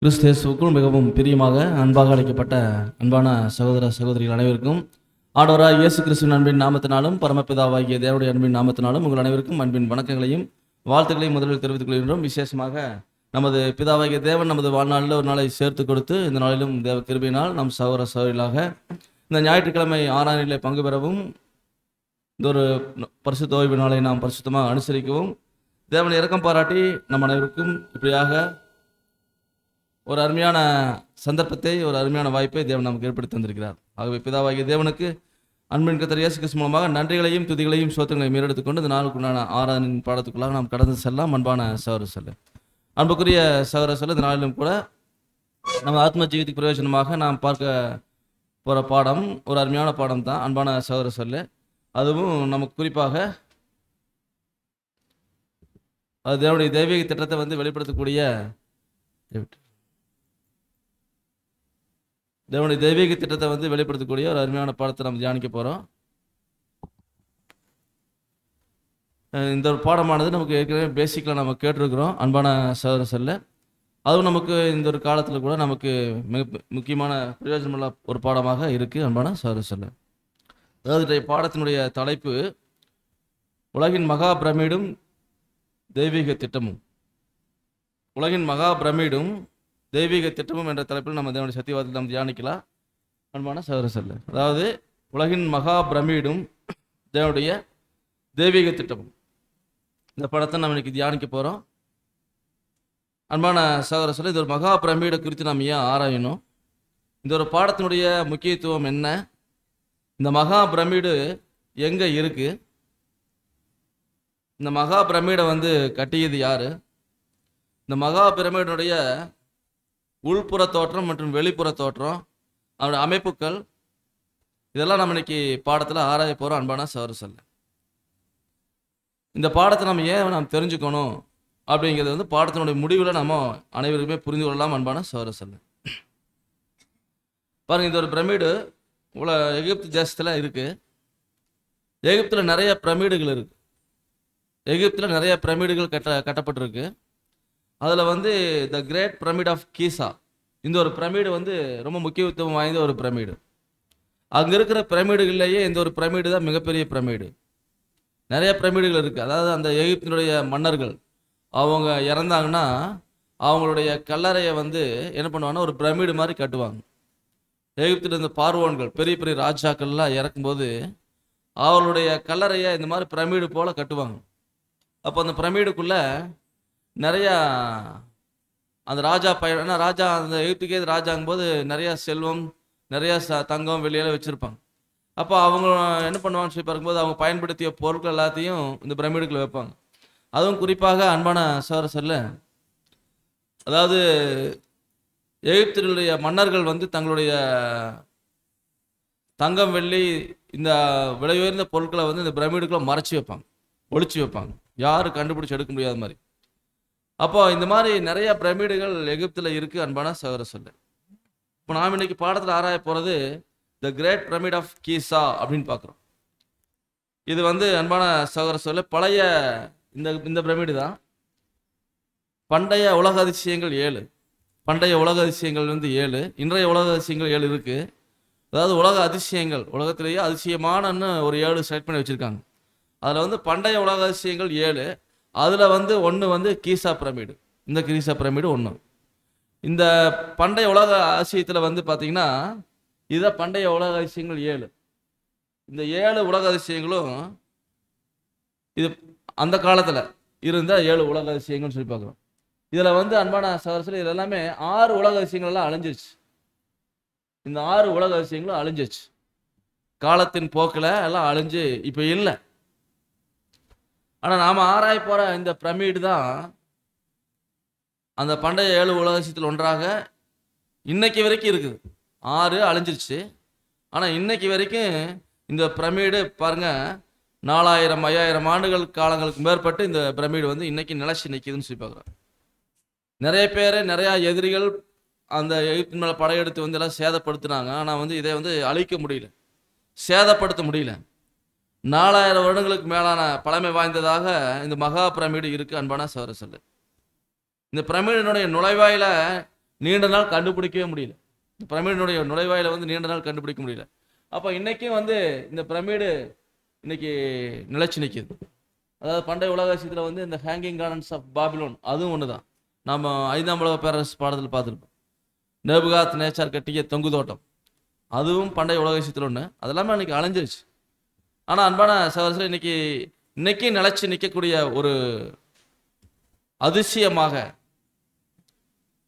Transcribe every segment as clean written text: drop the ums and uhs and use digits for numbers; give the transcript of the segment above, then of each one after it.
கிறிஸ்தேசுக்குள் மிகவும் பிரியமாக அன்பாக அழைக்கப்பட்ட அன்பான சகோதர சகோதரிகள் அனைவருக்கும் ஆண்டவராக இயேசு கிறிஸ்துவின் அன்பின் நாமத்தினாலும் பரமபிதாவாகிய தேவனுடைய அன்பின் நாமத்தினாலும் உங்கள் அனைவருக்கும் அன்பின் வணக்கங்களையும் வாழ்த்துக்களையும் முதலில் தெரிவித்துக் கொள்கின்றோம். விசேஷமாக நமது பிதாவாகிய தேவன் நமது வாழ்நாளில் ஒரு நாளை சேர்த்து கொடுத்து இந்த நாளிலும் தேவ கிருபையினால் நம் சகோதர சகோதரிகளாக இந்த ஞாயிற்றுக்கிழமை ஆராதனையிலே பங்கு பெறவும் இந்த ஒரு பரிசுத்த ஓய்வு நாளை நாம் பரிசுத்தமாக அனுசரிக்கவும் தேவனை இரக்கம் பாராட்டி நம் அனைவருக்கும் இப்படியாக ஒரு அருமையான சந்தர்ப்பத்தை, ஒரு அருமையான வாய்ப்பை தேவன் நமக்கு ஏற்படுத்தி தந்திருக்கிறார். ஆகவே பிதாவாகிய தேவனுக்கு அன்பின் கர்த்தர் இயேசு கிறிஸ்து மூலமாக நன்றிகளையும் துதிகளையும் சோத்திரங்களையும் மீறெடுத்துக்கொண்டு இந்த நாளுக்குண்டான ஆராதனையின் பாடத்துக்குள்ளாக நாம் கடந்து செல்லலாம். அன்பான சகோதர சொல்ல அன்புக்குரிய சகோதர சொல்ல இந்த நாளிலும் கூட நம்ம ஆத்ம ஜீவித்துக்கு பிரயோஜனமாக நாம் பார்க்க போகிற பாடம் ஒரு அருமையான பாடம் தான். அன்பான சகோதர சொல்ல அதுவும் நமக்கு குறிப்பாக அது தேவனுடைய தெய்வீக திட்டத்தை வெளிப்படுத்தக்கூடிய தேவனுடைய தெய்வீக திட்டத்தை வெளிப்படுத்தக்கூடிய ஒரு அருமையான பாடத்தை நம்ம தியானிக்க போகிறோம். இந்த ஒரு பாடமானது நமக்கு ஏற்கனவே பேசிக்கில் நம்ம கேட்டிருக்கிறோம். அன்பான சகோதர சொல்ல அதுவும் நமக்கு இந்த ஒரு காலத்தில் கூட நமக்கு மிக முக்கியமான பிரயோஜனமுள்ள ஒரு பாடமாக இருக்குது. அன்பான சகோதர சொல்ல அதாவது பாடத்தினுடைய தலைப்பு உலகின் மகா பிரமிடும் தெய்வீக திட்டமும். உலகின் மகா பிரமிடும் தெய்வீக திட்டமும் என்ற தலைப்பில் நம்ம தேவனுடைய சத்தியவாதத்தில் நம்ம தியானிக்கலாம். அன்பான சகோதர சொல்ல அதாவது உலகின் மகா பிரமிடும் தேவனுடைய தெய்வீக திட்டமும் இந்த படத்தை நம்ம இன்னைக்கு தியானிக்க போகிறோம். அன்பான சகோதர சொல்ல இது ஒரு மகா பிரமிடை குறித்து நாம் ஏன் ஆராயணும், இந்த ஒரு பாடத்தினுடைய முக்கியத்துவம் என்ன, இந்த மகா பிரமிடு எங்கே இருக்குது, இந்த மகா பிரமிடை கட்டியது யாரு, இந்த மகா பிரமிடனுடைய உள்புற தோற்றம் மற்றும் வெளிப்புற தோற்றம், அவருடைய அமைப்புகள், இதெல்லாம் நம்ம இன்னைக்கு பாடத்தில் ஆராய போகிறோம். அன்பான சகோதர சொல்ல இந்த பாடத்தை நம்ம ஏன் நாம் தெரிஞ்சுக்கணும் அப்படிங்கிறது பாடத்தினுடைய முடிவில் நம்ம அனைவருக்குமே புரிந்து கொள்ளலாம். அன்பான சகோதர சொல்ல பாருங்க, இந்த ஒரு பிரமிடு எகிப்து தேசத்தில் இருக்குது. எகிப்தில் நிறைய பிரமிடுகள் இருக்குது. எகிப்தில் நிறைய பிரமிடுகள் கட்டப்பட்டிருக்கு. அதில் த கிரேட் பிரமிட் ஆஃப் கீசா, இந்த ஒரு பிரமிடு ரொம்ப முக்கியத்துவம் வாய்ந்த ஒரு பிரமிடு. அங்கே இருக்கிற பிரமிடுகள்லேயே இந்த ஒரு பிரமிடு தான் மிகப்பெரிய பிரமிடு. நிறைய பிரமிடுகள் இருக்குது. அதாவது அந்த எகிப்தினுடைய மன்னர்கள் அவங்க இறந்தாங்கன்னா அவங்களுடைய கல்லறையை என்ன பண்ணுவாங்கன்னா ஒரு பிரமிடு மாதிரி கட்டுவாங்க. எகிப்தில் இருந்த பார்வோன்கள் பெரிய பெரிய ராஜாக்கள்லாம் இறக்கும்போது அவர்களுடைய கல்லறையை இந்த மாதிரி பிரமிடு போல் கட்டுவாங்க. அப்போ அந்த பிரமிடுக்குள்ளே நிறையா அந்த ராஜா ஏன்னா ராஜா அந்த எகிப்துக்கே ராஜாங்கும்போது நிறையா செல்வம், நிறையா தங்கம் வெள்ளியெல்லாம் வச்சுருப்பாங்க. அப்போ அவங்க என்ன பண்ணுவாங்கன்னு சொல்லி பார்க்கும்போது அவங்க பயன்படுத்திய பொருட்கள் எல்லாத்தையும் இந்த பிரமிடுக்குள்ள வைப்பாங்க. அதுவும் குறிப்பாக அன்பான சகோதர சொல்ல அதாவது எகிப்தினுடைய மன்னர்கள் தங்களுடைய தங்கம் வெள்ளி இந்த விலை உயர்ந்த பொருட்களை இந்த பிரமிடுக்குள்ள மறைச்சி வைப்பாங்க, ஒளிச்சு வைப்பாங்க, யாரும் கண்டுபிடிச்சி எடுக்க முடியாத மாதிரி. அப்போ இந்த மாதிரி நிறைய பிரமிடுகள் எகிப்தில் இருக்குது. அன்பான சகோதர சொல்ல இப்போ நாம் இன்னைக்கு பாடத்தில் ஆராய போகிறது த கிரேட் பிரமிட் ஆஃப் கீசா அப்படின்னு பார்க்குறோம். இது அன்பான சகோதர சொல்ல பழைய இந்த பிரமிடு தான். பண்டைய உலக அதிசயங்கள் 7, பண்டைய உலக அதிசயங்கள் 7, இன்றைய உலக அதிசயங்கள் 7 இருக்குது. அதாவது உலக அதிசயங்கள், உலகத்திலேயே அதிசயமானன்னு ஒரு 7 செலக்ட் பண்ணி வச்சுருக்காங்க. அதில் பண்டைய உலக அதிசயங்கள் 7, அதில் ஒன்று கீசா பிரமிடு. இந்த கீசா பிரமிடு ஒன்று. இந்த பண்டைய உலக அதிசயத்தில் பார்த்தீங்கன்னா இதுதான் பண்டைய உலக அதிசயங்கள் 7. இந்த 7 உலக அதிசயங்களும் இது அந்த காலத்தில் இருந்த 7 உலக அதிசயங்கள்னு சொல்லி பார்க்குறோம். இதில் அன்பான சகோதரர்கள் இது எல்லாமே 6 உலக அதிசயங்கள்லாம் அழிஞ்சிருச்சு. இந்த 6 உலக அதிசயங்களும் அழிஞ்சிருச்சு. காலத்தின் போக்கில் எல்லாம் அழிஞ்சு இப்போ இல்லை. ஆனால் நாம் ஆராய போகிற இந்த பிரமிடு தான் அந்த பண்டைய 7 உலக அதிசயத்தில் ஒன்றாக இன்னைக்கு வரைக்கும் இருக்குது. 6 அழிஞ்சிருச்சு, ஆனால் இன்னைக்கு வரைக்கும் இந்த பிரமிடு பாருங்கள் 4000 5000 ஆண்டுகள் காலங்களுக்கு மேற்பட்டு இந்த பிரமிடு இன்னைக்கு நிலச்சி நிற்கிதுன்னு சொல்லி பார்க்குறோம். நிறைய பேர் நிறையா எதிரிகள் அந்த எகிப்தின் மேலே படையெடுத்து எல்லாம் சேதப்படுத்தினாங்க. ஆனால் இதை அழிக்க முடியல, சேதப்படுத்த முடியல. 4000 வருடங்களுக்கு மேலான பழமை வாய்ந்ததாக இந்த மகா பிரமிடு இருக்குது. அன்பான சகோதர சொல்ல இந்த பிரமிடினுடைய நுழைவாயில நீண்ட நாள் கண்டுபிடிக்கவே முடியல. இந்த பிரமிடினுடைய நுழைவாயில வந்து நீண்ட நாள் கண்டுபிடிக்க முடியல. அப்போ இன்னைக்கும் வந்து இந்த பிரமிடு இன்னைக்கு நிலைச்சு நிற்கிது. அதாவது பண்டைய உலகத்தில் வந்து இந்த ஹேங்கிங் கார்டன்ஸ் ஆஃப் பாபிலோன் அதுவும் ஒன்று தான். நம்ம 5ஆம் உலக பேரரசு பாடத்தில் பார்த்துருப்போம். நேபுகாத் நேச்சார் கட்டிய தொங்கு தோட்டம் அதுவும் பண்டைய உலகத்தில் ஒன்று. அதெல்லாமே இன்னைக்கு அழிஞ்சிருச்சு. ஆனால் அன்பான சகோதரர்களே, இன்னைக்கு நிலைச்சு நிற்கக்கூடிய ஒரு அதிசயமாக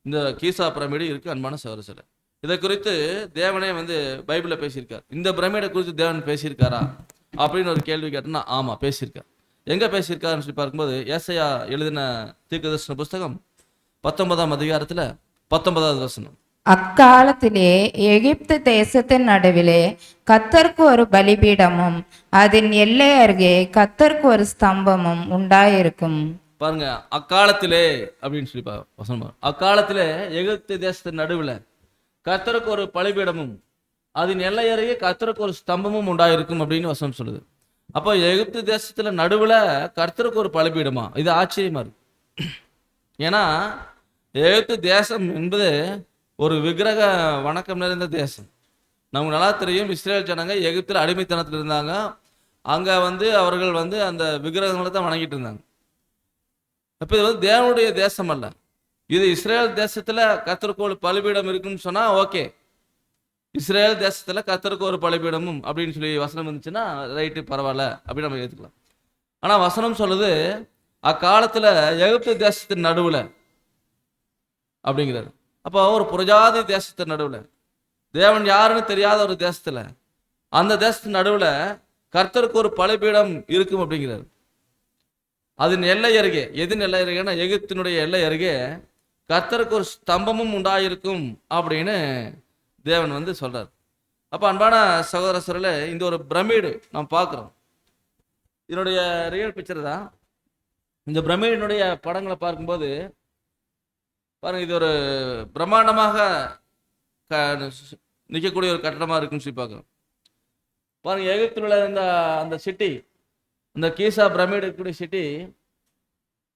இந்த கீசா பிரமிடு இருக்கு. அன்பான சகோதரர்களே, இதை குறித்து தேவனே வந்து பைபிளில் பேசியிருக்கார். இந்த பிரமிடை குறித்து தேவன் பேசியிருக்காரா அப்படின்னு ஒரு கேள்வி கேட்டோம்னா ஆமா பேசியிருக்கார். எங்க பேசியிருக்காருன்னு சொல்லி பார்க்கும்போது ஏசாயா எழுதின தீர்க்கதரிசன புஸ்தகம் 19ஆம் அதிகாரத்துல 19வது வசனம். அக்காலத்திலே எகிப்து தேசத்தின் நடுவிலே கர்த்தருக்கு ஒரு பலிபீடமும் அதன் எல்லை அருகே கர்த்தருக்கு ஒரு ஸ்தம்பமும் உண்டாயிருக்கும். பாருங்க, அக்காலத்திலே அப்படின்னு சொல்லி வசனம். அக்காலத்திலே எகிப்து தேசத்தின் நடுவில் கர்த்தருக்கு ஒரு பலிபீடமும் அதன் எல்லை அருகே கர்த்தருக்கு ஒரு ஸ்தம்பமும் உண்டாயிருக்கும் அப்படின்னு வசனம் சொல்லுது. அப்போ எகிப்து தேசத்துல நடுவில் கர்த்தருக்கு ஒரு பலிபீடமா? இது ஆச்சரியமா இருக்கு. ஏன்னா எகிப்து தேசம் என்பது ஒரு விக்கிரக வணக்கம் நிறைந்த தேசம். நமக்கு நல்லா தெரியும், இஸ்ரேல் ஜனங்க எகிப்தில் அடிமைத்தனத்தில் இருந்தாங்க. அங்கே வந்து அவர்கள் வந்து அந்த விக்கிரகங்களை தான் வணங்கிட்டு இருந்தாங்க. அப்போ இது வந்து தேவனுடைய தேசம் அல்ல. இது இஸ்ரேல் தேசத்தில் கர்த்தருக்கு ஒரு பலிபீடம் இருக்குன்னு சொன்னால் ஓகே, இஸ்ரேல் தேசத்தில் கர்த்தருக்கு ஒரு பலிபீடமும் அப்படின்னு சொல்லி வசனம் இருந்துச்சுன்னா ரைட்டு, பரவாயில்ல அப்படின்னு நம்ம ஏற்றுக்கலாம். ஆனால் வசனம் சொல்லுது அக்காலத்தில் எகிப்து தேசத்தின் நடுவில் அப்படிங்கிறாரு. அப்போ ஒரு புரஜாதி தேசத்தின் நடுவில், தேவன் யாருன்னு தெரியாத ஒரு தேசத்தில், அந்த தேசத்தின் நடுவில் கர்த்தருக்கு ஒரு பலிபீடம் இருக்கும் அப்படிங்கிறார். அதன் எல்லை அருகே, எதின் எல்லை அருகேன்னா எகிப்தினுடைய எல்லை அருகே கர்த்தருக்கு ஒரு ஸ்தம்பமும் உண்டாயிருக்கும் அப்படின்னு தேவன் வந்து சொல்றார். அப்போ அன்பான சகோதர சகோதரர்களே, இந்த ஒரு பிரமிடு நாம் பார்க்குறோம். இதனுடைய ரியல் பிக்சர் தான். இந்த பிரமிடினுடைய படங்களை பார்க்கும்போது பாருங்க, இது ஒரு பிரம்மாண்டமாக நிற்கக்கூடிய ஒரு கட்டடமாக இருக்குன்னு சொல்லி பார்க்குறோம். பாருங்க, எகிப்தில் உள்ள அந்த சிட்டி, அந்த கீசா பிரமிடு இருக்கக்கூடிய சிட்டி,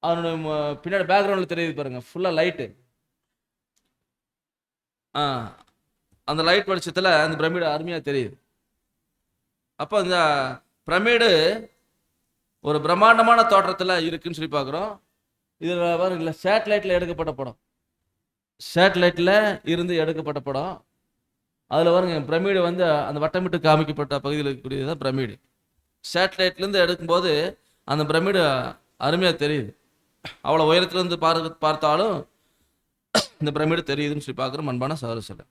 அதனுடைய பின்னாடி பேக்ரவுண்டில் தெரியுது பாருங்க, ஃபுல்லாக லைட்டு. அந்த லைட் வெளிச்சத்தில் அந்த பிரமிடு அருமையாக தெரியுது. அப்போ இந்த பிரமிடு ஒரு பிரம்மாண்டமான தோற்றத்தில் இருக்குன்னு சொல்லி பார்க்குறோம். இதில் பாருங்கள சேட்டலைட்டில் எடுக்கப்பட்ட படம், சேட்டலைட்டில் இருந்து எடுக்கப்பட்ட படம். அதில் பாருங்க பிரமிடு வந்து அந்த வட்டமிட்டு காமிக்கப்பட்ட பகுதியில் இருக்கக்கூடியது தான் பிரமிடு. சேட்டலைட்லேருந்து எடுக்கும்போது அந்த பிரமிடு அருமையாக தெரியுது. அவ்வளோ உயரத்துலேருந்து பார்த்தாலும் இந்த பிரமிடு தெரியுதுன்னு சொல்லி பார்க்குறோம் அன்பான சகோதரர்களே.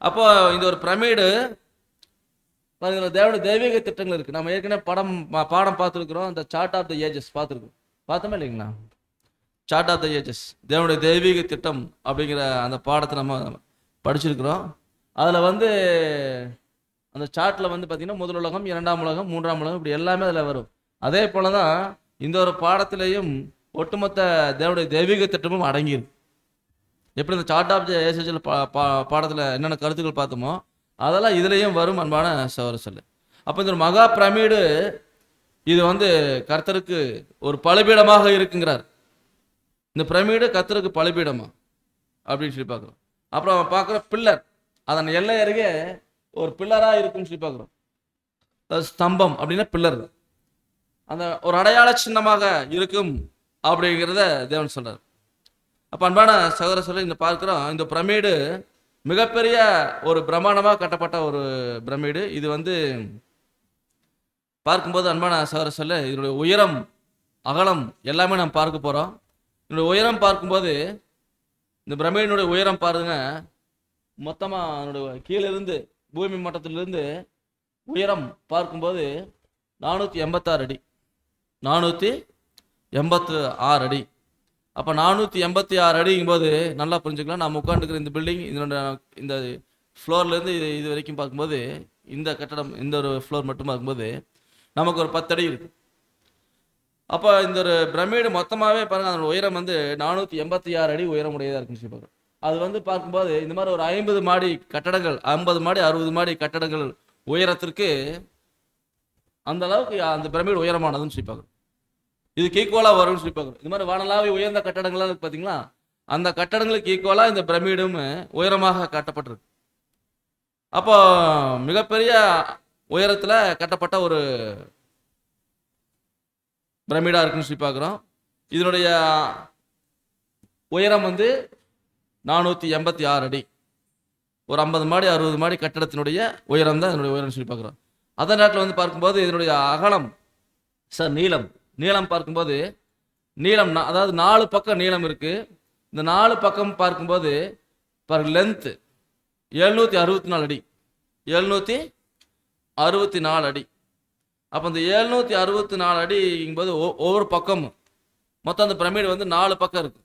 அப்போ இந்த ஒரு பிரமிடு பாருங்க, தேவனுடைய தெய்வீக திட்டங்கள் இருக்குது. நம்ம ஏற்கனவே பாடம் பார்த்துருக்குறோம். அந்த சார்ட் ஆஃப் த ஏஜஸ் பார்த்தோமே இல்லைங்களா? சார்ட் ஆஃப் த ஏஜஸ், தேவனுடைய தெய்வீக திட்டம் அப்படிங்கிற அந்த பாடத்தை நம்ம படிச்சிருக்கிறோம். அதில் வந்து அந்த சார்ட்டில் வந்து பார்த்திங்கன்னா முதல் உலகம், 2ஆம் உலகம், 3ஆம் உலகம், இப்படி எல்லாமே அதில் வரும். அதே போல தான் இந்த ஒரு பாடத்திலையும் ஒட்டுமொத்த தேவனுடைய தெய்வீக திட்டமும் அடங்கியிருக்கு. எப்படி இந்த சார்ட் ஆஃப் த ஏஜஸில் பாடத்தில் என்னென்ன கருத்துக்கள் பார்த்தோமோ அதெல்லாம் இதுலேயும் வரும் அன்பான சகோதரர்களே. அப்போ இந்த ஒரு மகா பிரமிடு இது வந்து கர்த்தருக்கு ஒரு பலிபீடமாக இருக்குங்கிறார். இந்த பிரமிடு கர்த்தருக்கு பலிபீடமா அப்படின்னு சொல்லி பார்க்குறோம். அப்புறம் பார்க்குற பில்லர், அதன் எல்லை அருகே ஒரு பில்லராக இருக்குன்னு சொல்லி பார்க்குறோம். ஸ்தம்பம் அப்படின்னா பில்லர், அந்த ஒரு அடையாள சின்னமாக இருக்கும் அப்படிங்கிறத தேவன் சொல்றார். அப்போ அன்பான சகோதர சொல்ல இந்த பார்க்குறோம், இந்த பிரமிடு மிகப்பெரிய ஒரு பிரம்மாண்டமாக கட்டப்பட்ட ஒரு பிரமிடு. இது வந்து பார்க்கும்போது அன்பான சகோதர சொல்ல இதனுடைய உயரம், அகலம் எல்லாமே நாம் பார்க்க போகிறோம். இதனுடைய உயரம் பார்க்கும்போது இந்த பிரமிடினுடைய உயரம் பாருங்க, மொத்தமாக அதனுடைய கீழிருந்து பூமி மட்டத்திலிருந்து உயரம் பார்க்கும்போது 486 அடி, 486 அடி. அப்போ 486 அடிங்கும்போது நல்லா புரிஞ்சுக்கலாம். நம்ம உட்காந்துக்கிற இந்த பில்டிங், இந்த ஃப்ளோர்லேருந்து இது வரைக்கும் பார்க்கும்போது, இந்த கட்டடம் இந்த ஒரு ஃப்ளோர் மட்டும் பார்க்கும்போது நமக்கு ஒரு 10 அடி இருக்குது. அப்போ இந்த ஒரு பிரமிடு மொத்தமாகவே பாருங்கள், அதோட உயரம் வந்து 486 அடி உயரமுடையதாக இருக்குன்னு சொல்லி பார்க்குறோம். அது வந்து பார்க்கும்போது இந்த மாதிரி ஒரு 50 மாடி கட்டடங்கள், 50 மாடி 60 மாடி கட்டடங்கள் உயரத்திற்கு அந்த அளவுக்கு அந்த பிரமிடு உயரமானதுன்னு சொல்லி பார்க்குறோம். இதுக்கு ஈக்குவலாக வரும்னு சொல்லி பார்க்குறோம். இந்த மாதிரி வானலாவி உயர்ந்த கட்டடங்கள்லாம் இருக்கு பார்த்தீங்களா, அந்த கட்டடங்களுக்கு ஈக்குவலாக இந்த பிரமிடும் உயரமாக கட்டப்பட்டிருக்கு. அப்போ மிகப்பெரிய உயரத்தில் கட்டப்பட்ட ஒரு பிரமிடாக இருக்குன்னு சொல்லி பார்க்குறோம். இதனுடைய உயரம் வந்து 486 அடி. ஒரு 50 மாடி 60 மாடி கட்டடத்தினுடைய உயரம் தான் இதனுடைய உயரம்னு சொல்லி பார்க்குறோம். அதே நேரத்தில் வந்து பார்க்கும்போது இதனுடைய அகலம் நீளம் பார்க்கும்போது அதாவது 4 பக்கம் நீளம் இருக்கு. இந்த 4 பக்கம் பார்க்கும்போது லென்த்து 764 அடி. 764 அடி. அப்போ இந்த 764 அடிங்கும்போது ஒவ்வொரு பக்கமும் மொத்தம் அந்த பிரமிடு வந்து 4 பக்கம் இருக்கு.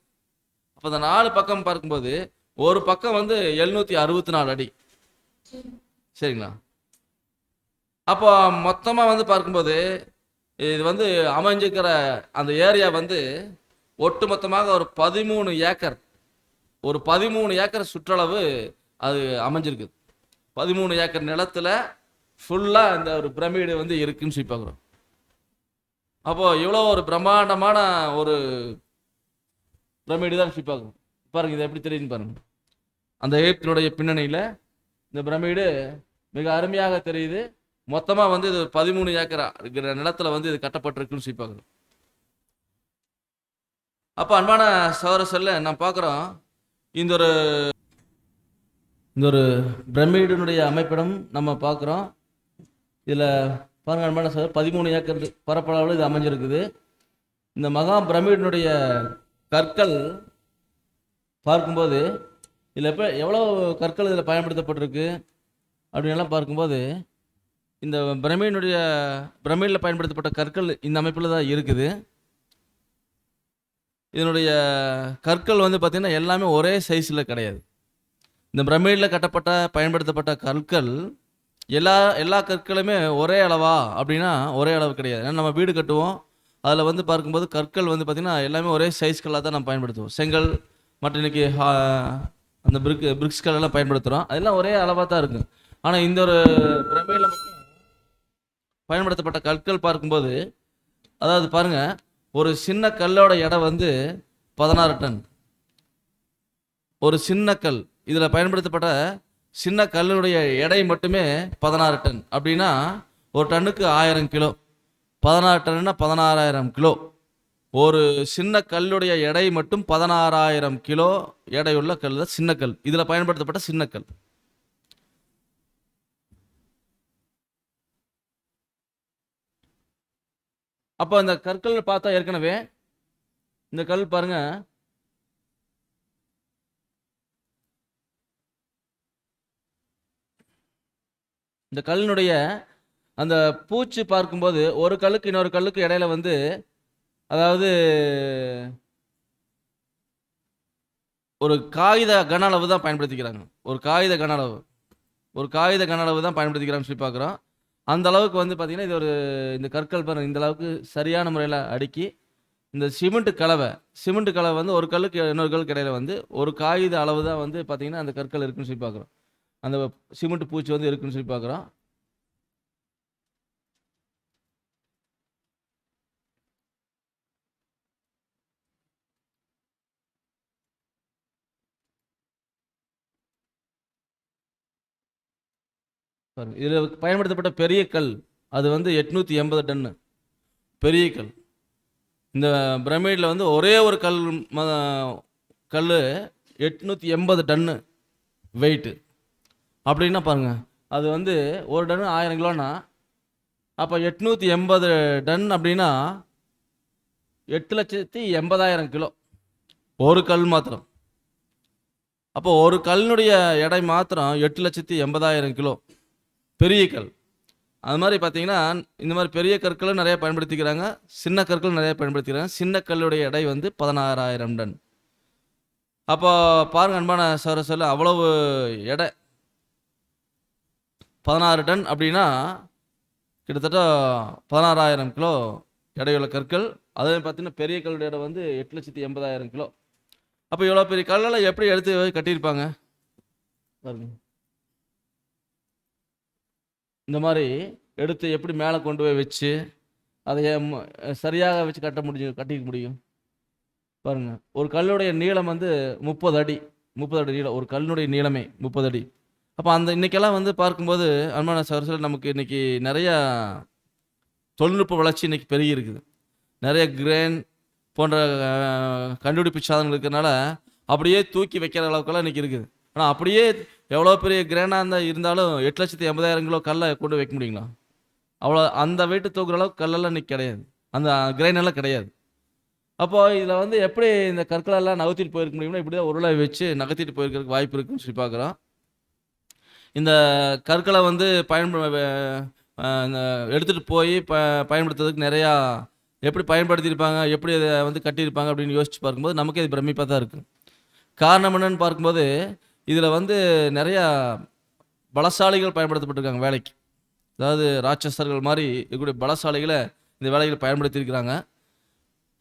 அப்போ அந்த 4 பக்கம் பார்க்கும்போது ஒரு பக்கம் வந்து 764 அடி. சரிங்களா? அப்போ மொத்தமாக வந்து பார்க்கும்போது இது வந்து அமைஞ்சிருக்கிற அந்த ஏரியா வந்து ஒட்டு மொத்தமாக ஒரு 13 ஏக்கர் சுற்றளவு அது அமைஞ்சிருக்கு. 13 ஏக்கர் நிலத்துல ஃபுல்லாக இந்த ஒரு பிரமிடு வந்து இருக்குன்னு சொல்லி பார்க்குறோம். அப்போது இவ்வளோ ஒரு பிரம்மாண்டமான ஒரு பிரமிடு தான் சொல்லி பார்க்குறோம். பாருங்க, இது எப்படி தெரியுதுன்னு பாருங்க. அந்த எகிப்தினுடைய பின்னணியில் இந்த பிரமிடு மிக அருமையாக தெரியுது. மொத்தமாக வந்து இது 13 ஏக்கர் இருக்கிற நிலத்தில் வந்து இது கட்டப்பட்டிருக்குன்னு சொல்லி பார்க்குறோம். அப்போ அன்பான சகோதர நான் பார்க்குறோம், இந்த ஒரு பிரமிடினுடைய அமைப்பிடம் நம்ம பார்க்குறோம். இதில் பாருங்க அன்பான சகோதரர், 13 ஏக்கர் பரப்பளவில் இது அமைஞ்சிருக்குது. இந்த மகா பிரமிடினுடைய கற்கள் பார்க்கும்போது இதில் எவ்வளோ கற்கள் இதில் பயன்படுத்தப்பட்டிருக்கு அப்படின்லாம் பார்க்கும்போது இந்த பிரமிடில் பயன்படுத்தப்பட்ட கற்கள் இந்த அமைப்பில் தான் இருக்குது. இதனுடைய கற்கள் வந்து பார்த்திங்கன்னா எல்லாமே ஒரே சைஸில் கிடையாது. இந்த பிரமிடில் பயன்படுத்தப்பட்ட கற்கள் எல்லா கற்களுமே ஒரே அளவா அப்படின்னா ஒரே அளவு கிடையாது. ஏன்னா நம்ம வீடு கட்டுவோம், அதில் வந்து பார்க்கும்போது கற்கள் வந்து பார்த்திங்கன்னா எல்லாமே ஒரே சைஸ்களாக தான் நம்ம பயன்படுத்துவோம். செங்கல் மற்ற இன்னைக்கு அந்த பிரிக்ஸ்கள் எல்லாம் பயன்படுத்துகிறோம், அதெல்லாம் ஒரே அளவாக தான் இருக்குது. ஆனால் இந்த ஒரு பிரமிடில் பயன்படுத்தப்பட்ட கற்கள் பார்க்கும்போது, அதாவது பாருங்க, ஒரு சின்ன கல்லோட எடை வந்து 16 டன். ஒரு சின்ன கல், இதில் பயன்படுத்தப்பட்ட சின்ன கல்லுடைய எடை மட்டுமே 16 டன். அப்படின்னா ஒரு டன்னுக்கு 1000 கிலோ. 16 டன்னா 16,000 கிலோ. ஒரு சின்ன கல்லுடைய எடை மட்டும் 16,000 கிலோ எடையுள்ள கல் தான் சின்ன கல். இதில் பயன்படுத்தப்பட்ட சின்ன கல். அப்போ இந்த கற்கள் பார்த்தா ஏற்கனவே இந்த கல் பாருங்க, இந்த கல்லினுடைய அந்த பூச்சு பார்க்கும்போது ஒரு கல்லுக்கு இன்னொரு கல்லுக்கு இடையில வந்து, அதாவது ஒரு காகித கன அளவு தான் பயன்படுத்திக்கிறாங்க. ஒரு காகித கன அளவு தான் பயன்படுத்திக்கிறாங்கன்னு சொல்லி பார்க்குறோம். அந்த அளவுக்கு வந்து பார்த்தீங்கன்னா இது இந்த கற்கள் பாருங்க, இந்த அளவுக்கு சரியான முறையில் அடுக்கி இந்த சிமெண்ட் கலவை வந்து ஒரு கல்லுக்கு இன்னொரு கல்லுக்கு இடையில வந்து ஒரு காகித அளவு தான் வந்து பார்த்தீங்கன்னா அந்த கற்கள் இருக்குன்னு சொல்லி பார்க்குறோம். அந்த சிமெண்ட் பூச்சி வந்து இருக்குன்னு சொல்லி பார்க்குறோம். பாருங்க, இதில் பயன்படுத்தப்பட்ட பெரிய கல் அது வந்து 880 டன்னு பெரிய கல். இந்த பிரமிடில் வந்து ஒரே ஒரு கல் 880 டன்னு வெயிட்டு. அப்படின்னா பாருங்க, அது வந்து ஒரு டன்னு 1000 கிலோனா, அப்போ 880 டன் அப்படின்னா 8,80,000 கிலோ ஒரு கல் மாத்திரம். அப்போ ஒரு கல்லுடைய எடை மாத்திரம் 8,80,000 கிலோ பெரிய கல். அது மாதிரி பார்த்தீங்கன்னா இந்த மாதிரி பெரிய கற்களும் நிறைய பயன்படுத்திக்கிறாங்க, சின்ன கற்களும் நிறைய பயன்படுத்திக்கிறாங்க. சின்ன கல்லுடைய எடை வந்து 16,000 டன். அப்போ பாருங்க அன்பான சகோதர, அவ்வளவு எடை 16 டன் அப்படின்னா கிட்டத்தட்ட 16,000 கிலோ எடையுள்ள கற்கள். அதே பார்த்தீங்கன்னா பெரிய கல்லுடைய எடை வந்து 8,80,000 கிலோ. அப்போ இவ்வளோ பெரிய கல்லெல்லாம் எப்படி எடுத்து கட்டியிருப்பாங்க பாருங்க. இந்த மாதிரி எடுத்து எப்படி மேலே கொண்டு போய் வச்சு அதை சரியாக வச்சு கட்டிக்க முடியும்? பாருங்க, ஒரு கல்லுடைய நீளம் வந்து 30 அடி. 30 அடி நீளம். ஒரு கல்லுடைய நீளமே 30 அடி. அப்ப அந்த இன்னைக்கெல்லாம் வந்து பார்க்கும்போது, அன்பான சகோதரர்களே, நமக்கு இன்னைக்கு நெறையா தொழில்நுட்ப வளர்ச்சி இன்னைக்கு பெருகி இருக்குது. நெறைய கிரேன் போன்ற கண்டுபிடிப்பு சாதனங்கள் இருக்கிறனால, அப்படியே தூக்கி வைக்கிற அளவுக்கெல்லாம் இன்னைக்கு இருக்குது. ஆனா அப்படியே எவ்வளோ பெரிய கிரேனா இருந்தாலும் 8,80,000 கிலோ கல்ல கொண்டு வைக்க முடியுங்களா? அவ்வளோ அந்த வெயிட் தூக்குற அளவுக்கு கல்லெல்லாம் இன்னைக்கு கிடையாது. அந்த கிரெயின் எல்லாம் கிடையாது. அப்போ இதில வந்து எப்படி இந்த கற்களெல்லாம் நகர்த்திட்டு போயிருக்க முடியும்னா, இப்படி தான் உருளை வச்சு நகர்த்திட்டு போயிருக்கிறதுக்கு வாய்ப்பு இருக்குன்னு சொல்லி பார்க்குறோம். இந்த கற்கள வந்து இந்த எடுத்துட்டு போய் பயன்படுத்துறதுக்கு நெறையா எப்படி பயன்படுத்தியிருப்பாங்க, எப்படி இத வந்து கட்டியிருப்பாங்க அப்படின்னு யோசிச்சு பார்க்கும்போது, நமக்கே இது பிரமிப்பா தான் இருக்கு. காரணம் என்னன்னு பார்க்கும்போது, இதில வந்து நெறையா பலசாலிகள் பயன்படுத்தப்பட்டிருக்காங்க வேலைக்கு. அதாவது ராட்சசர்கள் மாரி இருக்கக்கூடிய பலசாலிகள இந்த வேலையில பயன்படுத்தியிருக்கிறாங்க.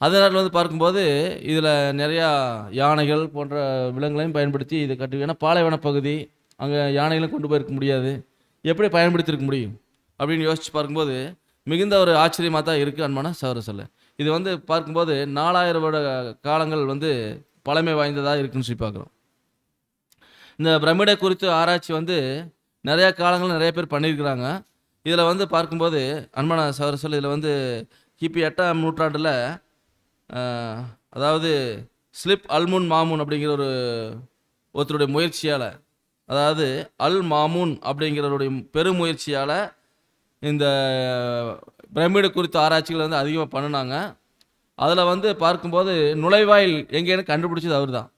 அதே நேரத்தில வந்து பார்க்கும்போது, இதில நெறையா யானைகள் போன்ற விலங்குகளையும் பயன்படுத்தி இத கட்டி, ஏன்னா பாலைவன பகுதி, அங்க யானைகளும் கொண்டு போயிருக்க முடியாது. எப்படி பயன்படுத்தியிருக்க முடியும்? அப்படின்னு யோசிச்சு பார்க்கும்போது, மிகுந்த ஒரு ஆச்சரியமா தான் இருக்கு அன்பான சகோதர சகோதரிகளே. இது வந்து பார்க்கும்போது 4000 வருட காலங்கள் வந்து பழமை வாய்ந்ததா இருக்குன்னு சொல்லி பார்க்குறோம். இந்த பிரமிடை குறித்து ஆராய்ச்சி வந்து நெறைய காலங்கள்ல நெறைய பேர் பண்ணியிருக்கிறாங்க. இதில வந்து பார்க்கும்போது, அன்பான சகோதர சகோதரிகளே, இதில வந்து கிபி 8ஆம் நூற்றாண்டுல அ அதாவது ஸ்லிப் அல்முன் மாமூன் அப்படிங்கிற ஒருத்தருடைய முயற்சியால, அதாவது அல் மாமூன் அப்படிங்கிறவருடைய பெருமுயற்சியால இந்த பிரமிடு குறித்த ஆராய்ச்சிகள வந்து அதிகமா பண்ணுனாங்க. அதில வந்து பார்க்கும்போது நுழைவாயில் எங்கேன்னு கண்டுபிடிச்சது அவர்தான்.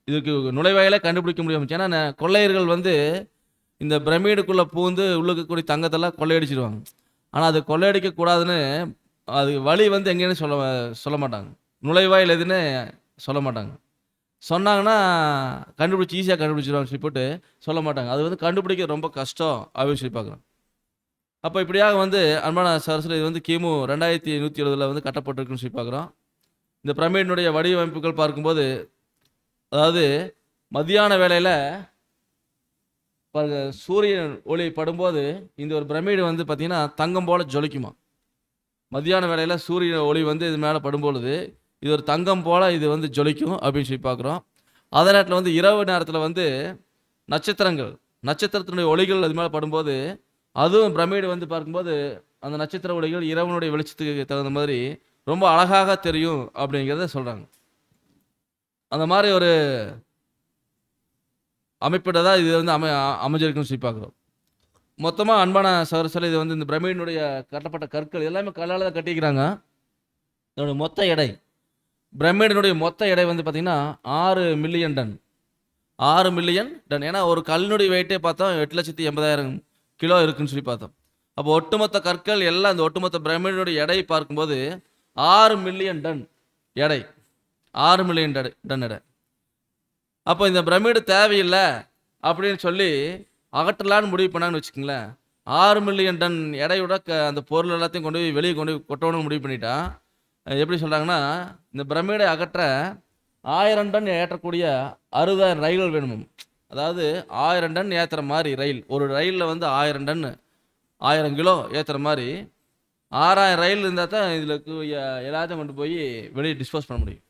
இதுக்கு நுழைவாயிலே கண்டுபிடிக்க முடியாம போச்சு. ஏன்னா கொள்ளையர்கள் வந்து இந்த பிரமிடுக்குள்ள பூந்து உள்ள இருக்கக்கூடிய தங்கத்தெல்லாம் கொள்ளையடிச்சிருவாங்க. ஆனா அது கொள்ளையடிக்க கூடாதுன்னு அது வழி வந்து எங்கேன்னு சொல்ல மாட்டாங்க. நுழைவாயில் எதுன்னு சொல்ல மாட்டாங்க. சொன்னாங்கன்னா ஈஸியா கண்டுபிடிச்சிருவாங்கன்னு சொல்லி போட்டு சொல்ல மாட்டாங்க. அது வந்து கண்டுபிடிக்க ரொம்ப கஷ்டம் அப்படின்னு சொல்லி பார்க்குறோம். அப்ப இப்படியாக வந்து அன்பான சகோதரர்களே, இது வந்து கிமு 2170ல வந்து கட்டப்பட்டிருக்குன்னு சொல்லி பார்க்குறோம். இந்த பிரமிடினுடைய வடிவமைப்புகள் பார்க்கும்போது, அதாவது மத்தியான வேளையில பாருங்க, சூரியன் ஒளி படும்போது இந்த ஒரு பிரமிடு வந்து பார்த்தீங்கன்னா, தங்கம் போல ஜொலிக்குமாம். மத்தியான வேளையில சூரிய ஒளி வந்து இது மேல படும்பொழுது, இது ஒரு தங்கம் போல இது வந்து ஜொலிக்கும் அப்படின்னு சொல்லி பார்க்குறோம். அதே நேரத்தில வந்து இரவு நேரத்தில வந்து நட்சத்திரத்தினுடைய ஒளிகள் அது மேல படும்போது, அதுவும் பிரமிடு வந்து பார்க்கும்போது, அந்த நட்சத்திர ஒளிகள் இரவினுடைய வெளிச்சத்துக்கு தகுந்த மாதிரி ரொம்ப அழகாக தெரியும் அப்படிங்கிறத சொல்றாங்க. அந்த மாரி ஒரு அமைப்பில தான் இது வந்து அமைஞ்சிருக்குன்னு சொல்லி பார்க்குறோம். மொத்தமா அன்பான சகோதர சகோதரிகளே, இது வந்து இந்த பிரமிடினுடைய கட்டப்பட்ட கற்கள் எல்லாமே கல்லால தான் கட்டியிருக்கிறாங்க. இதோட மொத்த எடை, பிரமிடினுடைய மொத்த எடை வந்து பார்த்தீங்கன்னா 6 மில்லியன் டன். 6 million ton. ஏன்னா ஒரு கல்லினுடைய வெயிட்டே பார்த்தோம் 8,80,000 கிலோ இருக்குன்னு சொல்லி பார்த்தோம். அப்போ ஒட்டுமொத்த கற்கள் எல்லாம் இந்த ஒட்டுமொத்த பிரமிடினுடைய எடை பார்க்கும்போது 6 மில்லியன் டன் எடை. 6 மில்லியன் டன் எடை. அப்போ இந்த பிரமிடு தேவையில்லை அப்படின்னு சொல்லி அகற்றலான்னு முடிவு பண்ணாங்கன்னு வச்சுக்கோங்களேன். 6 மில்லியன் டன் எடையோட அந்த பொருள் எல்லாத்தையும் கொண்டு போய் வெளியே கொண்டு போய் கொட்டணும்னு முடிவு பண்ணிட்டா, எப்படி சொல்றாங்கன்னா, இந்த பிரமிடை அகற்ற 1000 டன் ஏற்றக்கூடிய 60,000 ரயில்கள் வேணுமாம். அதாவது 1000 டன் ஏத்துற மாதிரி ரயில். ஒரு ரயில்ல வந்து 1000 டன் 1000 கிலோ ஏத்துற மாதிரி 6000 ரயில் இருந்தா தான் இதில எல்லாத்தையும் கொண்டு போய் வெளியே டிஸ்போஸ் பண்ண முடியும்.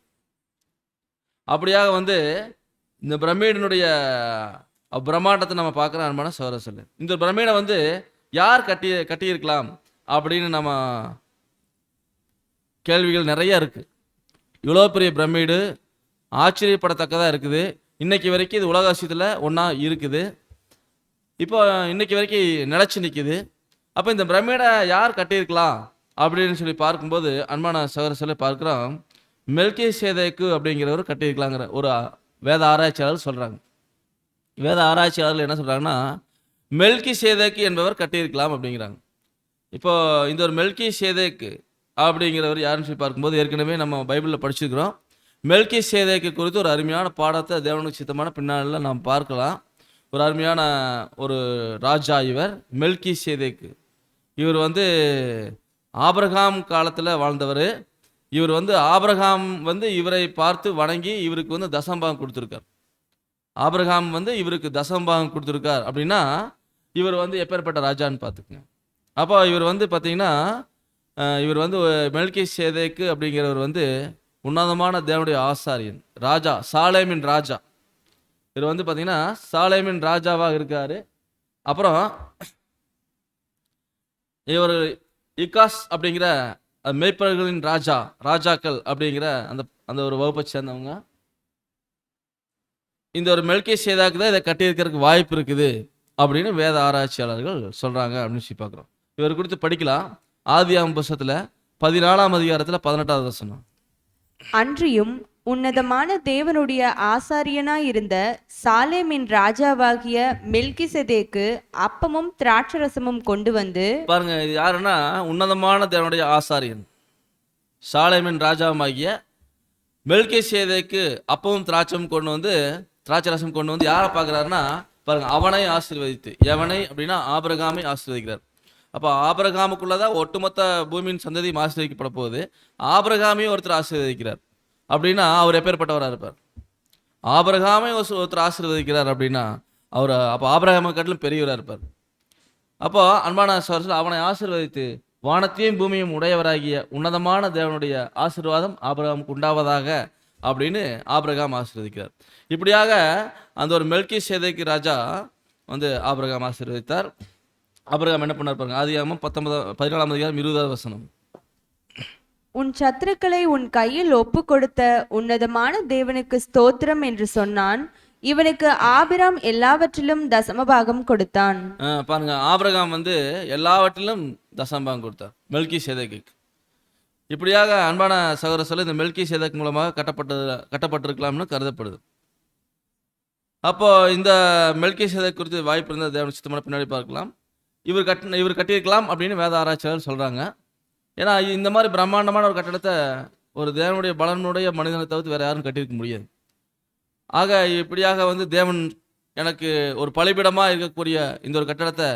அப்படியாக வந்து இந்த பிரமிடினுடைய பிரம்மாண்டத்தை நம்ம பார்க்குறோம் அன்பான சகோதர சகோதரிகளே. இந்த பிரமிடை வந்து யார் கட்டியிருக்கலாம் அப்படின்னு நம்ம கேள்விகள் நிறைய இருக்கு. இவ்வளோ பெரிய பிரமிடு ஆச்சரியப்படத்தக்கதாக இருக்குது. இன்னைக்கு வரைக்கும் இது உலக அதிசயத்தில் ஒன்றா இருக்குது. இப்போ இன்னைக்கு வரைக்கும் நிலச்சி நிற்குது. அப்போ இந்த பிரமிடை யார் கட்டியிருக்கலாம் அப்படின்னு சொல்லி பார்க்கும்போது, அன்பான சகோதர சகோதரிகளே, பார்க்குறோம் மெல்கிசேதேக்கு அப்படிங்கிறவர் கட்டியிருக்கலாங்கிற ஒரு வேத ஆராய்ச்சியாளர் சொல்கிறாங்க. வேத ஆராய்ச்சியாளர்கள் என்ன சொல்கிறாங்கன்னா, மெல்கிசேதேக்கு என்பவர் கட்டியிருக்கலாம் அப்படிங்கிறாங்க. இப்போ இந்த ஒரு மெல்கிசேதேக்கு அப்படிங்கிறவர் யாருன்னு சொல்லி பார்க்கும்போது, ஏற்கனவே நம்ம பைபிளில் படிச்சிருக்கிறோம். மெல்கிசேதேக்கு குறித்து ஒரு அருமையான பாடத்தை தேவனுக்கு சித்தமான பின்னாளில் நாம் பார்க்கலாம். ஒரு அருமையான ஒரு ராஜா இவர் மெல்கிசேதேக்கு. இவர் வந்து ஆபிரகாம் காலத்தில் வாழ்ந்தவர். இவர் வந்து ஆபிரகாம் வந்து இவரை பார்த்து வணங்கி இவருக்கு வந்து தசமபாகம் கொடுத்துருக்கார். ஆபிரகாம் வந்து இவருக்கு தசமபாகம் கொடுத்துருக்கார் அப்படின்னா, இவர் வந்து எப்பேற்பட்ட ராஜான்னு பார்த்துக்குங்க. அப்போ இவர் வந்து பார்த்தீங்கன்னா, இவர் வந்து மெல்கிசேதேக்கு அப்படிங்கிறவர் வந்து உன்னதமான தேவனுடைய ஆசாரியன், ராஜா, சாலேமின் ராஜா. இவர் வந்து பார்த்தீங்கன்னா சாலேமின் ராஜாவாக இருக்காரு. அப்புறம் இவர் இக்காஸ் அப்படிங்கிற மேய்ப்பர்களின் ராஜா, ராஜாக்கள் அப்படிங்கிற அந்த அந்த ஒரு வகுப்பை சேர்ந்தவங்க. இந்த ஒரு மெல்கிசேதேக்கு தான் இதை கட்டியிருக்கிறதுக்கு வாய்ப்பு இருக்குது அப்படின்னு வேத ஆராய்ச்சியாளர்கள் சொல்றாங்க அப்படின்னு சொல்லி பார்க்குறோம். இவர் குறித்து படிக்கலாம். ஆதியாகமம் புஸ்தகத்துல 14ஆம் அதிகாரத்துல 18வது வசனம். அன்றியும் உன்னதமான தேவனுடைய ஆசாரியனாயிருந்த சாலேமின் ராஜாவாகிய மெல்கிசேதேக்கு அப்பமும் திராட்சரசமும் கொண்டு வந்து. பாருங்க, இது யாருன்னா உன்னதமான தேவனுடைய ஆசாரியன் சாலேமின் ராஜாவாகிய மெல்கிசேதேக்கு அப்பமும் திராட்சரசம் கொண்டு வந்து யாரை பார்க்குறாருன்னா, பாருங்க, அவனை ஆசீர்வதித்து. எவனை அப்படின்னா ஆபிரகாமை ஆசீர்வதிக்கிறார். அப்போ ஆபிரகாமுக்குள்ளதான் ஒட்டுமொத்த பூமியின் சந்ததியும் ஆசீர்வதிக்கப்பட போகுது. ஆபிரகாமையும் ஒருத்தர் ஆசீர்வதிக்கிறார் அப்படின்னா அவர் எப்பேற்பட்டவராக இருப்பார்? ஆபிரகாமை ஒருத்தர் ஆசீர்வதிக்கிறார் அப்படின்னா அவர் அப்போ ஆபிரகாமை காட்டிலும் பெரியவராக இருப்பார். அப்போ அன்பான சகோதரர்களே, அவனை ஆசீர்வதித்து வானத்தையும் பூமியும் உடையவராகிய உன்னதமான தேவனுடைய ஆசீர்வாதம் ஆபிரகாமுக்கு உண்டாவதாக அப்படின்னு ஆபிரகாம் ஆசீர்வதிக்கிறார். இப்படியாக அந்த ஒரு மெல்கிசேதேக்கு ராஜா வந்து ஆபிரகாம் ஆசீர்வதித்தார். ஆபிரகாம் என்ன பண்ணார் பாருங்க, ஆதியாகமம் 14ஆம் அதிகாரம் 20வது வசனம். உன் சத்துருக்களை உன் கையில் ஒப்பு கொடுத்த உன்னதமான தேவனுக்கு ஸ்தோத்திரம் என்று சொன்னான். இவனுக்கு ஆபிராம் எல்லாவற்றிலும் தசமபாகம் கொடுத்தான். பாருங்க, ஆபிரகாம் வந்து எல்லாவற்றிலும் தசமபாகம் கொடுத்தார் மெல்கிசேதேக்கு. இப்படியாக அன்பான சகோதரர்களே, இந்த மெல்கிசேதேக்கு மூலமாக கட்டப்பட்டிருக்கலாம்னு கருதப்படுது. அப்போ இந்த மெல்கிசேதேக்கு குறித்து வாய்ப்பு இருந்த தேவன் சித்தமான பின்னாடி பார்க்கலாம். இவர் கட்டியிருக்கலாம் அப்படின்னு வேத ஆராய்ச்சியாளர் சொல்றாங்க. ஏன்னா இந்த மாதிரி பிரம்மாண்டமான ஒரு கட்டடத்தை ஒரு தேவனுடைய பலனுடைய மனிதனை தவிர்த்து வேற யாரும் கட்டியிருக்க முடியாது. ஆக இப்படியாக வந்து தேவன் எனக்கு ஒரு பலிபீடமா இருக்கக்கூடிய இந்த ஒரு கட்டடத்தை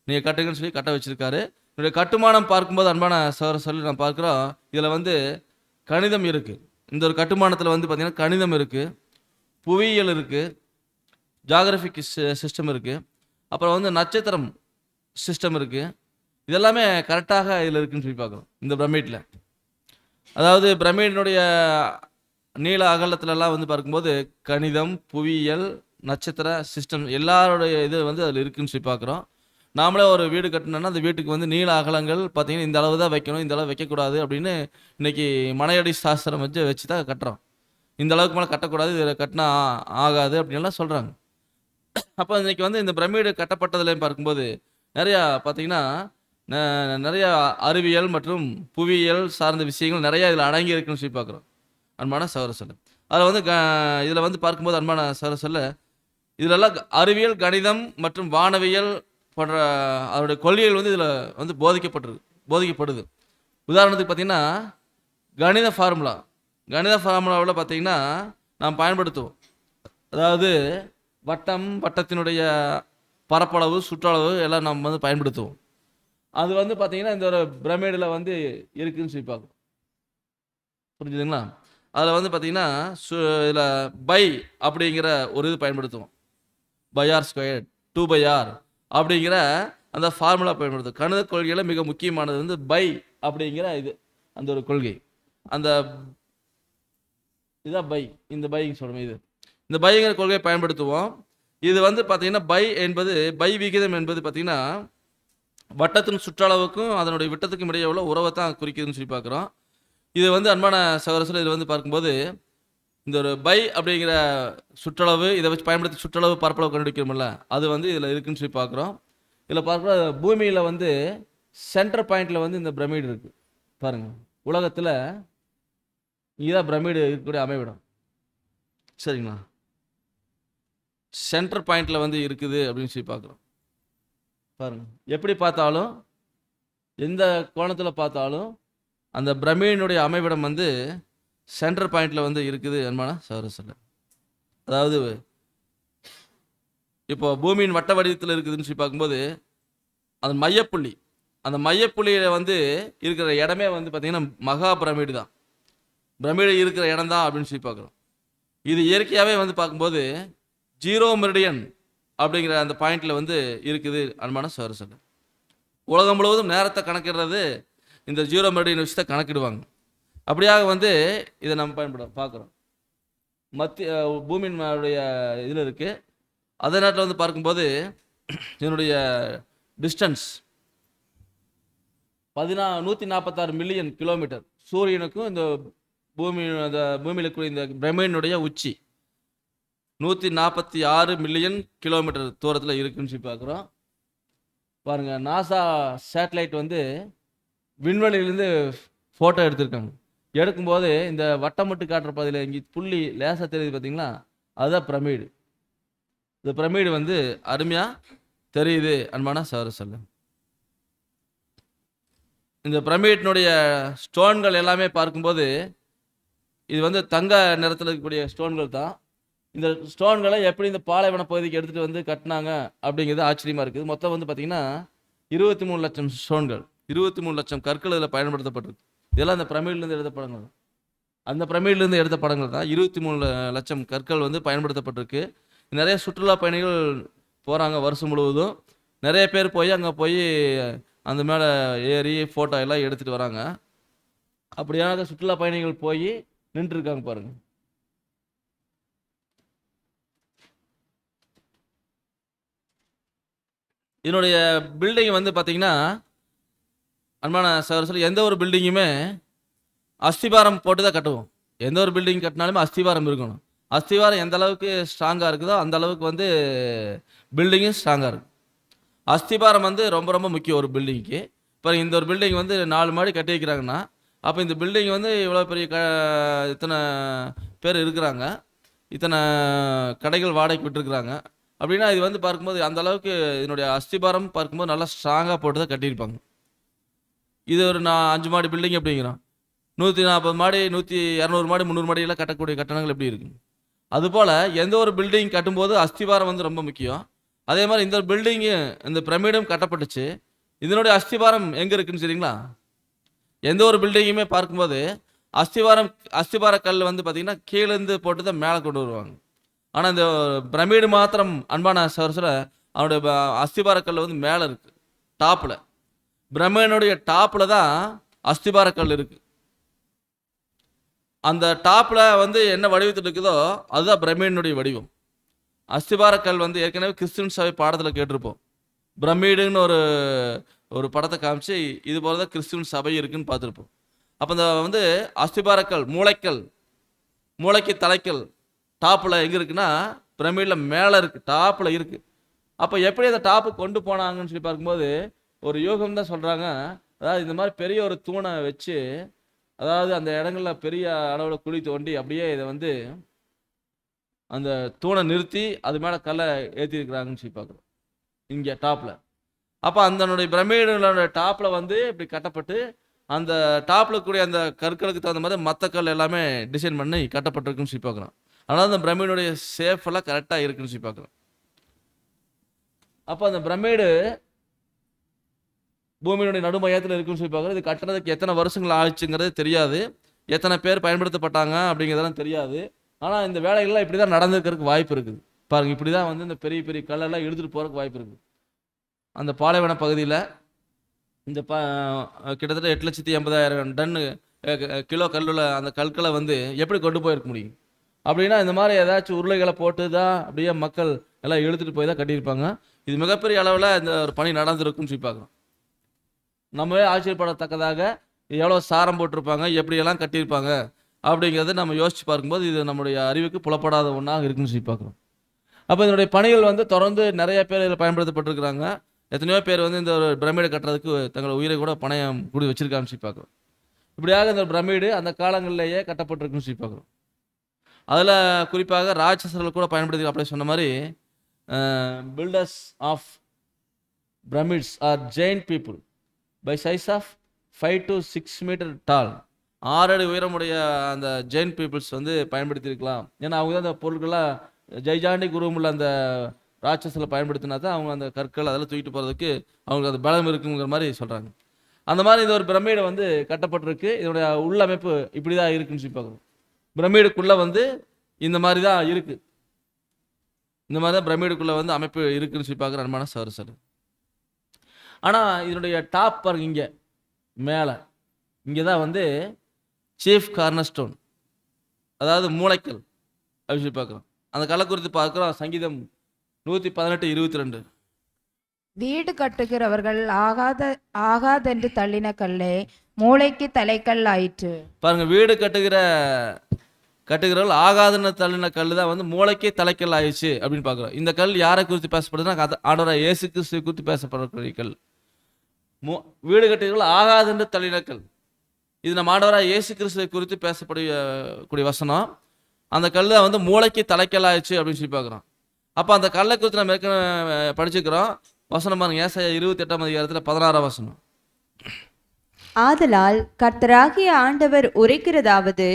நீங்க கட்டுங்கன்னு சொல்லி கட்ட வச்சிருக்காரு. என்னுடைய கட்டுமானம் பார்க்கும்போது அன்பான சகோதரர்களே, நான் பார்க்குறோம், இதில் வந்து கணிதம் இருக்கு. இந்த ஒரு கட்டுமானத்தில் வந்து பார்த்தீங்கன்னா கணிதம் இருக்கு, புவியியல் இருக்கு, ஜியாகிரபிக் சிஸ்டம் இருக்கு, அப்புறம் வந்து நட்சத்திரம் சிஸ்டம் இருக்கு. இதெல்லாமே கரெக்டாக இதில் இருக்குன்னு சொல்லி பார்க்குறோம் இந்த பிரமிடில். அதாவது பிரமிடினுடைய நீள அகலத்துலலாம் வந்து பார்க்கும்போது கணிதம், புவியியல், நட்சத்திர சிஸ்டம் எல்லாருடைய இது வந்து அதில் இருக்குன்னு சொல்லி பார்க்குறோம். நாமளே ஒரு வீடு கட்டணும்னா அந்த வீட்டுக்கு வந்து நீள அகலங்கள் பார்த்தீங்கன்னா இந்த அளவு தான் வைக்கணும், இந்த அளவு வைக்கக்கூடாது அப்படின்னு இன்னைக்கு மனையடி சாஸ்திரம் வச்சு தான் கட்டுறோம். இந்த அளவுக்கு மேலே கட்டக்கூடாது, இதில் கட்டினா ஆகாது அப்படின்லாம் சொல்கிறாங்க. அப்போ இன்னைக்கு வந்து இந்த பிரமிடு கட்டப்பட்டதுலேயும் பார்க்கும்போது நிறையா பார்த்தீங்கன்னா நிறைய அறிவியல் மற்றும் புவியியல் சார்ந்த விஷயங்கள் நிறையா இதில் அடங்கி இருக்குன்னு சொல்லி பார்க்குறோம் அன்பான சகோதரர்களே. அதில் வந்து இதில் வந்து பார்க்கும்போது அன்பான சகோதரர்களே, இதிலெல்லாம் அறிவியல், கணிதம் மற்றும் வானவியல் போன்ற அதோடைய கொள்கைகள் வந்து இதில் வந்து போதிக்கப்படுது. உதாரணத்துக்கு பார்த்தீங்கன்னா கணித ஃபார்முலாவில் பார்த்தீங்கன்னா நாம் பயன்படுத்துவோம். அதாவது வட்டத்தினுடைய பரப்பளவு, சுற்றளவு எல்லாம் நம்ம வந்து பயன்படுத்துவோம். அது வந்து பார்த்தீங்கன்னா இந்த ஒரு பிரமிடில் வந்து இருக்குன்னு சொல்லி பார்க்கும். புரிஞ்சுதுங்களா? அதில் வந்து பார்த்தீங்கன்னா இதில் பை அப்படிங்கிற ஒரு இது பயன்படுத்துவோம். பைஆர் ஸ்கொயர் 2/r அப்படிங்கிற அந்த ஃபார்முலா பயன்படுத்தும். கணித கொள்கையில் மிக முக்கியமானது வந்து பை அப்படிங்கிற இது, அந்த ஒரு கொள்கை. அந்த இதான் பை, இந்த பைன்னு சொல்லுவோம். இந்த பைங்கிற கொள்கையை பயன்படுத்துவோம். இது வந்து பார்த்தீங்கன்னா பை விகிதம் என்பது பார்த்தீங்கன்னா வட்டத்தின் சுற்றளவுக்கும் அதனுடைய விட்டத்துக்கும் இடையே உள்ள உறவை தான் குறிக்குதுன்னு சொல்லி பார்க்குறோம். இது வந்து அன்பான சகோதரர்கள், இதில் வந்து பார்க்கும்போது இந்த ஒரு பை அப்படிங்கிற சுற்றளவு இதை வச்சு பயன்படுத்தி சுற்றளவு பரப்பளவு கண்டுபிடிக்கிறோம்ல, அது வந்து இதில் இருக்குன்னு சொல்லி பார்க்குறோம். இதில் பார்க்குற பூமியில் வந்து சென்டர் பாயிண்டில் வந்து இந்த பிரமிடு இருக்குது பாருங்கள். உலகத்தில் இதுதான் பிரமிடு இருக்கக்கூடிய அமைவிடம், சரிங்களா? சென்டர் பாயிண்டில் வந்து இருக்குது அப்படின்னு சொல்லி பார்க்குறோம். பாருங்க, எப்படி பார்த்தாலும் எந்த கோணத்தில் பார்த்தாலும் அந்த பிரமிடினுடைய அமைவிடம் வந்து சென்டர் பாயிண்டில் வந்து இருக்குது அன்பான சகோதரர்களே. அதாவது இப்போ பூமியின் வட்ட வடிவத்தில் இருக்குதுன்னு சொல்லி பார்க்கும்போது அந்த மையப்புள்ளியில் வந்து இருக்கிற இடமே வந்து பார்த்தீங்கன்னா மகா பிரமிடு தான். பிரமிடு இருக்கிற இடம் தான் அப்படின்னு சொல்லி பார்க்குறோம். இது இயற்கையாகவே வந்து பார்க்கும்போது 0 மெரிடியன் அப்படிங்கிற அந்த பாயிண்டில் வந்து இருக்குது அன்பான சகோதரர்களே. உலகம் முழுவதும் நேரத்தை கணக்கிடுறது இந்த 0 மெரிடியன் வச்சு தான் கணக்கிடுவாங்க. அப்படியாக வந்து இதை நம்ம பார்க்குறோம். மத்திய பூமியினுடைய இதில் இருக்குது. அதே நேரத்தில் வந்து பார்க்கும்போது இதனுடைய டிஸ்டன்ஸ் 146 மில்லியன் கிலோமீட்டர். சூரியனுக்கும் இந்த பூமியில் இருக்கிற இந்த பிரமிடினுடைய உச்சி 146 மில்லியன் கிலோமீட்டர் தூரத்தில் இருக்குன்னு சொல்லி பார்க்குறோம். பாருங்கள், நாசா சேட்டலைட் வந்து விண்வெளியிலேருந்து ஃபோட்டோ எடுத்திருக்காங்க. எடுக்கும்போது இந்த வட்டமிட்டு காட்டுற பகுதியில் இங்கே புள்ளி லேசாக தெரியுது பார்த்தீங்களா, அதுதான் பிரமிடு. இந்த பிரமிடு வந்து அருமையாக தெரியுது அன்பான சகோதர. இந்த பிரமிடினுடைய ஸ்டோன்கள் எல்லாமே பார்க்கும்போது இது வந்து தங்க நிறத்தில் இருக்கக்கூடிய ஸ்டோன்கள் தான். இந்த ஸ்டோன்களை எப்படி இந்த பாலைவன பகுதிக்கு எடுத்துகிட்டு வந்து கட்டினாங்க அப்படிங்கிறது ஆச்சரியமாக இருக்குது. மொத்தம் வந்து பார்த்திங்கன்னா 23 லட்சம் ஸ்டோன்கள், 23 லட்சம் கற்கள் இதில் பயன்படுத்தப்பட்டிருக்கு. இதெல்லாம் அந்த பிரமிட்லேருந்து எடுத்த படங்கள். அந்த பிரமிட்லேருந்து எடுத்த படங்கள் தான். 23 லட்சம் கற்கள் வந்து பயன்படுத்தப்பட்டிருக்கு. நிறைய சுற்றுலா பயணிகள் போகிறாங்க வருஷம் முழுவதும். நிறைய பேர் போய் அங்கே போய் அந்த மேலே ஏறி ஃபோட்டோ எல்லாம் எடுத்துகிட்டு வராங்க. அப்படியாக சுற்றுலா பயணிகள் போய் நின்றுருக்காங்க பாருங்கள். இதனுடைய பில்டிங் வந்து பார்த்திங்கன்னா அன்பான சகோதரர்களே, எந்த ஒரு பில்டிங்குமே அஸ்திபாரம் போட்டு தான் கட்டுவோம். எந்த ஒரு பில்டிங் கட்டினாலுமே அஸ்திபாரம் இருக்கணும். அஸ்திவாரம் எந்த அளவுக்கு ஸ்ட்ராங்காக இருக்குதோ அந்த அளவுக்கு வந்து பில்டிங்கும் ஸ்ட்ராங்காக இருக்கும். அஸ்திபாரம் வந்து ரொம்ப ரொம்ப முக்கியம் ஒரு பில்டிங்க்கு. இப்போ இந்த ஒரு பில்டிங் வந்து 4 மாடி கட்டி வைக்கிறாங்கன்னா, அப்போ இந்த பில்டிங் வந்து இவ்வளோ பெரிய இத்தனை பேர் இருக்கிறாங்க, இத்தனை கடைகள் வாடகைக்கு விட்டுருக்குறாங்க அப்படின்னா, இது வந்து பார்க்கும்போது அந்த அளவுக்கு இதனுடைய அஸ்திபாரம் பார்க்கும்போது நல்லா ஸ்ட்ராங்காக போட்டு தான் கட்டியிருப்பாங்க. இது ஒரு 5 மாடி பில்டிங் அப்படிங்கிறோம், 140 மாடி 200 மாடி 300 மாடியெல்லாம் கட்டக்கூடிய கட்டணங்கள் எப்படி இருக்குது. அதுபோல் எந்த ஒரு பில்டிங் கட்டும்போது அஸ்திபாரம் வந்து ரொம்ப முக்கியம். அதே மாதிரி இந்த பில்டிங்கு இந்த பிரமிடும் கட்டப்பட்டுச்சு. இதனுடைய அஸ்திபாரம் எங்கே இருக்குன்னு சரிங்களா? எந்த ஒரு பில்டிங்குமே பார்க்கும்போது அஸ்திபார கல் வந்து பார்த்திங்கன்னா கீழேருந்து போட்டு தான் மேலே கொண்டு வருவாங்க. ஆனால் இந்த பிரமிடு மாத்திரம் அன்பான சகோதரர்களே, அவனுடைய அஸ்திபார கல் வந்து மேலே இருக்குது, டாப்பில். பிரமிடனுடைய டாப்பில் தான் அஸ்திபார கல் இருக்குது. அந்த டாப்பில் வந்து என்ன வடிவத்தில் இருக்குதோ அதுதான் பிரமிடனுடைய வடிவம். அஸ்திபார கல் வந்து ஏற்கனவே கிறிஸ்டின் சபை பாடத்தில் கேட்டிருப்போம். பிரமிடுன்னு ஒரு படத்தை காமிச்சு இது போல தான் கிறிஸ்டின் சபை இருக்குன்னு பார்த்துருப்போம். அப்போ இந்த வந்து அஸ்திபாரக்கல் மூளைக்கு தலைக்கல் டாப்பில் எங்கே இருக்குன்னா பிரமிடில் மேலே இருக்குது, டாப்பில் இருக்குது. அப்போ எப்படி அந்த டாப்பு கொண்டு போனாங்கன்னு சொல்லி பார்க்கும்போது ஒரு யோகம் தான் சொல்கிறாங்க. அதாவது இந்த மாதிரி பெரிய ஒரு தூணை வச்சு, அதாவது அந்த இடங்களில் பெரிய அளவில் குழி தோண்டி அப்படியே இதை வந்து அந்த தூணை நிறுத்தி அது மேலே கல்லை ஏற்றிருக்கிறாங்கன்னு சொல்லி பார்க்குறோம் இங்கே டாப்பில். அப்போ அதனுடைய பிரமிடனுடைய டாப்பில் வந்து இப்படி கட்டப்பட்டு அந்த டாப்பில் கூடிய அந்த கற்களுக்கு தகுந்த மாதிரி மற்ற கல் எல்லாமே டிசைன் பண்ணி கட்டப்பட்டிருக்குன்னு சொல்லி பார்க்குறோம். அதனால் அந்த பிரமிடுடைய சேஃப் எல்லாம் கரெக்டாக இருக்குன்னு சொல்லி பார்க்குறோம். அப்போ அந்த பிரமிடு பூமியினுடைய நடுமையத்தில் இருக்குன்னு சொல்லி பார்க்குறோம். இது கட்டுறதுக்கு எத்தனை வருஷங்கள் ஆச்சுங்கிறது தெரியாது, எத்தனை பேர் பயன்படுத்தப்பட்டாங்க அப்படிங்கிறதெல்லாம் தெரியாது. ஆனால் இந்த வேலைகள்லாம் இப்படி தான் நடந்துக்கிறதுக்கு வாய்ப்பு இருக்குது. பாருங்கள், இப்படி தான் வந்து இந்த பெரிய பெரிய கல்லெல்லாம் எடுத்துகிட்டு போகிறதுக்கு வாய்ப்பு இருக்குது. அந்த பாலைவன பகுதியில் இந்த கிட்டத்தட்ட 8,80,000 டன் கிலோ கல்லுள்ள அந்த கற்களை வந்து எப்படி கொண்டு போயிருக்க முடியும் அப்படின்னா, இந்த மாதிரி ஏதாச்சும் உருளைகளை போட்டு தான் அப்படியே மக்கள் எல்லாம் இழுத்துட்டு போய் தான் கட்டியிருப்பாங்க. இது மிகப்பெரிய அளவில் இந்த ஒரு பணி நடந்திருக்குன்னு சொல்லி பார்க்குறோம். நம்மவே ஆச்சரியப்படத்தக்கதாக எவ்வளோ சாரம் போட்டிருப்பாங்க, எப்படியெல்லாம் கட்டியிருப்பாங்க அப்படிங்கிறத நம்ம யோசித்து பார்க்கும்போது இது நம்முடைய அறிவுக்கு புலப்படாத ஒன்றாக இருக்குன்னு சொல்லி பார்க்குறோம். அப்போ இதனுடைய பணிகள் வந்து தொடர்ந்து நிறைய பேர் இதில் பயன்படுத்தப்பட்டிருக்கிறாங்க. எத்தனையோ பேர் வந்து இந்த ஒரு பிரமிடை கட்டுறதுக்கு தங்களோட உயிரை கூட பணயம் கூடி வச்சிருக்கான்னு சொல்லி பார்க்குறோம். இப்படியாக இந்த பிரமிடு அந்த காலங்களிலேயே கட்டப்பட்டிருக்குன்னு சொல்லி பார்க்குறோம். அதில் குறிப்பாக ராட்சசர்கள் கூட பயன்படுத்தி அப்படி சொன்ன மாதிரி builders of pyramids are giant people by size of 5 to 6 meter tall. 6 அடி உயரமுடைய அந்த ஜெயின் பீப்புள்ஸ் வந்து பயன்படுத்தியிருக்கலாம். ஏன்னா அவங்க தான் அந்த பொருட்களாக ஜெய்ஜாண்டி உள்ள அந்த ராட்சஸில் பயன்படுத்தினா தான் அவங்க அந்த கற்கள் அதெல்லாம் தூக்கிட்டு போகிறதுக்கு அவங்களுக்கு அந்த பலம் இருக்குங்கிற மாதிரி சொல்கிறாங்க. அந்த மாதிரி இந்த ஒரு பிரமிடை வந்து கட்டப்பட்டிருக்கு. இதனுடைய உள்ளமைப்பு இப்படி தான் இருக்குன்னு சொல்லி பார்க்குறோம். பிரமிடுக்குள்ளே வந்து இந்த மாதிரி தான் இருக்குது, இந்த மாதிரி தான் பிரமிடுக்குள்ளே வந்து அமைப்பு இருக்குன்னு சொல்லி பார்க்குற அன்பான சகோதரர்களே. ஆனால் இதனுடைய டாப் பாருங்க, இங்கே மேலே இங்கே தான் வந்து சீஃப் கார்னர்ஸ்டோன், அதாவது மூளைக்கல் அப்படின்னு சொல்லி பார்க்குறோம். அந்த கல்லை குறித்து பார்க்குறோம் சங்கீதம் 118:22. வீடு கட்டுகிறவர்கள் ஆகாதென்று தள்ளின கல்லே மூளைக்கு தலைக்கல் ஆயிற்று. பாருங்க, வீடு கட்டுகிறவர்கள் ஆகாதுன்னு தள்ளின கல் தான் வந்து மூளைக்கே தலைக்கல் ஆயிடுச்சு அப்படின்னு பார்க்குறோம். இந்த கல் யாரை குறித்து பேசப்படுதுன்னா ஆண்டவராகிய இயேசு கிறிஸ்துவை குறித்து பேசப்படக்கூடிய கல். வீடு கட்டுகிறவர்கள் ஆகாதுன்னு தள்ளின கல், இது நம்ம ஆண்டவராகிய இயேசு கிறிஸ்துவை குறித்து பேசப்படக்கூடிய வசனம். அந்த கல் தான் வந்து மூளைக்கு தலைக்கல் ஆயிடுச்சு அப்படின்னு சொல்லி பார்க்குறோம். அப்போ அந்த கல்லை குறித்து நம்ம ஏற்கனவே படிச்சுக்கிறோம். வசனம் பாருங்க, ஏசாயா 28:16 வசனம். ஆதலால் கர்த்தராகிய ஆண்டவர் உரைக்கிறதாவது,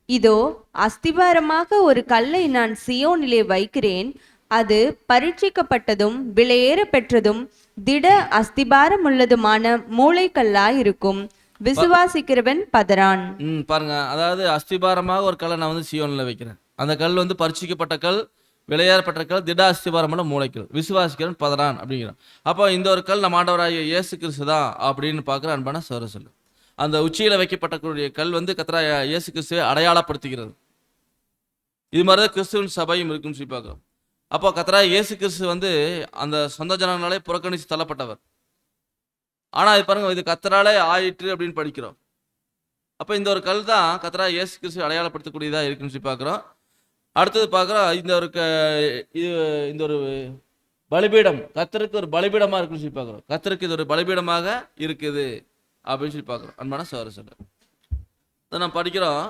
இதோ அஸ்திபாரமாக ஒரு கல்லை நான் சியோனிலே வைக்கிறேன், அது பரீட்சிக்கப்பட்டதும் விலையேற பெற்றதும் திட அஸ்திபாரம் உள்ளதுமான மூளைக்கல்லாயிருக்கும், விசுவாசிக்கிறவன் பதறான். பாருங்க, அதாவது அஸ்திபாரமாக ஒரு கல்லை நான் வந்து சியோனில் வைக்கிறேன். அந்த கல் வந்து பரீட்சிக்கப்பட்ட கல், விலையேறப்பட்ட கல், திட அஸ்திபாரமான மூளைக்கல், விசுவாசிக்கிறவன் பதறான் அப்படிங்கிறான். அப்போ இந்த ஒரு கல் நம்ம ஆண்டவராகிய இயேசு கிறிஸ்து தான் அப்படின்னு பார்க்குற அன்பான சகோதர சொல்லு. அந்த உச்சியில் வைக்கப்பட்டக்கூடிய கல் வந்து கர்த்தராகிய இயேசு கிறிஸ்துவை அடையாளப்படுத்துகிறது. இது மாதிரி தான் கிறிஸ்துவின் சபையும் இருக்குன்னு சொல்லி பார்க்குறோம். அப்போ கர்த்தராகிய இயேசு கிறிஸ்து வந்து அந்த சொந்த ஜனங்களாலே புறக்கணித்து தள்ளப்பட்டவர். ஆனால் இது பாருங்க, இது கர்த்தராலே ஆயிற்று அப்படின்னு படிக்கிறோம். அப்போ இந்த ஒரு கல் தான் கர்த்தராகிய இயேசு கிறிஸ்துவை அடையாளப்படுத்தக்கூடியதாக இருக்குன்னு சொல்லி பார்க்குறோம். அடுத்தது பார்க்குறோம், இந்த ஒரு பலிபீடம் கர்த்தருக்கு ஒரு பலிபீடமாக இருக்குன்னு சொல்லி பார்க்குறோம். கர்த்தருக்கு இது ஒரு பலிபீடமாக இருக்குது அப்படின்னு சொல்லி பார்க்குறோம். அன்பான சகோதர சொல்ல இதை நம்ம படிக்கிறோம்.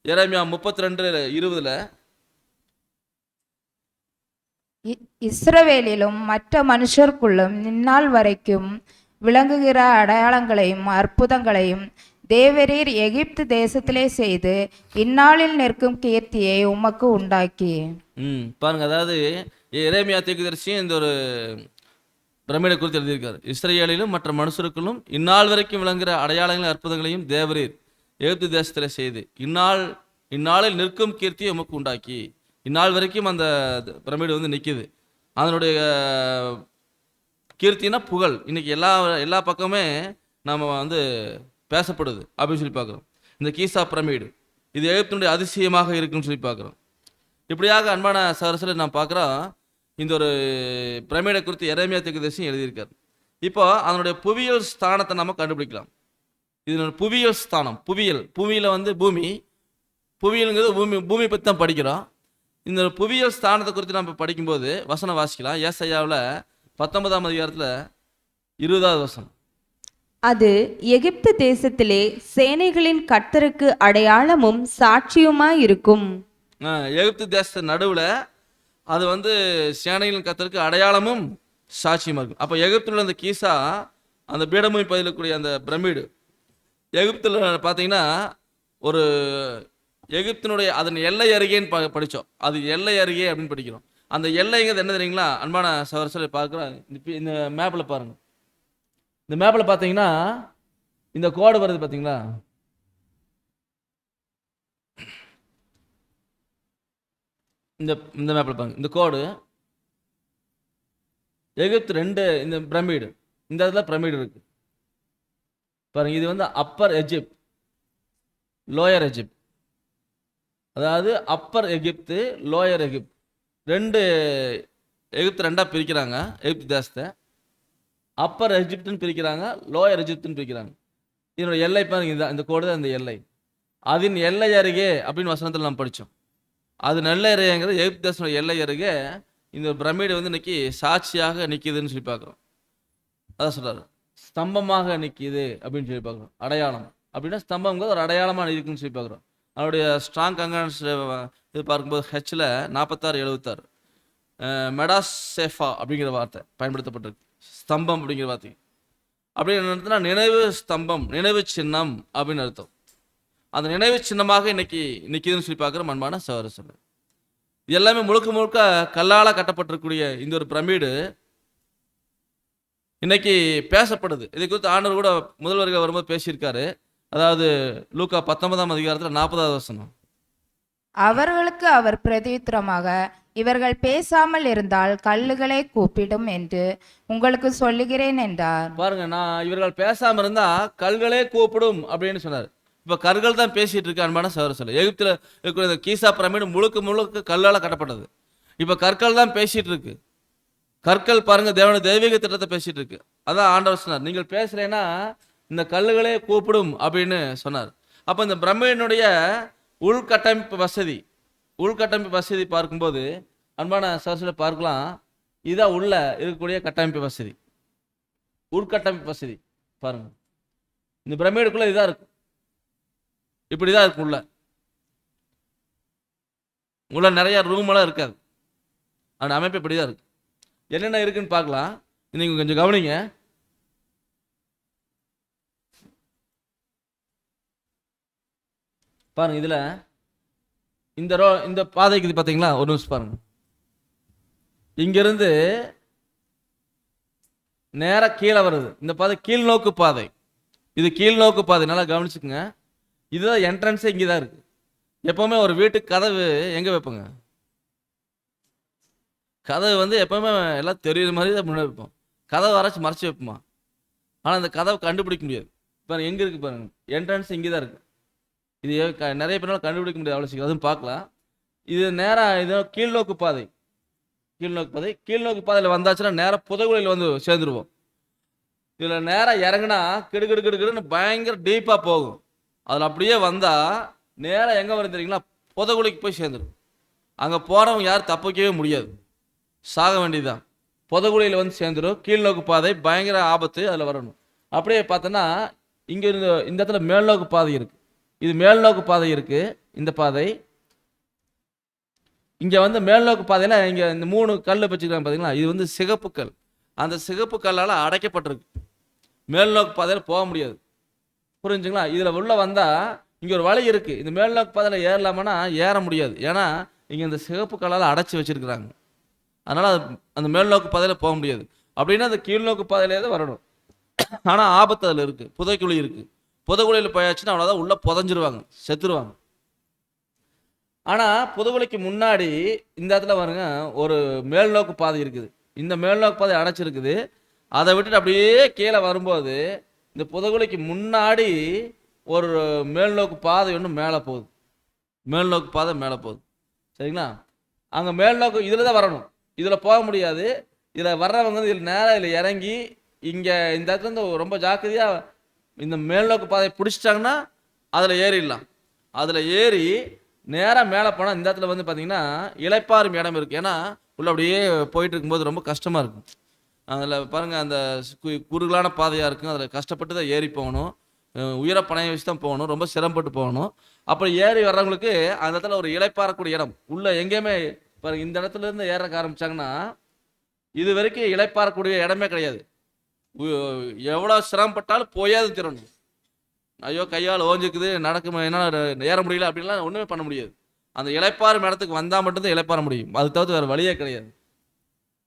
எரேமியா 32:20. இஸ்ரவேலிலும் மற்ற மனுஷருக்குள்ளும் இந்நாள் வரைக்கும் விளங்குகிற அடையாளங்களையும் அற்புதங்களையும் தேவரீர் எகிப்து தேசத்திலே செய்து இந்நாளில் நிற்கும் கீர்த்தியை உமக்கு உண்டாக்கி. பாருங்க, அதாவது எரேமியா தீர்க்கதரிசியும் இந்த ஒரு பிரமிடை குறித்து எழுதியிருக்காரு. இஸ்ரவேலிலும் மற்ற மனுஷருக்குள்ளும் இந்நாள் வரைக்கும் விளங்குகிற அடையாளங்களையும் அற்புதங்களையும் தேவரீர் எகிப்து தேசத்திலே செய்து இந்நாளில் நிற்கும் கீர்த்தியை உமக்கு உண்டாக்கி. இந்நாள் வரைக்கும் அந்த பிரமிடு வந்து நிற்கிது. அதனுடைய கீர்த்தினா புகழ் இன்னைக்கு எல்லா பக்கமே நம்ம வந்து பேசப்படுது அப்படின்னு சொல்லி பார்க்குறோம். இந்த கீசா பிரமிடு இது எகிப்தினுடைய அதிசயமாக இருக்குன்னு சொல்லி பார்க்குறோம். இப்படியாக அன்பான சகோதரர்களே நாம் பார்க்குறோம், இந்த ஒரு பிரமிடை குறித்து எரேமியா தீர்க்கதரிசி எழுதியிருக்கார். இப்போ அதனுடைய புவியியல் ஸ்தானத்தை நம்ம கண்டுபிடிக்கலாம். இதனோட புவியியல் ஸ்தானம், புவியில் வந்து புவியியலுங்கிறது பூமி பற்றி தான் படிக்கிறோம். இந்த புவியியல் ஸ்தானத்தை குறித்து நம்ம படிக்கும்போது வசனம் வாசிக்கலாம். ஏசாயாவில் 19:20 வசனம். அது எகிப்து தேசத்திலே சேனைகளின் கர்த்தருக்கு அடையாளமும் சாட்சியுமாய் இருக்கும். எகிப்து தேச நடுவில் அது வந்து சேனைகளின் கர்த்தருக்கு அடையாளமும் சாட்சியுமா இருக்கும். அப்போ எகிப்தில் அந்த கீசா அந்த பீடமும் பதிலக்கூடிய அந்த பிரமிடு எகிப்தில் பார்த்தீங்கன்னா ஒரு எகிப்தினுடைய அதன் எல்லை அருகேன்னு படித்தோம். அது எல்லை அருகே அப்படின்னு படிக்கிறோம். அந்த எல்லைங்கிறது என்ன தெரியுங்களா? அன்பான சகோதரர்களை பார்க்குறோம். இந்த மேப்பில் பாருங்கள். இந்த மேப்பில் பார்த்தீங்கன்னா இந்த கோடு வருது பார்த்தீங்களா? இந்த மேப்பில் பாருங்க, இந்த கோடு எகிப்து 2 இந்த பிரமிடு, இந்த இடத்துல பிரமிடு இருக்கு பாருங்க. இது வந்து அப்பர் எஜிப்ட், லோயர் எஜிப்ட். அதாவது அப்பர் எகிப்து, லோயர் எகிப்து, 2 எகிப்து 2ஆக பிரிக்கிறாங்க. எகிப்து தேசத்தை அப்பர் எஜிப்துன்னு பிரிக்கிறாங்க, லோயர் எஜிப்துன்னு பிரிக்கிறாங்க. இதனோட எல்லை பாருங்க, இந்த கோடு தான் இந்த எல்லை. அதன் எல்லை அருகே அப்படின்னு வசனத்தில் நம்ம படித்தோம். அது நெல்லை அருகேங்கிறது எகிப்து தேசத்தோட எல்லை அருகே இந்த பிரமிடு வந்து இன்னைக்கு சாட்சியாக நிற்கிதுன்னு சொல்லி பார்க்குறோம். அதான் சொல்கிறாரு, ஸ்தம்பமாக நிற்கிது அப்படின்னு சொல்லி பார்க்குறோம். அடையாளம் அப்படின்னா ஸ்தம்பம்ங்கிறது ஒரு அடையாளமாக இருக்குன்னு சொல்லி பார்க்குறோம். அதனுடைய ஸ்ட்ராங் கங்கன்ஸ் இது பார்க்கும்போது ஹெச்சில் 46:76 மெடாசேஃபா அப்படிங்கிற வார்த்தை பயன்படுத்தப்பட்டிருக்கு. ஸ்தம்பம் அப்படிங்கிற வார்த்தை அப்படின்னு அர்த்தம்னா நினைவு ஸ்தம்பம், நினைவு சின்னம் அப்படின்னு அர்த்தம். அந்த நினைவு சின்னமாக இன்னைக்கு நிற்கிதுன்னு சொல்லி பார்க்குற அன்பான சகோதர சொல்ல இது எல்லாமே முழுக்க கல்லால் கட்டப்பட்டிருக்கக்கூடிய இந்த ஒரு பிரமிடு இன்னைக்கு பேசப்படுது. இதை குறித்து ஆண்டவர் கூட முதல்வர்கள் வரும்போது பேசியிருக்காரு. அதாவது லூக்கா 19:40 வசனம். அவர்களுக்கு அவர் பிரதியுத்தரமாக, இவர்கள் பேசாமல் இருந்தால் கல்லுகளை கூப்பிடும் என்று உங்களுக்கு சொல்லுகிறேன் என்றார். பாருங்க, நான் இவர்கள் பேசாம இருந்தா கல்களே கூப்பிடும் அப்படின்னு சொன்னார். இப்போ கற்கள் தான் பேசிட்டு இருக்கு அன்பான சகோதர சொல்ல. எகிப்தில் இருக்கிற இந்த கீசா பிரமிடு முழுக்க முழுக்க கல்லால் கட்டப்பட்டது. இப்போ கற்கள் தான் பேசிட்டு இருக்கு. கற்கள் பாருங்க தேவனுடைய தெய்வீக திட்டத்தை பேசிட்டு இருக்கு. அதான் ஆண்டவர் சொன்னார், நீங்கள் பேசலைன்னா இந்த கல்லுகளே கூப்பிடும் அப்படின்னு சொன்னார். அப்போ இந்த பிரமிடினுடைய உள்கட்டமைப்பு வசதி பார்க்கும்போது அன்பான சகோதரர்களை பார்க்கலாம், இதான் உள்ள இருக்கக்கூடிய கட்டமைப்பு வசதி. உள்கட்டமைப்பு வசதி பாருங்க, இந்த பிரமிடுக்குள்ள இதான் இருக்கும், இப்படிதான் இருக்கும். உள்ள நிறைய ரூம் எல்லாம் இருக்காது, அந்த அமைப்பு இப்படிதான் இருக்கு. என்னென்ன இருக்குன்னு பார்க்கலாம், நீங்க கொஞ்சம் கவனிங்க. பாருங்க, இதுல இந்த பாதைக்கு இது பாத்தீங்களா, ஒரு நிமிஷம் பாருங்க. இங்கிருந்து நேரா கீழே வருது. இந்த பாதை கீழ்நோக்கு பாதை, இது கீழ்நோக்கு பாதை, நல்லா கவனிச்சுக்குங்க. இதுதான் என்ட்ரன்ஸே, இங்கே தான் இருக்கு. எப்பவுமே ஒரு வீட்டுக்கு கதவு எங்க வைப்போங்க? கதவு வந்து எப்பவுமே எல்லாம் தெரியுற மாதிரி தான் முன்னாடி வைப்போம். கதவை வரைச்சி மறைச்சி வைப்போமா? ஆனால் அந்த கதவை கண்டுபிடிக்க முடியாது. பாருங்க எங்க இருக்கு பாருங்க, என்ட்ரன்ஸ் இங்கே தான் இருக்கு. இது நிறைய பேரால் கண்டுபிடிக்க முடியாது அவ்வளோ சீக்கிரம், அதுவும் பார்க்கலாம். இது நேராக இது கீழ்நோக்கு பாதை. கீழ்நோக்கு பாதையில் வந்தாச்சுன்னா நேராக புதகுழியில் வந்து சேர்ந்துருவோம். இதில் நேராக இறங்குனா கிடுகிடுன்னு பயங்கர டீப்பாக போகும். அதில் அப்படியே வந்தால் நேராக எங்கே வரும் தெரியுங்களா? புதகுழிக்கு போய் சேர்ந்துடும். அங்கே போகிறவங்க யாரும் தப்பிக்கவே முடியாது, சாக வேண்டியதுதான். புதகுழியில் வந்து சேர்ந்துடும். கீழ்நோக்கு பாதை பயங்கர ஆபத்து, அதில் வரணும். அப்படியே பார்த்தோன்னா இங்கே இந்த இடத்துல மேல்நோக்கு பாதை இருக்குது. இது மேல்நோக்கு பாதை இருக்குது. இந்த பாதை இங்கே வந்து மேல்நோக்கு பாதையில் இங்கே இந்த 3 கல் வச்சுக்கிறாங்க பார்த்தீங்களா, இது வந்து சிகப்பு கல். அந்த சிகப்பு கல்லால் அடைக்கப்பட்டிருக்கு, மேல்நோக்கு பாதையில் போக முடியாது. புரிஞ்சுங்களா? இதில் உள்ள வந்தால் இங்கே ஒரு வழி இருக்குது. இந்த மேல்நோக்கு பாதையில் ஏறலாமான்னா ஏற முடியாது, ஏன்னா இங்கே இந்த சிகப்பு கல்லால் அடைச்சி வச்சிருக்கிறாங்க. அதனால் அந்த மேல்நோக்கு பாதையில் போக முடியாது. அப்படின்னா அந்த கீழ்நோக்கு பாதையிலே தான் வரணும். ஆனால் ஆபத்து அதில் இருக்குது, புதைக்குழி இருக்குது. புதகுழியில் போயாச்சுன்னா அவ்வளோதான், உள்ளே புதஞ்சிருவாங்க, செத்துருவாங்க. ஆனால் புதகுழிக்கு முன்னாடி இந்த இடத்துல பாருங்க ஒரு மேல்நோக்கு பாதை இருக்குது. இந்த மேல்நோக்கு பாதை அடைச்சிருக்குது. அதை விட்டுட்டு அப்படியே கீழே வரும்போது இந்த புதகுழிக்கு முன்னாடி ஒரு மேல்நோக்கு பாதை ஒன்று மேலே போகுது. மேல்நோக்கு பாதை மேலே போகுது, சரிங்களா? அங்கே மேல்நோக்கு இதில் தான் வரணும், இதில் போக முடியாது. இதில் வர்றவங்க வந்து இதில் நேராக இதில் இறங்கி இங்கே இந்த இடத்துல இருந்து ரொம்ப ஜாக்கிரதையாக இந்த மேல்நோக்கு பாதையை பிடிச்சிட்டாங்கன்னா அதில் ஏறிடலாம். அதில் ஏறி நேராக மேலே போனால் இந்த இடத்துல வந்து பார்த்தீங்கன்னா இளைப்பாறும் இடம் இருக்குது. ஏன்னா உள்ள அப்படியே போயிட்டு இருக்கும்போது ரொம்ப கஷ்டமாக இருக்கும். அதில் பாருங்கள், அந்த குறுகலான பாதையாக இருக்கும், அதில் கஷ்டப்பட்டு தான் ஏறி போகணும், உயிரை பணைய வச்சு தான் போகணும், ரொம்ப சிரமப்பட்டு போகணும். அப்போ ஏறி வர்றவங்களுக்கு அந்த இடத்துல ஒரு இளைப்பாறக்கூடிய இடம் உள்ள எங்கேயுமே பாருங்கள். இந்த இடத்துல இருந்து ஏறக்க ஆரம்பிச்சாங்கன்னா இது வரைக்கும் இளைப்பாறக்கூடிய இடமே கிடையாது. எவ்வளோ சிரமப்பட்டாலும் போயாது திறணும். ஐயோ கையால் ஓஞ்சிக்குது, நடக்குமா, என்னால் ஏற முடியல அப்படின்லாம் ஒன்றுமே பண்ண முடியாது. அந்த இளைப்பாறும் இடத்துக்கு வந்தால் மட்டும்தான் இளைப்பாற முடியும், அது தவிர்த்து வேறு வழியே கிடையாது.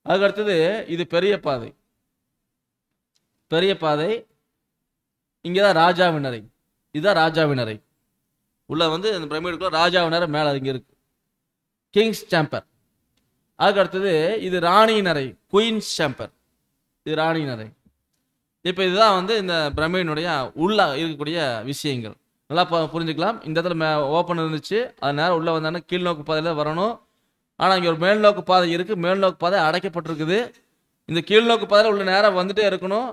அதுக்கு அடுத்தது இது பெரிய பாதை. பெரிய பாதை இங்கே தான் ராஜாவின் அறை. இதுதான் ராஜாவின் அறை. உள்ள வந்து இந்த பிரமிடுக்குள்ள ராஜாவின் அறை மேலே இங்கே இருக்கு, கிங்ஸ் சேம்பர். அதுக்கு அடுத்தது இது ராணியின் அறை, குயின்ஸ் சேம்பர். இது ராணியின் அறை. இப்போ இதுதான் வந்து இந்த பிரமிடினுடைய உள்ள இருக்கக்கூடிய விஷயங்கள். நல்லா புரிஞ்சுக்கலாம். இந்த இடத்துல ஓப்பன் இருந்துச்சு, அது நேரம் உள்ளே வந்தாங்கன்னா கீழ்நோக்கு பாதையில் வரணும். ஆனால் இங்கே ஒரு மேல்நோக்கு பாதை இருக்குது, மேல்நோக்கு பாதை அடைக்கப்பட்டிருக்குது. இந்த கீழ்நோக்கு பாதையில் உள்ள நேரம் வந்துட்டே இருக்கணும்.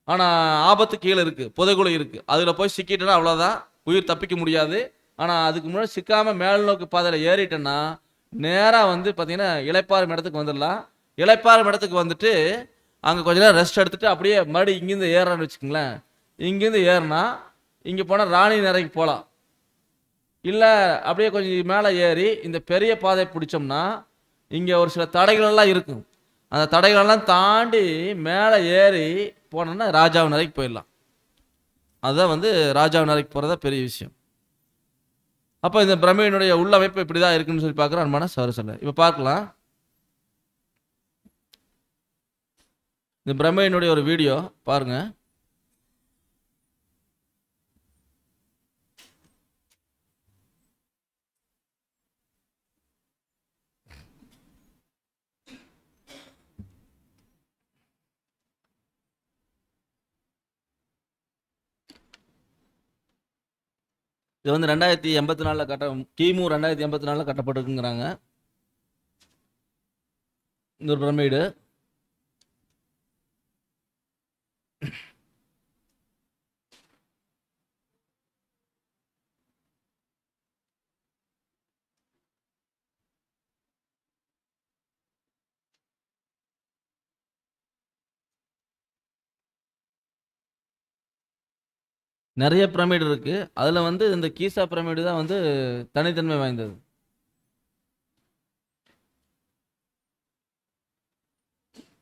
ஆனால் ஆபத்து கீழே இருக்குது, புதைகுழி இருக்குது, அதில் போய் சிக்கிட்டேன்னா அவ்வளோதான், உயிர் தப்பிக்க முடியாது. ஆனால் அதுக்கு முன்னாடி சிக்காமல் மேல்நோக்கு பாதையில் ஏறிட்டேன்னா நேராக வந்து பார்த்தீங்கன்னா இளைப்பாறும் இடத்துக்கு வந்துடலாம். இளைப்பாறும் இடத்துக்கு வந்துட்டு அங்கே கொஞ்ச நேரம் ரெஸ்ட் எடுத்துட்டு அப்படியே மறுபடியும் இங்கேருந்து ஏறான்னு வச்சுக்கோங்களேன். இங்கேருந்து ஏறினா இங்கே போனால் ராணி நிறைக்கு போகலாம். இல்லை அப்படியே கொஞ்சம் மேலே ஏறி இந்த பெரிய பாதை பிடிச்சோம்னா இங்கே ஒரு சில தடைகளெல்லாம் இருக்கும். அந்த தடைகளெல்லாம் தாண்டி மேலே ஏறி போனோம்னா ராஜாவின் அறைக்கு போயிடலாம். அதுதான் வந்து ராஜாவின் அறைக்கு போகிறதா பெரிய விஷயம். அப்போ இந்த பிரமிடினுடைய உள்ளமைப்பு இப்படி தான் இருக்குன்னு சொல்லி பார்க்குறோம் அன்பான சகோதரர்களே. இப்போ பார்க்கலாம், இந்த பிரமிடினுடைய ஒரு வீடியோ பாருங்க. இது வந்து 2084 கிமு 2084 கட்டப்பட்டிருக்குங்கிறாங்க. இந்த ஒரு பிரமிடு. நிறைய பிரமிடு இருக்கு. அதுல வந்து இந்த கீசா பிரமிடு தான் வந்து தனித்தன்மை வாய்ந்தது.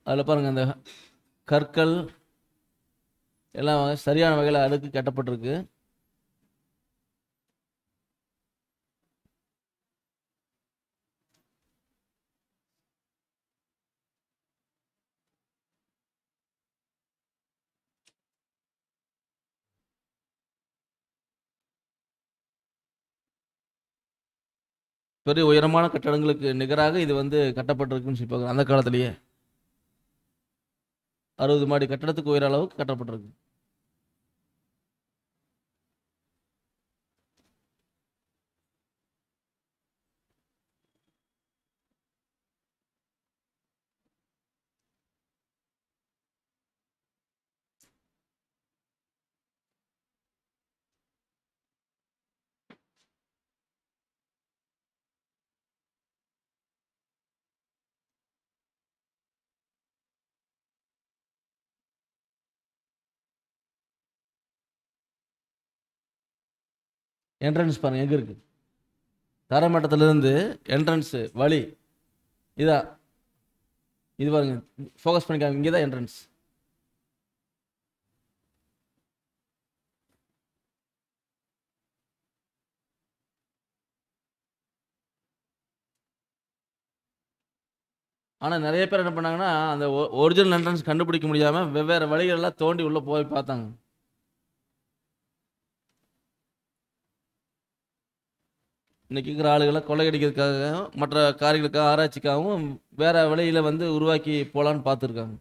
அதுல பாருங்க, அந்த கற்கள் எல்லாம் சரியான வகையில் அடுக்கு கட்டப்பட்டிருக்கு. பெரிய உயரமான கட்டடங்களுக்கு நிகராக இது வந்து கட்டப்பட்டிருக்குன்னு சொல்லி பார்க்குறோம். அந்த காலத்திலேயே 60 மாடி கட்டடத்துக்கு உயர அளவுக்கு கட்டப்பட்டிருக்கு. என்ட்ரன்ஸ் பாருங்க எங்க இருக்கு. தரைமட்டத்திலிருந்து என்ட்ரன்ஸ் வழி இதான். இது பாருங்க, ஃபோக்கஸ் பண்ணிக்காங்க, இங்கே தான் என்ட்ரன்ஸ். ஆனால் நிறைய பேர் என்ன பண்ணாங்கன்னா, அந்த ஒரிஜினல் என்ட்ரன்ஸ் கண்டுபிடிக்க முடியாமல் வெவ்வேறு வழிகளெல்லாம் தோண்டி உள்ளே போய் பார்த்தாங்க. இன்னைக்கு இருக்கிற ஆளுகளை கொள்ளையடிக்கிறதுக்காகவும் மற்ற காரியங்களுக்காக ஆராய்ச்சிக்காகவும் வேற வழியில வந்து உருவாக்கி போலான்னு பார்த்துருக்காங்க.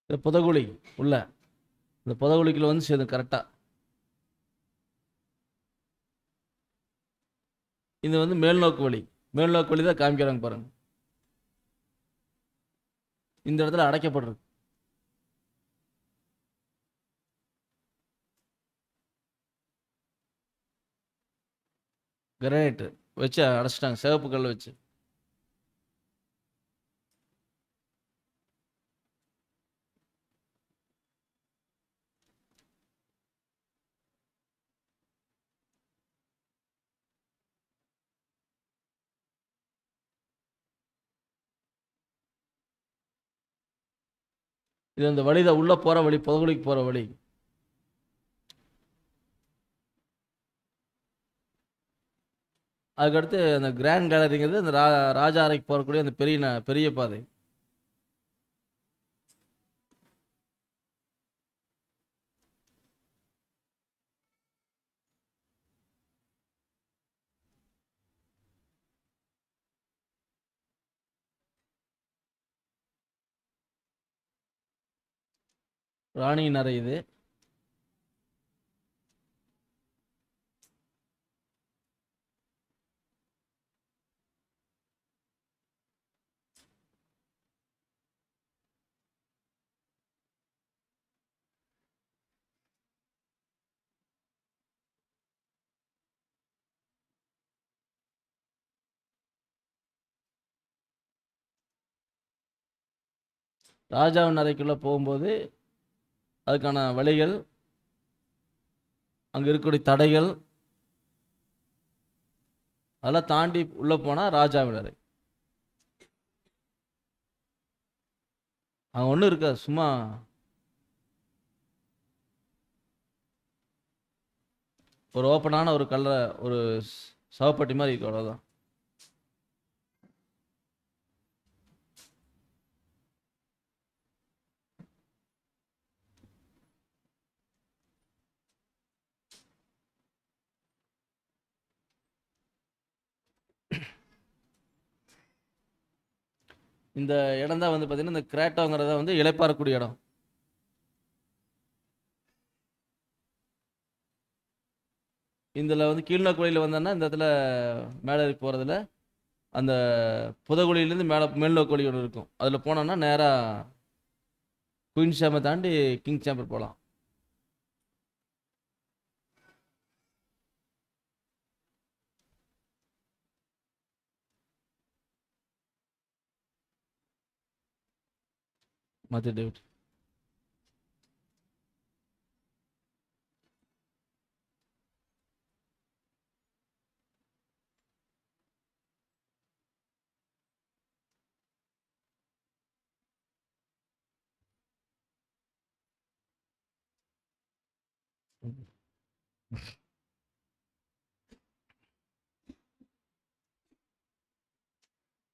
இந்த புதகுழி உள்ள, இந்த புதகுழிக்குள்ள வந்து சேரும் கரெக்டாக. இது வந்து மேல்நோக்கு வழி. மேல்நோக்கு வழி தான் காமிக்கிறாங்க பாருங்க. இந்த இடத்துல அடைக்கப்பட்டிருக்கு. கிரானைட் வச்சு அடைச்சிட்டாங்க, சிவப்பு கல் வச்சு. இது அந்த வழிதான், உள்ள போற வழி, புதகுழிக்கு போற வழி. அதுக்கடுத்து அந்த கிராண்ட் கேலரிங்கிறது அந்த ராஜா அறைக்கு போகக்கூடிய அந்த பெரிய பெரிய பாதை. ராணியின் அறை இது. ராஜாவின் அறைக்குள்ள போகும்போது அதுக்கான வழிகள், அங்க இருக்கக்கூடிய தடைகள் அதெல்லாம் தாண்டி உள்ள போனா ராஜாவின் அறை. அங்க ஒன்றும் இருக்காது, சும்மா ஒரு ஓப்பனான ஒரு ஒரு சவப்பட்டி மாதிரி இருக்கும், அவ்வளோதான். இந்த இடம் தான் வந்து பார்த்தீங்கன்னா இந்த கிரேட்டோங்கிறத வந்து இளைப்பாறக்கூடிய இடம். இதில் வந்து கீழ்நோக்கு வழியில் வந்தோன்னா இந்த இடத்துல மேலே போகிறதுல அந்த புதகுழியிலேருந்து மேல்நோக்கு வழி ஒன்று இருக்கும். அதில் போனோன்னா நேராக குயின் சேம்பர் தாண்டி கிங் சேம்பர் போகலாம். மத்திய டேவிட்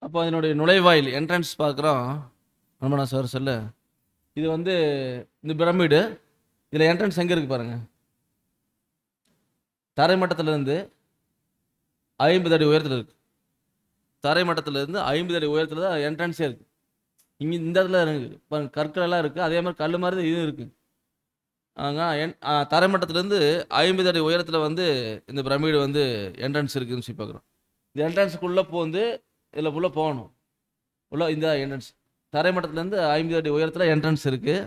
அப்போ அதனுடைய நுழைவாயில் என்ட்ரன்ஸ் பார்க்குறோம். அனுமனா சார் சொல்ல இது வந்து இந்த பிரமிடு. இதில் என்ட்ரன்ஸ் எங்கே இருக்குது பாருங்கள். தரைமட்டத்திலேருந்து 50 அடி உயரத்தில் இருக்குது. தரைமட்டத்திலேருந்து 50 அடி உயரத்தில் தான் என்ட்ரன்ஸே இருக்குது. இங்கே இந்த இடத்துல இருக்குது பாருங்க, கற்கள் எல்லாம் இருக்குது. அதே மாதிரி கல் மாதிரி இதுவும் இருக்குது. தரைமட்டத்திலேருந்து 50 அடி உயரத்தில் வந்து இந்த பிரமிடு வந்து என்ட்ரன்ஸ் இருக்குதுன்னு சொல்லி பார்க்குறோம். இந்த என்ட்ரன்ஸுக்குள்ளே வந்து இதில் உள்ளே போகணும். உள்ள இந்த என்ட்ரன்ஸ் தரைமட்டத்திலேருந்து 50 அடி உயரத்தில் என்ட்ரன்ஸ் இருக்குது.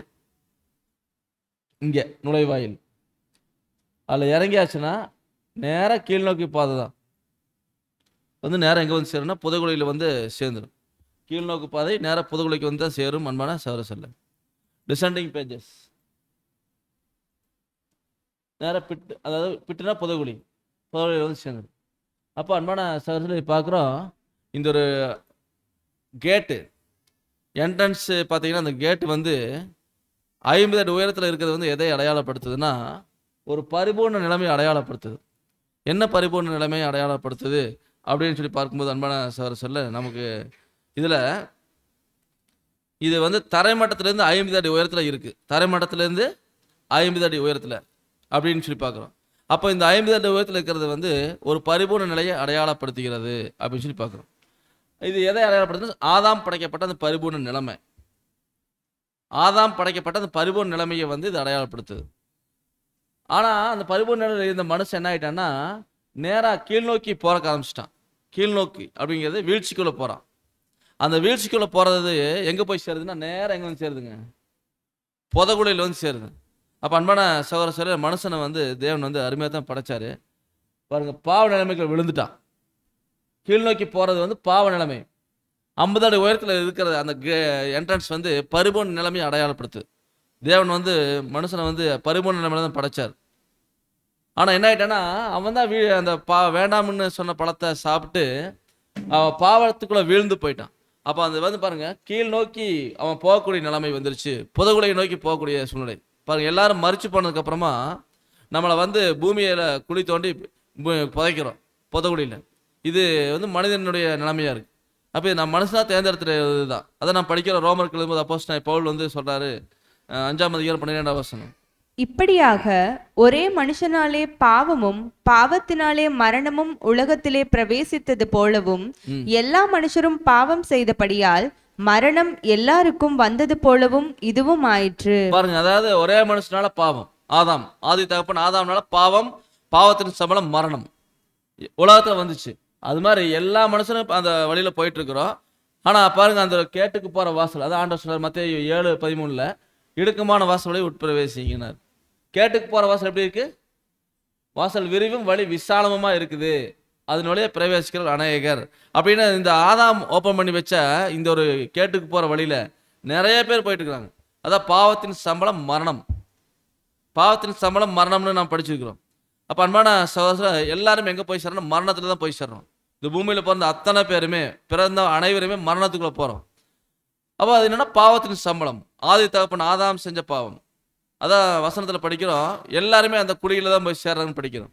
இங்கே நுழைவாயில். அதில் இறங்கியாச்சுன்னா நேராக கீழ்நோக்கி பாதை தான் வந்து நேராக எங்கே வந்து சேரும்னா புதகுழியில் வந்து சேர்ந்துடும். கீழ்நோக்கு பாதை நேராக புதகுழிக்கு வந்து தான் சேரும். அன்பான சகோதர சொல்ல டிசெண்டிங் பேஜஸ் நேராக பிட்டு, அதாவது பிட்டுனா புதகுழி, புதகுழியில் வந்து சேர்ந்துடும். அப்போ அன்பான சகோதரர்களை பார்க்குறோம். இந்த ஒரு கேட்டு என்ட்ரன்ஸ் பார்த்தீங்கன்னா அந்த கேட்டு வந்து 50 அடி உயரத்தில் இருக்கிறது வந்து எதை அடையாளப்படுத்துதுன்னா ஒரு பரிபூர்ண நிலைமையை அடையாளப்படுத்துது. என்ன பரிபூர்ண நிலைமையை அடையாளப்படுத்துது அப்படின்னு சொல்லி பார்க்கும்போது அன்பான சார் சொல்ல நமக்கு இதில் இது வந்து தரைமட்டத்திலேருந்து 50 அடி உயரத்தில் இருக்குது. தரைமட்டத்திலேருந்து 50 அடி உயரத்தில் அப்படின்னு சொல்லி பார்க்குறோம். அப்போ இந்த 50 அடி உயரத்தில் இருக்கிறது வந்து ஒரு பரிபூர்ண நிலையை அடையாளப்படுத்துகிறது அப்படின்னு சொல்லி பார்க்குறோம். இது எதை அடையாளப்படுத்துது? ஆதாம் படைக்கப்பட்ட அந்த பரிபூர்ண நிலைமை. ஆதாம் படைக்கப்பட்ட அந்த பரிபூர்ண நிலைமையை வந்து இது அடையாளப்படுத்துது. ஆனால் அந்த பரிபூர்ண நிலையில் இருந்த மனுஷன் என்ன ஆகிட்டான்னா நேராக கீழ்நோக்கி போறக்க ஆரம்பிச்சிட்டான். கீழ்நோக்கி அப்படிங்கிறது வீழ்ச்சிக்குள்ளே போகிறான். அந்த வீழ்ச்சிக்குள்ளே போகிறது எங்கே போய் சேருதுன்னா நேராக எங்கே வந்து சேருதுங்க? புதகுழியில் வந்து சேருது. அப்போ அன்பான சகோதர சகோதர மனுஷனை வந்து தேவன் வந்து அருமையாக தான் படைச்சாரு. பாருங்க, பாவ நிலைமைக்கு விழுந்துட்டான். கீழ்நோக்கி போகிறது வந்து பாவ நிலைமை. 50 அடி உயரத்தில் இருக்கிற அந்த என்ட்ரன்ஸ் வந்து பரிபூர்ண நிலைமையை அடையாளப்படுத்து. தேவன் வந்து மனுஷனை வந்து பரிபூர்ண நிலைமையில தான் படைச்சார். ஆனால் என்ன ஆகிட்டான்னா அவன் தான் அந்த வேண்டாம்னு சொன்ன பழத்தை சாப்பிட்டு அவன் பாவத்துக்குள்ளே வீழ்ந்து போயிட்டான். அப்போ அந்த வந்து பாருங்க, கீழ் நோக்கி அவன் போகக்கூடிய நிலைமை வந்துருச்சு. புதகுழியை நோக்கி போகக்கூடிய சூழ்நிலை பாருங்க. எல்லாரும் மறிச்சு போனதுக்கு அப்புறமா நம்மளை வந்து பூமியில குழி தோண்டி புதைக்கிறோம் புதகுழியில். இது வந்து மனிதனுடைய நிலைமையா இருக்கு. அப்போ நான் மனுஷனா தேர்ந்தெடுத்துறது தான். அதை நான் படிக்கிற ரோமர் எழுதும்போது அப்போஸ்தலன் பவுல் வந்து சொல்றாரு, 5ஆம் அதிகாரம் 12ஆம் வசனம், இப்படியாக ஒரே மனுஷனாலே பாவமும் பாவத்தினாலே மரணமும் உலகத்திலே பிரவேசித்தது போலவும் எல்லா மனுஷரும் பாவம் செய்தபடியால் மரணம் எல்லாருக்கும் வந்தது போலவும் இதுவும் ஆயிற்று. பாருங்க, அதாவது ஒரே மனுஷனால பாவம், ஆதாம் ஆதி தகப்பன் ஆதாம்னால பாவம், பாவத்தின் சம்பளம் மரணம் உலகத்துல வந்துச்சு. அது மாதிரி எல்லா மனுஷனும் அந்த வழியில போயிட்டு இருக்கிறோம். ஆனா பாருங்க, அந்த கேட்டுக்கு போற வாசல், அதான் ஆண்டவர் சொல்றார் மத்தேயு 7:13, இடுக்கமான வாசலை உட்பிரவேசிங்கினார். கேட்டுக்கு போற வாசல் எப்படி இருக்கு? வாசல் விரிவும் வழி விசாலமுமா இருக்குது, அதனுடைய பிரவேசிக்கிற அநேகர் அப்படின்னு இந்த ஆதாம் ஓப்பன் பண்ணி வச்ச இந்த ஒரு கேட்டுக்கு போற வழியில நிறைய பேர் போயிட்டு இருக்கிறாங்க. அதான் பாவத்தின் சம்பளம் மரணம். பாவத்தின் சம்பளம் மரணம்னு நாம் படிச்சிருக்கிறோம். அப்ப அன்பான சகோதரர், எல்லாரும் எங்க போய் சேரணும்? மரணத்துல தான் போய் சேரணும். இந்த பூமியில பிறந்த அத்தனை பேருமே, பிறந்த அனைவருமே மரணத்துக்குள்ள போறோம். அப்போ அது என்னன்னா பாவத்தின் சம்பளம், ஆதி தகப்பன் ஆதாம் செஞ்ச பாவம். அதான் வசனத்துல படிக்கிறோம், எல்லாருமே அந்த குழியில தான் போய் சேர்றதுன்னு படிக்கிறோம்.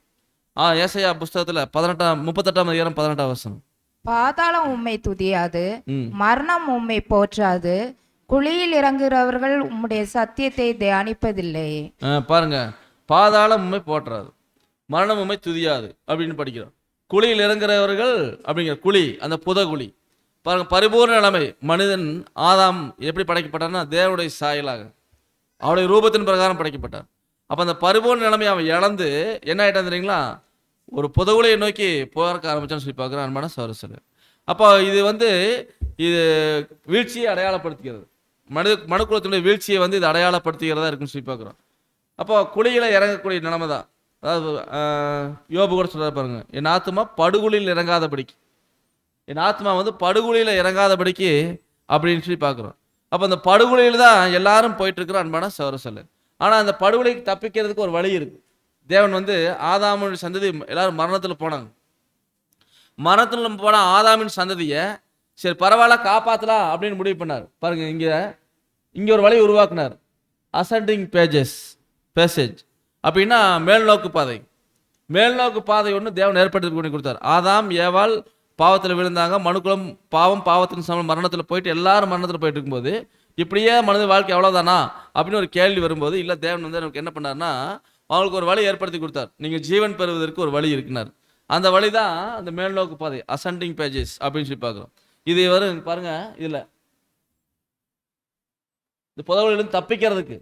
ஏசாயா புஸ்தகத்துல 38ஆம் அதிகாரம் 18ஆம் வசனம். பாதாளம் உம்மை துதியாது, ம். மரணம் உம்மை போற்றாது, குழியில் இறங்குகிறவர்கள் உம்முடைய சத்தியத்தை தியானிப்பதில்லை. பாருங்க, பாதாளம் உண்மை போற்றாது, மரணம் உண்மை துதியாது அப்படின்னு படிக்கிறோம். குழியில் இறங்குறவர்கள் அப்படிங்கிற குழி, அந்த புதகுழி பாருங்க, பரிபூர்ண நிலைமை. மனிதன் ஆதாம் எப்படி படைக்கப்பட்டான்னா தேவனுடைய சாயலாக, அவருடைய ரூபத்தின் பிரகாரம் படைக்கப்பட்டார். அப்போ அந்த பரிபூர்ண நிலைமை அவன் இழந்து என்ன ஆயிட்டான் தெரியுங்களா, ஒரு புதகுழியை நோக்கி போகிறக்க ஆரம்பிச்சான்னு சொல்லி பார்க்குறான் அன்பான சகோதரர்களே. அப்போ இது வீழ்ச்சியை அடையாளப்படுத்துகிறது. மனுக்குலத்தினுடைய வீழ்ச்சியை இது அடையாளப்படுத்துகிறதா இருக்குன்னு சொல்லி பார்க்குறோம். அப்போ குழியில் இறங்கக்கூடிய நிலைமை தான். அதாவது யோபு கூட சொல்ற பாருங்க, என் ஆத்மா படுகுழியில் இறங்காதபடிக்கு, என் ஆத்மா படுகுழியில் இறங்காதபடிக்கு அப்படின்னு சொல்லி பார்க்குறோம். அப்போ அந்த படுகொலையில் தான் எல்லாரும் போயிட்டு இருக்கிறோம் அன்பான சகோதரர்களே. ஆனால் அந்த படுகொலைக்கு தப்பிக்கிறதுக்கு ஒரு வழி இருக்கு. தேவன் ஆதாமின் சந்ததி எல்லாரும் மரணத்தில் போனாங்க. மரணத்தில் போன ஆதாமின் சந்ததியை சரி பரவாயில்ல காப்பாற்றலாம் அப்படின்னு முடிவு பண்ணார். பாருங்க, இங்கே ஒரு வழி உருவாக்குனார். அசெண்டிங் பேசேஜ் அப்படின்னா மேல்நோக்கு பாதை. மேல்நோக்கு பாதை ஒன்று தேவன் ஏற்படுத்தி பண்ணி கொடுத்தார். ஆதாம் ஏவாள் பாவத்தில் விழுந்தாங்க. மனுக்குலம் பாவத்தின் சமம் மரணத்தில் போயிட்டு எல்லாரும் மரணத்தில் போயிட்டு இருக்கும்போது இப்படியே மனித வாழ்க்கை எவ்வளோதானா அப்படின்னு ஒரு கேள்வி வரும்போது, இல்லை தேவன் நமக்கு என்ன பண்ணார்னா அவங்களுக்கு ஒரு வழி ஏற்படுத்தி கொடுத்தார். நீங்கள் ஜீவன் பெறுவதற்கு ஒரு வழி இருக்குனார். அந்த வழி தான் அந்த மேல்நோக்கு பாதை, அசெண்டிங் பேஜஸ் அப்படின்னு சொல்லி பார்க்குறோம். இது பாருங்க, இதில் இந்த புதவலிலிருந்து தப்பிக்கிறதுக்கு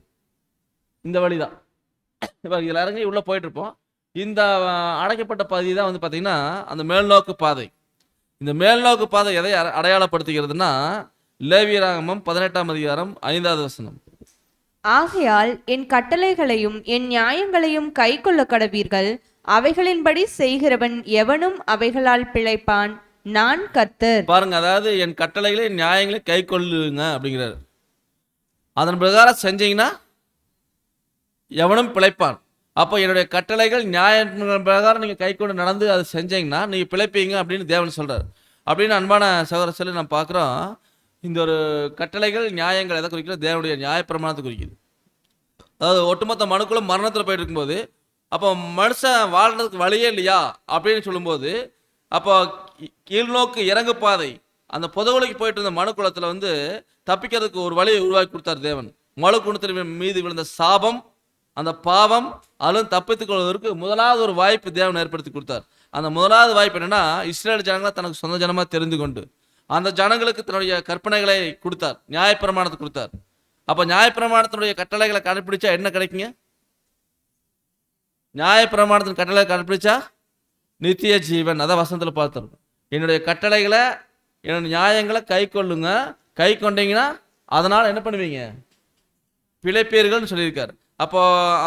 இந்த வழி தான். இப்போ இதில் இறங்கி உள்ளே போயிட்டு இருப்போம். இந்த அடைக்கப்பட்ட பகுதி தான் பார்த்தீங்கன்னா அந்த மேல்நோக்கு பாதை. இந்த மேல்நோக்கு பாதை எதை அடையாளப்படுத்துகிறதுனா லேவியராகமம் 18ஆம் அதிகாரம் 5வது வசனம். ஆகையால் என் கட்டளைகளையும் என் நியாயங்களையும் கைக்கொள்ள கடவீர்கள், அவைகளின்படி செய்கிறவன் எவனும் அவைகளால் பிழைப்பான், நான் கர்த்தர். பாருங்க, அதாவது என் கட்டளைகளை நியாயங்களை கை கொள்ளுங்க அப்படிங்கிறாரு. அதன் பிரகாரம் செஞ்சீங்கன்னா எவனும் பிழைப்பான். அப்போ என்னுடைய கட்டளைகள் நியாய பிரகாரம் நீங்கள் கை கொண்டு நடந்து அதை செஞ்சீங்கன்னா நீங்கள் பிழைப்பீங்க அப்படின்னு தேவன் சொல்றாரு. அப்படின்னு அன்பான சகோதர சொல்லி நான் பார்க்குறோம். இந்த ஒரு கட்டளைகள் நியாயங்கள் எதை குறிக்கிறது? தேவனுடைய நியாயப்பிரமாணத்தை குறிக்குது. அதாவது ஒட்டுமொத்த மனுக்குள்ள மரணத்தில் போயிட்டு இருக்கும்போது அப்போ மனுஷன் வாழ்றதுக்கு வழியே இல்லையா அப்படின்னு சொல்லும்போது, அப்போ கீழ்நோக்கு இறங்கு பாதை அந்த புதவுலைக்கு போயிட்டு இருந்த மனுக்குளத்தில் தப்பிக்கிறதுக்கு ஒரு வழியை உருவாக்கி கொடுத்தார் தேவன். மனு குணத்தின் மீது விழுந்த சாபம், அந்த பாவம், அதிலும் தப்பித்துக் கொள்வதற்கு முதலாவது ஒரு வாய்ப்பு தேவன் ஏற்படுத்தி கொடுத்தார். அந்த முதலாவது வாய்ப்பு என்னன்னா, இஸ்ரேல் ஜனங்களை தனக்கு சொந்த ஜனமாக தெரிந்து கொண்டு அந்த ஜனங்களுக்கு தன்னுடைய கற்பனைகளை கொடுத்தார், நியாயப்பிரமாணத்தை கொடுத்தார். அப்போ நியாயப்பிரமாணத்தினுடைய கட்டளைகளை கடைப்பிடிச்சா என்ன கிடைக்குங்க? நியாயப்பிரமாணத்தின் கட்டளை கடைப்பிடிச்சா நித்திய ஜீவன். அதான் வசனத்தில் பார்த்துருக்கோம். என்னுடைய கட்டளைகளை என்னுடைய நியாயங்களை கை கொள்ளுங்க, கை கொண்டீங்கன்னா அதனால் என்ன பண்ணுவீங்க? பிழைப்பீர்கள்னு சொல்லியிருக்காரு. அப்போ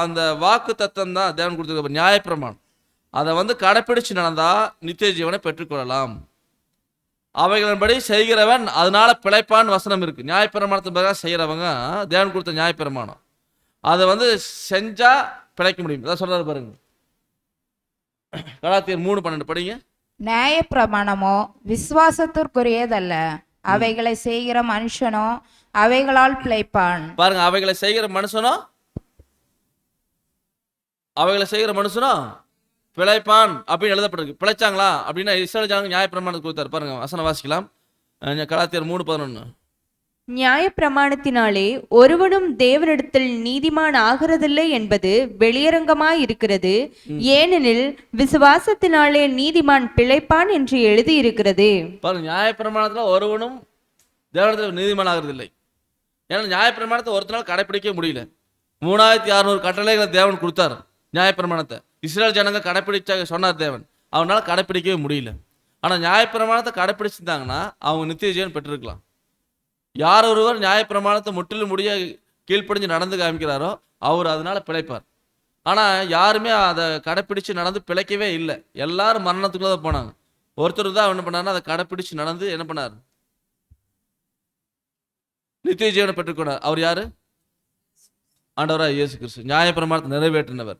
அந்த வாக்கு தத்துவம் தான் தேவன் கொடுத்துருக்க நியாயப்பிரமாணம். அதை கடைப்பிடிச்சு நடந்தா நித்திய ஜீவனை பெற்றுக்கொள்ளலாம். அவைகளின்படி செய்கிறவன் அதனால பிழைப்பான் வசனம் இருக்கு. நியாயப்பிரமாணத்தின் பிறகு செய்கிறவங்க தேவன் கொடுத்த நியாயப்பிரமாணம் அதை செஞ்சா பிழைக்க முடியும். அதான் சொல்றாரு பாருங்க, கலாத்தியர் 3:12 படிங்க. நியாயப்பிரமாணமோ விசுவாசத்திற்குரியதல்ல, அவைகளை செய்கிற மனுஷனோ அவைகளால் பிழைப்பான். பாருங்க, அவைகளை செய்கிற மனுஷனோ பிழைப்பான் அப்படின்னு எழுதப்பட்டிருக்கு. பிழைச்சாங்களா அப்படின்னா இஸ்ரவேல் ஜனங்க நியாயப்பிரமாணத்தை கொடுத்தாரு. பாருங்க, வசனம் வாசிக்கலாம். கலாத்தியர் 3:11. நியாயப்பிரமாணத்தினாலே ஒருவனும் தேவனிடத்தில் நீதிமான் ஆகிறதில்லை என்பது வெளியரங்கமாயிருக்கிறது, ஏனெனில் விசுவாசத்தினாலே நீதிமான் பிழைப்பான் என்று எழுதியிருக்கிறது. பாருங்க, நியாயப்பிரமாணத்துல ஒருவனும் தேவனிடத்தில் நீதிமான் ஆகிறதில்லை. ஏன்னா நியாயப்பிரமாணத்தை ஒருத்தனால கடைப்பிடிக்க முடியல. 3600 கட்டளைகளை தேவன் கொடுத்தார். நியாயப்பிரமாணத்தை இஸ்ரேல் ஜனங்க கடைப்பிடிச்ச சொன்னார் தேவன், அவனால கடைப்பிடிக்கவே முடியல. ஆனால் நியாயப்பிரமாணத்தை கடைப்பிடிச்சிருந்தாங்கன்னா அவங்க நித்திய ஜீவன் பெற்றிருக்கலாம். யார் ஒருவர் நியாயப்பிரமாணத்தை முற்றிலும் முடிய கீழ்ப்படிஞ்சு நடந்து காமிக்கிறாரோ அவர் அதனால பிழைப்பார். ஆனால் யாருமே அதை கடைப்பிடிச்சு நடந்து பிழைக்கவே இல்லை. எல்லாரும் மரணத்துக்குள்ள தான் போனாங்க. ஒருத்தர் தான் என்ன பண்ணாருன்னா அதை கடைப்பிடிச்சு நடந்து என்ன பண்ணார்? நித்திய ஜீவனை பெற்றுக்கொண்டார். அவர் யாரு? ஆண்டவராக இயேசு கிறிஸ்து, நியாயப்பிரமாணத்தை நிறைவேற்றினவர்.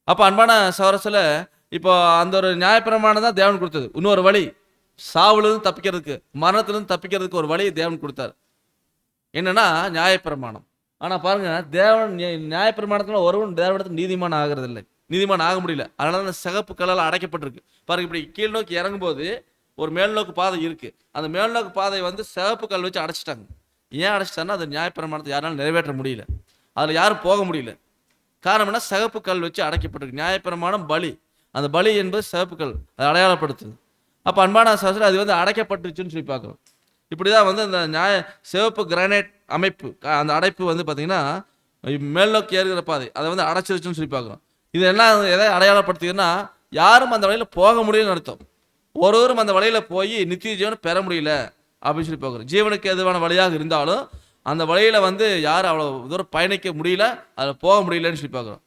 அப்போ அன்பான சகோதரர்களே, இப்போ அந்த ஒரு நியாயப்பிரமாணம் தான் தேவன் கொடுத்தது. இன்னொரு வழி, சாவுலேருந்து தப்பிக்கிறதுக்கு, மரணத்திலிருந்து தப்பிக்கிறதுக்கு ஒரு வழியை தேவன் கொடுத்தார். என்னன்னா நியாயப்பிரமாணம். ஆனால் பாருங்க, தேவன் நியாயப்பிரமாணத்தில் ஒருவன் தேவனிடத்தில் நீதிமான் ஆகிறதில்லை. நீதிமான் ஆக முடியல. அதனால அந்த சிகப்பு கல்லால் அடைக்கப்பட்டிருக்கு. பாருங்க, இப்படி கீழ் நோக்கி இறங்கும்போது ஒரு மேல் நோக்கு பாதை இருக்கு. அந்த மேல் நோக்கு பாதை வந்து சிகப்பு கல் வச்சு அடைச்சிட்டாங்க. ஏன் அடைச்சிட்டாங்கன்னா, அது நியாயப்பிரமாணத்தை யாராலும் நிறைவேற்ற முடியல, அதில் யாரும் போக முடியல. காரணம் என்ன? சிகப்பு கல் வச்சு அடைக்கப்பட்டிருக்கு. நியாயப்பிரமாணம் பலி, அந்த பலி என்பது சிகப்பு கல், அது அடையாளப்படுத்துது. அப்போ அன்பான சகோதரர்களே, அது வந்து அடைக்கப்பட்டுருச்சுன்னு சொல்லி பார்க்குறோம். இப்படிதான் வந்து அந்த சிவப்பு கிரானைட் அமைப்பு, அந்த அடைப்பு வந்து பார்த்தீங்கன்னா மேல் நோக்கி ஏறுகிற பாதை, அதை வந்து அடைச்சிருச்சுன்னு சொல்லி பார்க்குறோம். இது என்ன எதை அடையாளப்படுத்துதுன்னா, யாரும் அந்த வழியில் போக முடியும்னு அர்த்தம். ஒருவரும் அந்த வழியில் போய் நித்திய ஜீவனை பெற முடியல அப்படின்னு சொல்லி பார்க்குறோம். ஜீவனுக்கு எதுவான வழியாக இருந்தாலும் அந்த வழியில் வந்து யாரும் அவ்வளோ தூரம் பயணிக்க முடியல, அதில் போக முடியலன்னு சொல்லி பார்க்குறோம்.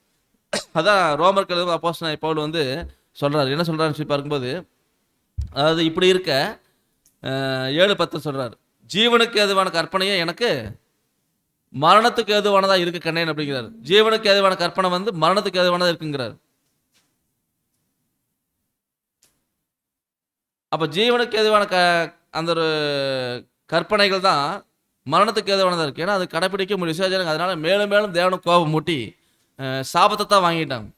அதான் ரோமர்கள் அப்போஸ்தலனாகிய பவுல் வந்து சொல்கிறார். என்ன சொல்கிறாருன்னு சொல்லி பார்க்கும்போது, அதாவது இப்படி இருக்க 7:10 சொல்கிறார், ஜீவனுக்கு எதுவான கற்பனையே எனக்கு மரணத்துக்கு எதுவானதாக இருக்கு கண்ணேன் அப்படிங்கிறார். ஜீவனுக்கு எதுவான கற்பனை வந்து மரணத்துக்கு எதுவானதாக இருக்குங்கிறார். அப்போ ஜீவனுக்கு எதுவான அந்த ஒரு கற்பனைகள் தான் மரணத்துக்கு எதுவானதாக இருக்குது. ஏன்னா அது கடைப்பிடிக்க முடியும் விசேஷம். அதனால மேலும் மேலும் தேவனுக்கு கோபம் மூட்டி சாபத்தை தான் வாங்கிட்டாங்க.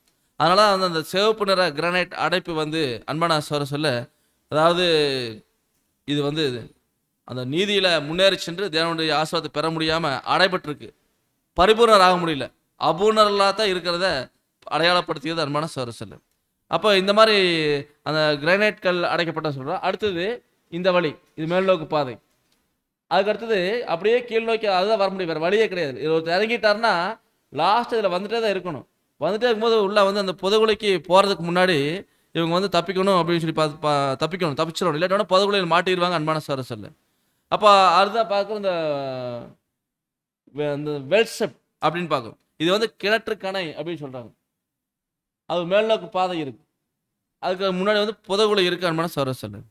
அதனால அந்த சிவப்பு நிற கிரானைட் அடைப்பு வந்து அன்பான சொல்ல, அதாவது இது வந்து அந்த நீதியில் முன்னேறி சென்று தேவனுடைய ஆசீர்வாதத்தை பெற முடியாமல் அடைபட்டிருக்கு. பரிபூர்ணர் ஆக முடியல, அபூர்ணர்களாக தான் இருக்கிறத அடையாளப்படுத்தியது அன்பான சொல்ல. அப்போ இந்த மாதிரி அந்த கிரானைட் கல் அடைக்கப்பட்ட சொல்கிறோம். அடுத்தது இந்த வழி, இது மேல் நோக்கு பாதை. அதுக்கு அடுத்தது அப்படியே கீழ் நோக்கி, அதுதான் வர முடியும், வேறு வழியே கிடையாது. இது ஒருத்தர் இறங்கிட்டாருன்னா லாஸ்ட் இதில் வந்துட்டே தான் இருக்கணும். வந்துட்டே இருக்கும்போது உள்ள வந்து அந்த புதகுலைக்கு போகிறதுக்கு முன்னாடி இவங்க வந்து தப்பிக்கணும் அப்படின்னு சொல்லி தப்பிச்சிடணும். இல்லாட்டோன்னா புதகுலையில் மாட்டிடுவாங்க அன்பான சொல்ல. அப்போ அதுதான் பார்க்குறோம், இந்த வெல்செப் அப்படின்னு பார்க்குறோம். இது வந்து கிணற்று கணை அப்படின்னு சொல்கிறாங்க. அது மேல்நோக்கு பாதை இருக்கு, அதுக்கு முன்னாடி வந்து புதகுலை இருக்கு அன்பான சொல்ல.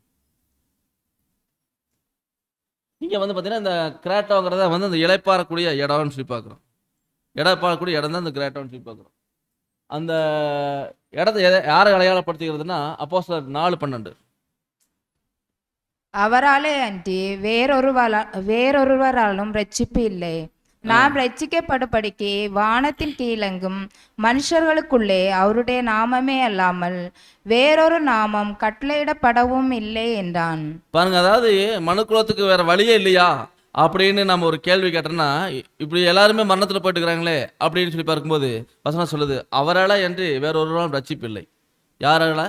இங்கே வந்து பார்த்தீங்கன்னா இந்த கிராட்டோங்கிறத வந்து அந்த இலைப்பாறக்கூடிய இடம்னு சொல்லி பார்க்குறோம். இடைப்பாறக்கூடிய இடம் தான் இந்த கிராட்டோன்னு சொல்லி பார்க்குறோம். அந்த இடத்தை யாரை அடையாளப்படுத்துகிறதுனா அப்போஸ்தலர் 4:12. அவராலே அன்றி வேறொருவராலும் ரட்சிப்பு இல்லை. நாம் ரட்சிக்கப்படும்படிக்கு வானத்தின் கீழெங்கும் மனுஷர்களுக்குள்ளே அவருடைய நாமமே அல்லாமல் வேறொரு நாமம் கட்டளையிடப்படவும் இல்லை என்றான். பாருங்க, அதாவது மனுக்குலத்துக்கு வேற வழியே இல்லையா அப்படின்னு நம்ம ஒரு கேள்வி கேட்டோம்னா, இப்படி எல்லாருமே மரணத்தில் போயிட்டுக்கிறாங்களே அப்படின்னு சொல்லி பார்க்கும்போது வசனம் சொல்லுது, அவரால் அன்றி வேறொருவராலும் ரட்சிப்பு இல்லை. யாரால?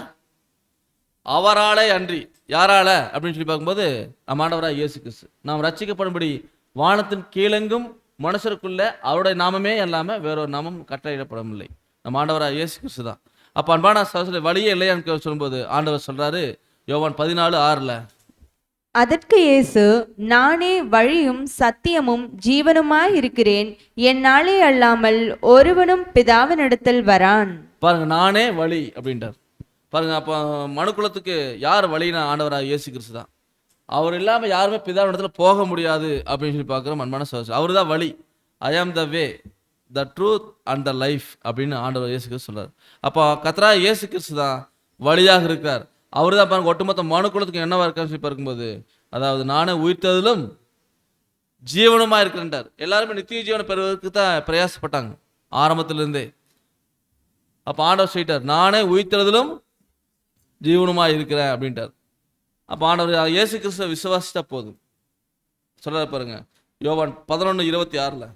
அவராலே அன்றி. யாரால அப்படின்னு சொல்லி பார்க்கும்போது நம்ம ஆண்டவராக இயேசு கிறிஸ்து. நாம் ரட்சிக்கப்படும்படி வானத்தின் கீழெங்கும் மனுஷருக்குள்ள அவருடைய நாமமே இல்லாமல் வேறொரு நாமம் கட்டளையிடப்படவில்லை. நம்ம ஆண்டவராக இயேசு கிறிஸ்து தான். அப்போ அன்பான சகோதரர்களே, வழியே இல்லையான்னு சொல்லும்போது ஆண்டவர் சொல்றாரு யோவான் 14:6. அதற்கு இயேசு, நானே வழியும் சத்தியமும் ஜீவனுமாய் இருக்கிறேன், என்னாலே அல்லாமல் ஒருவனும் பிதாவினிடத்தில் வரான். பாருங்க, நானே வழி அப்படின்றார். பாருங்க, அப்போ மனுக்குலத்துக்கு யார் வழினா ஆண்டவராக இயேசு கிறிஸ்து தான். அவர் இல்லாமல் யாருமே பிதாவினிடத்துல போக முடியாது அப்படின்னு சொல்லி பார்க்குறோம் அன்பான சகோதரர்களே. அவர் தான் வழி. I am the way, the truth and the life அப்படின்னு ஆண்டவர் இயேசு கிறிஸ்து சொல்றார். அப்போ கர்த்தராகிய இயேசு கிறிஸ்து தான் வழியாக இருக்கார். அவர் தான் பாருங்க ஒட்டுமொத்த மனுக்குலத்துக்கு என்னவா இருக்கான்னு சொல்லி பார்க்கும்போது, அதாவது நானே உயிர்த்ததிலும் ஜீவனுமா இருக்கிறார். எல்லாருமே நித்திய ஜீவனை பெறுவதற்கு தான் பிரயாசப்பட்டாங்க ஆரம்பத்திலிருந்தே. அப்போ ஆண்டவர் சொல்லிட்டார், நானே உயிர்த்ததிலும் ஜீவனுமா இருக்கிறேன் அப்படின்ட்டார். அப்போ ஆண்டவர் இயேசு கிறிஸ்துவ விசுவாசித்தா போதும். சொல்ற பாருங்க யோவான் 11:26.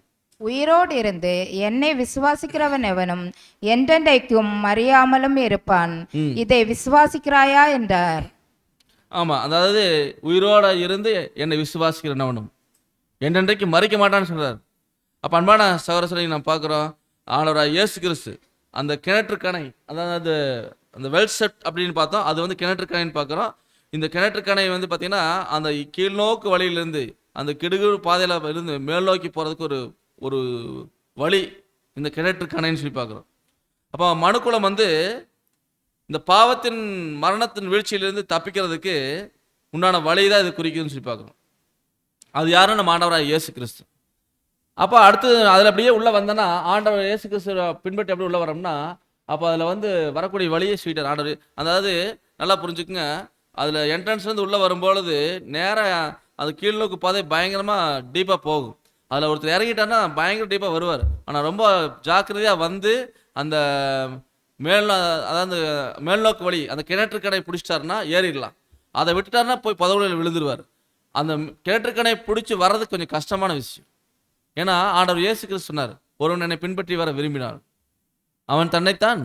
உயிரோடு இருந்து என்னை விசுவாசிக்கிறவன் எவனும் என்றென்றைக்கும் மறியாமலும் இருப்பான். இதை விசுவாசிக்கிறாயா என்றார். ஆமா, அதாவது உயிரோட இருந்து என்னை விசுவாசிக்கிறவனும் என்றென்றைக்கு மறிக்க மாட்டான்னு சொல்றார். அப்போ அன்பான சகோதரர்களை நாம் பார்க்குறோம், ஆண்டவராக இயேசு கிறிஸ்து அந்த கிணற்று கணை, அதாவது அந்த வெல்செட் அப்படின்னு பார்த்தோம், அது வந்து கிணற்று கணைன்னு பார்க்குறோம். இந்த கிணற்று கணை வந்து பார்த்தீங்கன்னா அந்த கீழ்நோக்கு வழியிலிருந்து அந்த கிடுகு பாதையில் இருந்து மேல் நோக்கி போகிறதுக்கு ஒரு வழி இந்த கிணற்று கணைன்னு சொல்லி பார்க்குறோம். அப்போ மனுக்குலம் வந்து இந்த பாவத்தின் மரணத்தின் வீழ்ச்சியிலிருந்து தப்பிக்கிறதுக்கு உண்டான வழி தான் இது குறிக்குதுன்னு சொல்லி பார்க்குறோம். அது யாரும் நம்ம ஆண்டவராக இயேசு கிறிஸ்து. அப்போ அடுத்து அதில் அப்படியே உள்ளே வந்தோன்னா, ஆண்டவர் இயேசு கிறிஸ்து பின்பற்றி எப்படி உள்ளே வரோம்னா, அப்போ அதில் வந்து வரக்கூடிய வழியே ஸ்வீட்டர் ஆண்டவர். அதாவது நல்லா புரிஞ்சுக்குங்க, அதில் என்ட்ரன்ஸ்லேருந்து உள்ளே வரும்பொழுது நேராக அது கீழ்நோக்கு பாதை பயங்கரமாக டீப்பாக போகும். அதில் ஒருத்தர் இறங்கிட்டான்னா பயங்கர டீப்பாக வருவார். ஆனால் ரொம்ப ஜாக்கிரதையாக வந்து அந்த அதாவது மேல்நோக்கு வழி அந்த கிணற்றுக்கணை பிடிச்சிட்டாருன்னா ஏறிடலாம். அதை விட்டுட்டாருன்னா போய் புதவுகளில் விழுந்துருவார். அந்த கிணற்றுக்கணை பிடிச்சி வர்றது கொஞ்சம் கஷ்டமான விஷயம். ஏன்னா ஆண்டவர் இயேசு கிறிஸ்து சொன்னார், ஒருவன் என்னை பின்பற்றி வர விரும்பினார் அவன் தன்னைத்தான்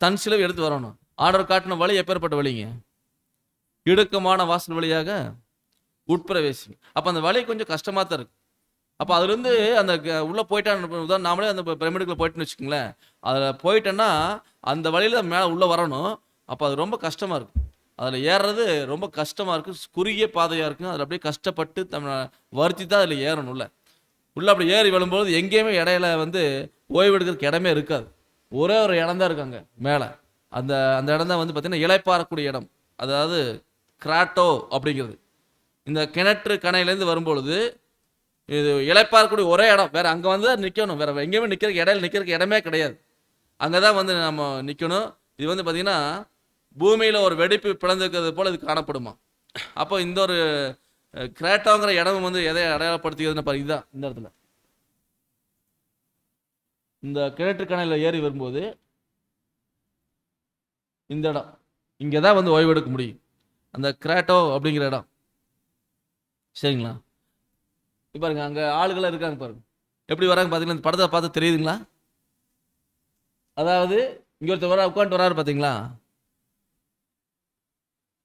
தன் சிலுவை எடுத்து வரணும். ஆண்டவர் காட்டின வழி எப்பேற்பட்ட வழிங்க? இடுக்கமான வாசல் வழியாக உட்பிரவேசிங்க. அப்போ அந்த வழி கொஞ்சம் கஷ்டமாக தான் இருக்கு. அப்போ அதுலேருந்து அந்த உள்ளே போயிட்டான்னு நாமளே அந்த பிரமிடுக்குள்ள போயிட்டுன்னு வச்சுக்கோங்களேன், அதில் போயிட்டேன்னா அந்த வழியில் மேலே உள்ளே வரணும். அப்போ அது ரொம்ப கஷ்டமாக இருக்கும். அதில் ஏறுறது ரொம்ப கஷ்டமாக இருக்கும். குறுகிய பாதையாக இருக்கும். அதில் அப்படியே கஷ்டப்பட்டு வருத்தி தான் அதில் ஏறணும்ல. உள்ளே அப்படி ஏறி விழும்போது எங்கேயுமே இடையில ஓய்வு எடுக்கிறதுக்கு இடமே இருக்காது. ஒரே ஒரு இடம் தான் இருக்காங்க மேலே. அந்த இடம் தான் பார்த்தீங்கன்னா இளைப்பாறக்கூடிய இடம். அதாவது கிராட்டோ அப்படிங்கிறது. இந்த கிணற்று கணையிலேருந்து வரும்பொழுது இது இளைப்பாறக்கூடிய ஒரே இடம். வேற அங்கே நிற்கணும். வேற எங்கேயுமே நிற்கிறதுக்கு இடையில நிற்கிறதுக்கு இடமே கிடையாது. அங்கே தான் நம்ம நிற்கணும். இது பார்த்தீங்கன்னா பூமியில் ஒரு வெடிப்பு பிளந்திருக்கிறது போல் இது காணப்படுமா. அப்போ இந்த ஒரு கிராட்டோங்கிற இடம் எதை அடையாளப்படுத்துகிறதுன்னு பாருங்க. இதுதான் இந்த இடத்துல இந்த கிணற்று கணையில் ஏறி வரும்போது இந்த இடம் இங்கே தான் ஓய்வெடுக்க முடியும். அந்த கிராட்டோ அப்படிங்கிற இடம். சரிங்களா? பாருங்க அங்கே ஆளுகளாக இருக்காங்க பாருங்க. எப்படி வராங்க பார்த்தீங்களா? இந்த படத்தை பார்த்து தெரியுதுங்களா? அதாவது இங்கே ஒருத்தர் உட்காந்துட்டு வராரு பார்த்தீங்களா?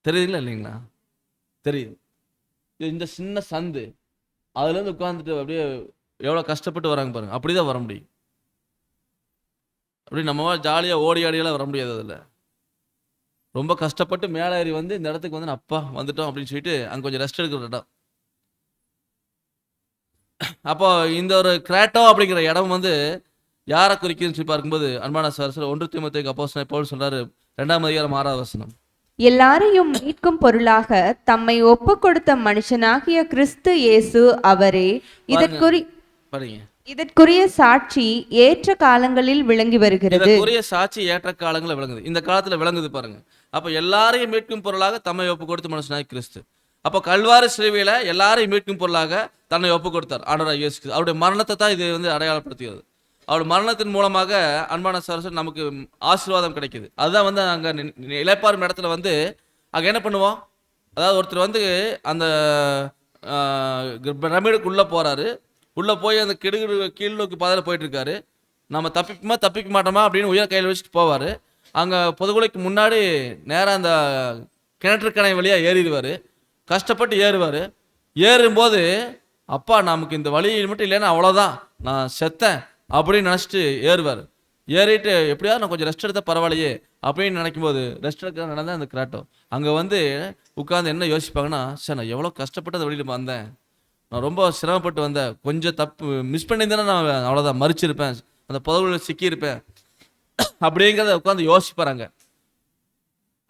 தெரியுதுங்களா இல்லைங்களா? தெரியுது. இந்த சின்ன சந்து அதுலேருந்து உட்காந்துட்டு அப்படியே எவ்வளோ கஷ்டப்பட்டு வராங்க பாருங்க. அப்படிதான் வர முடியும். அப்படி நம்ம ஜாலியாக ஓடி ஆடியெல்லாம் வர முடியாது. அதில் ரொம்ப கஷ்டப்பட்டு மேலே ஏறி இந்த இடத்துக்கு அப்பா வந்துட்டோம் அப்படின்னு சொல்லிட்டு அங்கே கொஞ்சம் ரெஸ்ட் எடுக்கிற இடம். அப்போ இந்த ஒரு கிராட்டோ அப்படிங்கிற இடம் யாரை குறிக்குதுன்னு சொல்லி பார்க்கும்போது அன்பான சகோதரர்களே 1 தீமோத்தேயுக்கு அப்போஸ்தலன் பவுல் சொல்றாரு 2ஆம் அதிகாரம் 6ஆவது வசனம், எல்லாரையும் மீட்கும் பொருளாக தம்மை ஒப்பு கொடுத்த மனுஷனாகிய கிறிஸ்து இயேசு அவரே இதற்குரிய சாட்சி ஏற்ற காலங்களில் விளங்கி வருகிறது. இதற்குரிய சாட்சி ஏற்ற காலங்களில் விளங்குது. இந்த காலத்துல விளங்குது பாருங்க. அப்ப எல்லாரையும் மீட்கும் பொருளாக தம்மை ஒப்பு கொடுத்த மனுஷனாகிய கிறிஸ்து. அப்போ கல்வாரி சிலுவையில எல்லாரையும் மீட்கும் பொருளாக தன்னை ஒப்பு கொடுத்தார் ஆண்டவராகிய இயேசு கிறிஸ்து. அவருடைய மரணத்தை தான் இது அடையாளப்படுத்துகிறது. அவருடைய மரணத்தின் மூலமாக அன்பான சகோதரர்களே நமக்கு ஆசீர்வாதம் கிடைக்குது. அதுதான் அங்கே இளைப்பாறும் இடத்துல அங்கே என்ன பண்ணுவோம்? அதாவது ஒருத்தர் அந்த பிரமிடுக்கு உள்ளே போகிறாரு. உள்ளே போய் அந்த கீழ் நோக்கி பாதையில் போயிட்டு இருக்காரு. நம்ம தப்பிக்க மாட்டோமா அப்படின்னு உயர் கையில் வச்சுட்டு போவார். அங்கே பொதுகுலைக்கு முன்னாடி நேராக அந்த கிணற்றுக்கணை வழியாக ஏறிடுவார். கஷ்டப்பட்டு ஏறுவார். ஏறும்போது அப்பா நமக்கு இந்த வழி மட்டும் இல்லைன்னா அவ்வளோதான், நான் செத்தேன் அப்படின்னு நினச்சிட்டு ஏறுவார். ஏறிட்டு எப்படியாவது நான் கொஞ்சம் ரெஸ்ட் எடுத்தால் பரவாயில்லையே அப்படின்னு நினைக்கும் போது ரெஸ்ட் எடுக்க நடந்தால் அந்த கிராட்டோ அங்கே உட்காந்து என்ன யோசிப்பாங்கன்னா, சார் நான் எவ்வளோ கஷ்டப்பட்டு அந்த வழியில் வந்தேன், நான் ரொம்ப சிரமப்பட்டு வந்தேன், கொஞ்சம் தப்பு மிஸ் பண்ணியிருந்தேன்னா நான் அவ்வளோதான் மறிச்சிருப்பேன், அந்த புதவுகளில் சிக்கியிருப்பேன் அப்படிங்கிறத உட்காந்து யோசிப்பாருங்க.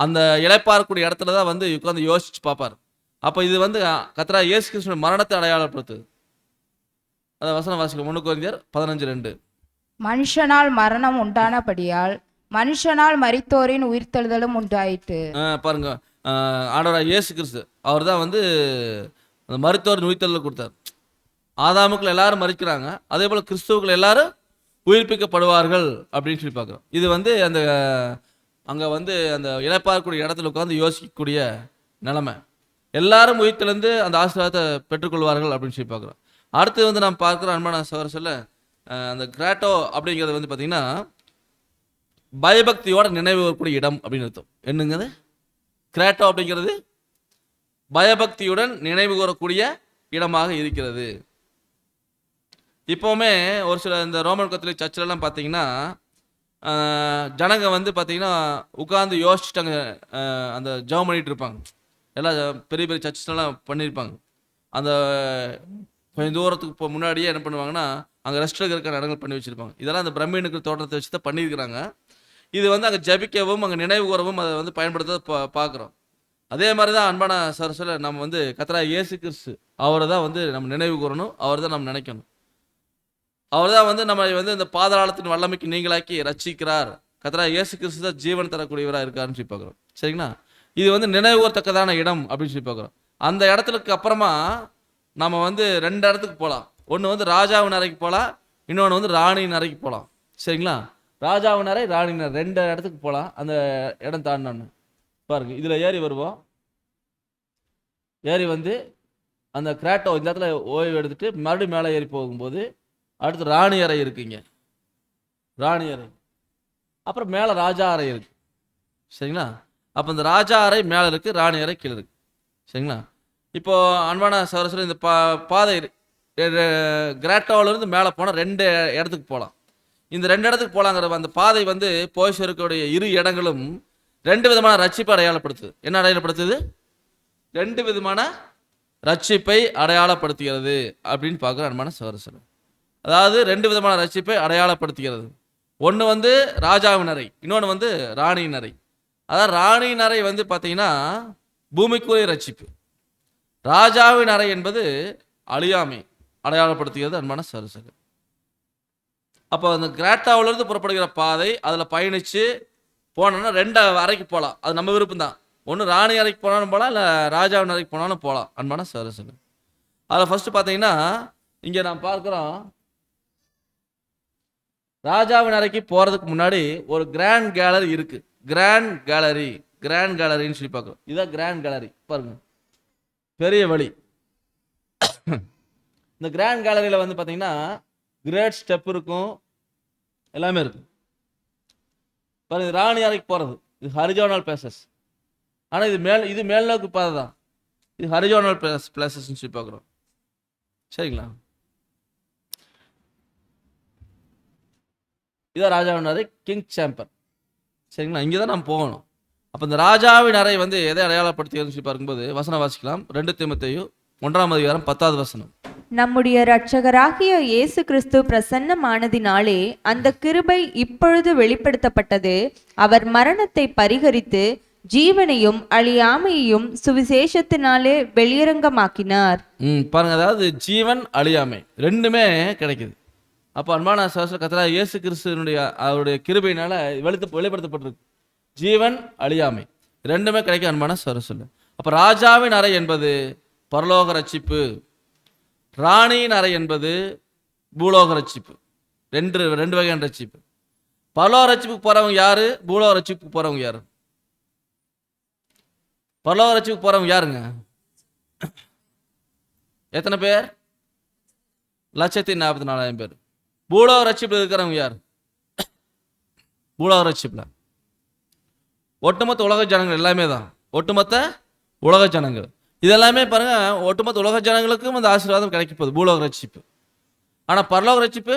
அந்த இளைப்பாறக்கூடிய இடத்துல தான் உட்காந்து யோசிச்சு பார்ப்பார். அப்போ இது கர்த்தராகிய இயேசு கிறிஸ்துவின் மரணத்தை அடையாளப்படுத்துது. அதை வசனம் வாசிக்கலாம். 1 கொரிந்தியர் 15:2. மனுஷனால் மரணம் உண்டானபடியால் மனுஷனால் மரித்தோரின் உயிர்த்தெழுதலும் உண்டாயிற்று. பாருங்க, ஆண்டவராகிய இயேசு கிறிஸ்து அவர் தான் அந்த மரித்தோரின் உயிர்த்தெழுதல் கொடுத்தார். ஆதாமுக்குள்ள எல்லாரும் மரிக்கிறாங்க, அதே போல கிறிஸ்துவுக்குள்ள எல்லாரும் உயிர்ப்பிக்கப்படுவார்கள் அப்படின்னு சொல்லி பார்க்குறோம். இது அந்த அங்கே அந்த இளைப்பாறக்கூடிய இடத்துல உட்காந்து யோசிக்கக்கூடிய நிலைமை. எல்லாரும் உயிர்த்தெழுந்து அந்த ஆசீர்வாதத்தை பெற்றுக்கொள்வார்கள் அப்படின்னு சொல்லி பார்க்குறோம். அடுத்து நாம் பார்க்குற அன்பான சகோதரர்களே, அந்த கிராட்டோ அப்படிங்கிறது பார்த்தீங்கன்னா பயபக்தியோட நினைவு கூடிய இடம் அப்படின்னு அர்த்தம். என்னங்கிறது கிராட்டோ அப்படிங்கிறது பயபக்தியுடன் நினைவு கூறக்கூடிய இடமாக இருக்கிறது. இப்போவுமே ஒரு சில இந்த ரோமன் கத்தோலிக் சர்ச்சிலலாம் பார்த்தீங்கன்னா ஜனங்க பார்த்தீங்கன்னா உட்காந்து யோசிச்சுட்டாங்க, அந்த ஜெபம் பண்ணிட்டு இருப்பாங்க. எல்லாம் பெரிய பெரிய சர்ச்சஸ்லாம் பண்ணியிருப்பாங்க. அந்த கொஞ்சம் தூரத்துக்கு முன்னாடியே என்ன பண்ணுவாங்கன்னா அங்கே ரெஸ்ட் எடுக்கிறதுக்கான இடங்கள் பண்ணி வச்சுருப்பாங்க. இதெல்லாம் அந்த பிரமிடுக்கு தோட்டத்தை வச்சு தான் பண்ணியிருக்கிறாங்க. இது அங்கே ஜபிக்கவும் அங்கே நினைவு கூறவும் அதை பயன்படுத்த பார்க்குறோம். அதே மாதிரி தான் அன்பான சகோதரர்களே, நம்ம கர்த்தராகிய இயேசு கிறிஸ்து அவரை தான் நம்ம நினைவு கூறணும், அவர் தான் நம்ம நினைக்கணும். அவர் தான் நம்ம இந்த பாதாளத்தின் வல்லமைக்கு நீங்களாக்கி ரட்சிக்கிறார். கர்த்தராகிய இயேசு கிறிஸ்து தான் ஜீவன் தரக்கூடியவராக இருக்காருன்னு சொல்லி பார்க்குறோம். சரிங்களா? இது நினைவு கூறத்தக்கதான இடம் அப்படின்னு சொல்லி பார்க்குறோம். அந்த இடத்துக்கு அப்புறமா நம்ம 2 இடத்துக்கு போகலாம். ஒன்று ராஜாவின் அறைக்கு போகலாம், இன்னொன்று ராணியின் அறைக்கு போகலாம். சரிங்களா? ராஜாவின் அறை, ராணியின் அறை, 2 இடத்துக்கு போகலாம். அந்த இடம் தாண்டினோன்னு பாருங்க, இதில் ஏறி வருவோம். ஏறி வந்து அந்த கிராட்டோ இந்த இடத்துல ஓய்வு எடுத்துட்டு மறுபடியும் மேலே ஏறி போகும்போது அடுத்து ராணி அறை இருக்குங்க. ராணி அறை, அப்புறம் மேலே ராஜா அறை இருக்கு. சரிங்களா? அப்போ இந்த ராஜா அறை மேலே இருக்கு, ராணி அறை கீழே இருக்கு. சரிங்களா? இப்போ அன்பான சகோதரர், இந்த பாதை கிராட்டோவிலேருந்து மேலே போனால் 2 இடத்துக்கு போகலாம். இந்த 2 இடத்துக்கு போகலாங்கிற அந்த பாதை வந்து போய் சேரக்கூடிய 2 இடங்களும் 2 விதமான ரட்சிப்பை அடையாளப்படுத்துது. என்ன அடையாளப்படுத்துது? 2 விதமான ரட்சிப்பை அடையாளப்படுத்துகிறது அப்படின்னு பார்க்குற அன்பான சகோதரர். அதாவது 2 விதமான ரட்சிப்பை அடையாளப்படுத்துகிறது. ஒன்று வந்து ராஜாவின் அறை, இன்னொன்று வந்து ராணியின் அறை. அதாவது ராணியின் அறை வந்து பார்த்தீங்கன்னா பூமிக்குரிய ரட்சிப்பு. ராஜாவின் அறை என்பது அழியாமை அடையாளப்படுத்துகிறது அன்பான சகோதரர். அப்போ அந்த கிராட்டாவிலிருந்து புறப்படுகிற பாதை, அதில் பயணித்து போனோம்னா 2 அறைக்கு போகலாம். அது நம்ம விருப்பம் தான். ஒன்று ராணி அறைக்கு போனாலும் போகலாம், இல்லை ராஜாவின் அறைக்கு போனாலும் போகலாம் அன்பான சகோதரர். அதில் ஃபஸ்ட்டு பார்த்தீங்கன்னா இங்கே நாம் பார்க்குறோம், ராஜாவின் அறைக்கு போகிறதுக்கு முன்னாடி ஒரு கிராண்ட் கேலரி இருக்குது. கிராண்ட் கேலரின்னு சொல்லி பார்க்குறோம். இதுதான் கிராண்ட் கேலரி. பாருங்க, பெரிய வழி. இந்த கிராண்ட் கேலரியில் வந்து பார்த்தீங்கன்னா கிரேட் ஸ்டெப் இருக்கும், எல்லாமே இருக்கும். பாருங்க, ராணி அறைக்கு போகிறது இது ஹரிஜோனல் பிளேசஸ். ஆனால் இது மேல்நோக்கு பாதை தான். இது ஹரிஜோனல் பிளேசஸ்ன்னு சொல்லி பார்க்குறோம். சரிங்களா? இதான் ராஜாவின் அறை, கிங் சேம்பர். சரிங்களா? இங்கே தான் நம்ம போகணும். அப்போ இந்த ராஜாவின் அறை வந்து எதை அடையாளப்படுத்துகிறதுன்னு சொல்லி பார்க்கும்போது வசனம் வாசிக்கலாம். 2 தீமோத்தேயு 1:10. நம்முடைய இரட்சகராகிய இயேசு கிறிஸ்து பிரசன்னமானதினாலே அந்த கிருபை இப்பொழுது வெளிப்படுத்தப்பட்டது. அவர் மரணத்தை பரிகரித்து ஜீவனையும் அழியாமையையும் சுவிசேஷத்தினாலே வெளியரங்கமாக்கினார். பாருங்க, அதாவது ஜீவன் அழியாமை 2மே கிடைக்குது. அப்போ அன்பான சகோதரர், கர்த்தராகிய இயேசு கிறிஸ்துவினுடைய அவருடைய கிருபையினால வெளிப்படுத்தப்பட்டிருக்கு. ஜீவன் அழியாமை 2மே கிடைக்கும் அன்பான சகோதரர். அப்போ ராஜாவின் அறை என்பது பரலோக ரட்சிப்பு, ராணியின் அறை என்பது பூலோக ரட்சிப்பு. 2 வகையான ரட்சிப்பு. பரலோக ரட்சிப்புக்கு போறவங்க யாரு? பூலோக ரட்சிப்புக்கு போறவங்க யாரு? பரலோக ரட்சிப்புக்கு போறவங்க யாருங்க? எத்தனை பேர்? 1,44,000 பேர். பூலோக ரட்சிப்புல இருக்கிறவங்க யார்? பூலோக ரட்சிப்புல ஒட்டுமொத்த உலக ஜனங்கள் எல்லாமே தான். ஒட்டுமொத்த உலக ஜனங்கள் இதெல்லாமே பாருங்க, ஒட்டுமொத்த உலக ஜனங்களுக்கும் அந்த ஆசீர்வாதம் கிடைக்க போகுது, பூலோக ரட்சிப்பு. ஆனால் பரலோக ரட்சிப்பு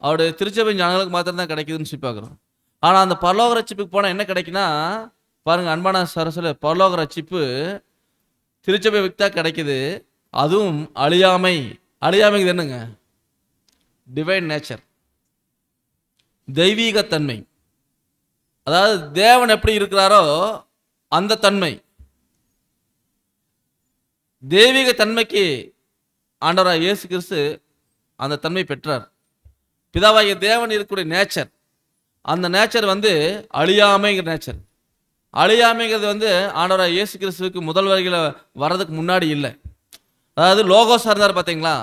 அவருடைய திருச்சபை ஜனங்களுக்கு மாத்திரம் தான் கிடைக்குதுன்னு சொல்லி பார்க்குறோம். ஆனால் அந்த பரலோக ரட்சிப்புக்கு போனால் என்ன கிடைக்குன்னா பாருங்க அன்பான சரசில், பரலோக ரட்சிப்பு திருச்சபை வித்தா கிடைக்குது. அதுவும் அழியாமைக்கு என்னங்க? டிவைன் நேச்சர், தெய்வீகத்தன்மை. அதாவது தேவன் எப்படி இருக்கிறாரோ அந்த தன்மை, தெய்வீக தன்மைக்கு ஆண்டவராக இயேசு கிறிஸ்து அந்த தன்மை பெற்றார். பிதாவாகிய தேவன் இருக்கக்கூடிய நேச்சர், அந்த நேச்சர் வந்து அழியாமைங்கிற நேச்சர். அழியாமைங்கிறது வந்து ஆண்டவராக இயேசு கிறிஸ்துவுக்கு முதல் வரையில் வர்றதுக்கு முன்னாடி இல்லை. அதாவது லோகோஸாக இருந்தார் பார்த்தீங்களா?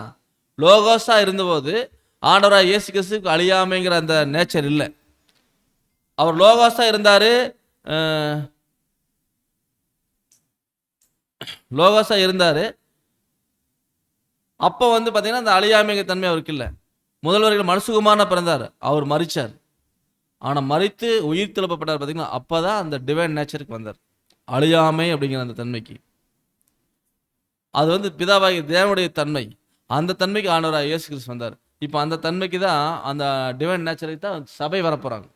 லோகோஸாக இருந்தபோது ஆண்டவராக இயேசு கிறிஸ்துவுக்கு அழியாமைங்கிற அந்த நேச்சர் இல்லை. அவர் லோகோஸாக இருந்தார், அப்போ வந்து பார்த்தீங்கன்னா அந்த அழியாமைங்கிற தன்மை அவருக்கு இல்லை. முதல்வர்கள் மனுசுகுமாரனா பிறந்தார், அவர் மரிச்சார். ஆனால் மரித்து உயிர் திழப்பப்பட்டார் பார்த்தீங்கன்னா, அப்போ தான் அந்த டிவைன் நேச்சருக்கு வந்தார், அழியாமை அப்படிங்கிற அந்த தன்மைக்கு. அது வந்து பிதாவாகிய தேவனுடைய தன்மை, அந்த தன்மைக்கு ஆண்டவராக இயேசு கிறிஸ்து வந்தார். இப்போ அந்த தன்மைக்கு தான், அந்த டிவைன் நேச்சருக்கு தான் சபை வரப்போகிறாங்க.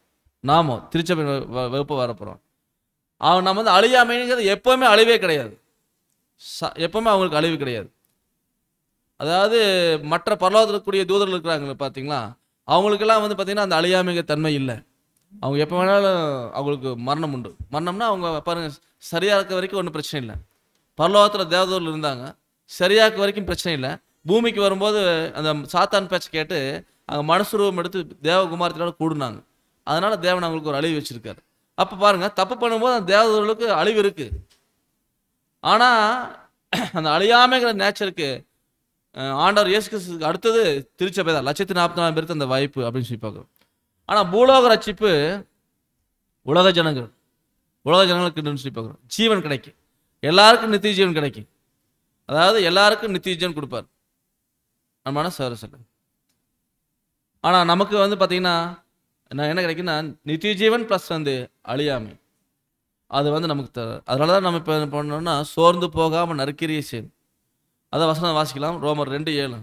நாமோ திருச்சபை வகுப்பு வரப்போகிறோம். நம்ம வந்து அழியாமைங்கிறது எப்போவுமே அழிவே கிடையாது, எப்போவுமே அவங்களுக்கு அழிவு கிடையாது. அதாவது மற்ற பரலோகத்தில் இருக்கக்கூடிய தூதர்கள் இருக்கிறாங்க பார்த்தீங்களா, அவங்களுக்கெல்லாம் வந்து பார்த்தீங்கன்னா அந்த அழியாமைங்கிற தன்மை இல்லை. அவங்க எப்போ வேணாலும் அவங்களுக்கு மரணம் உண்டு. மரணம்னா அவங்க பாருங்க, சரியாக இருக்க வரைக்கும் ஒன்றும் பிரச்சனை இல்லை. பரலோகத்தில் தேவதூரில் இருந்தாங்க, சரியாக்க வரைக்கும் பிரச்சனை இல்லை. பூமிக்கு வரும்போது அந்த சாத்தான் பேச்சை கேட்டு அங்கே மனுஷரூபம் எடுத்து தேவகுமாரத்தினோட கூடுனாங்க. அதனால தேவன் அவங்களுக்கு ஒரு அழிவு வச்சிருக்காரு. அப்போ பாருங்க, தப்பு பண்ணும்போது அந்த தேவதூர்களுக்கு அழிவு இருக்கு. ஆனால் அந்த அழியாமைங்கிற நேச்சருக்கு ஆண்டவர் இயேசு கிறிஸ்துவுக்கு அடுத்தது திருச்சபை தான். 144,000 பேருக்கு அந்த வாய்ப்பு அப்படின்னு சொல்லி பார்க்குறோம். ஆனால் பூலோக ரட்சிப்பு உலக ஜனங்களுக்கு சொல்லி பார்க்குறோம். ஜீவன் கிடைக்கும், எல்லாருக்கும் நித்திய ஜீவன் கிடைக்கும். அதாவது எல்லாருக்கும் நித்திய ஜீவன் கொடுப்பார் நம்மளான சொல்ல. ஆனால் நமக்கு வந்து பார்த்தீங்கன்னா என்ன கிடைக்குன்னா நித்திய ஜீவன் ப்ளஸ் வந்து அழியாமை. அது வந்து நமக்கு அதனால தான் நம்ம இப்போ என்ன பண்ணோம்னா சோர்ந்து போகாமல் நற்கிரியை செய்யணும். அதை வசனம் வாசிக்கலாம். ரோமர் 2:7.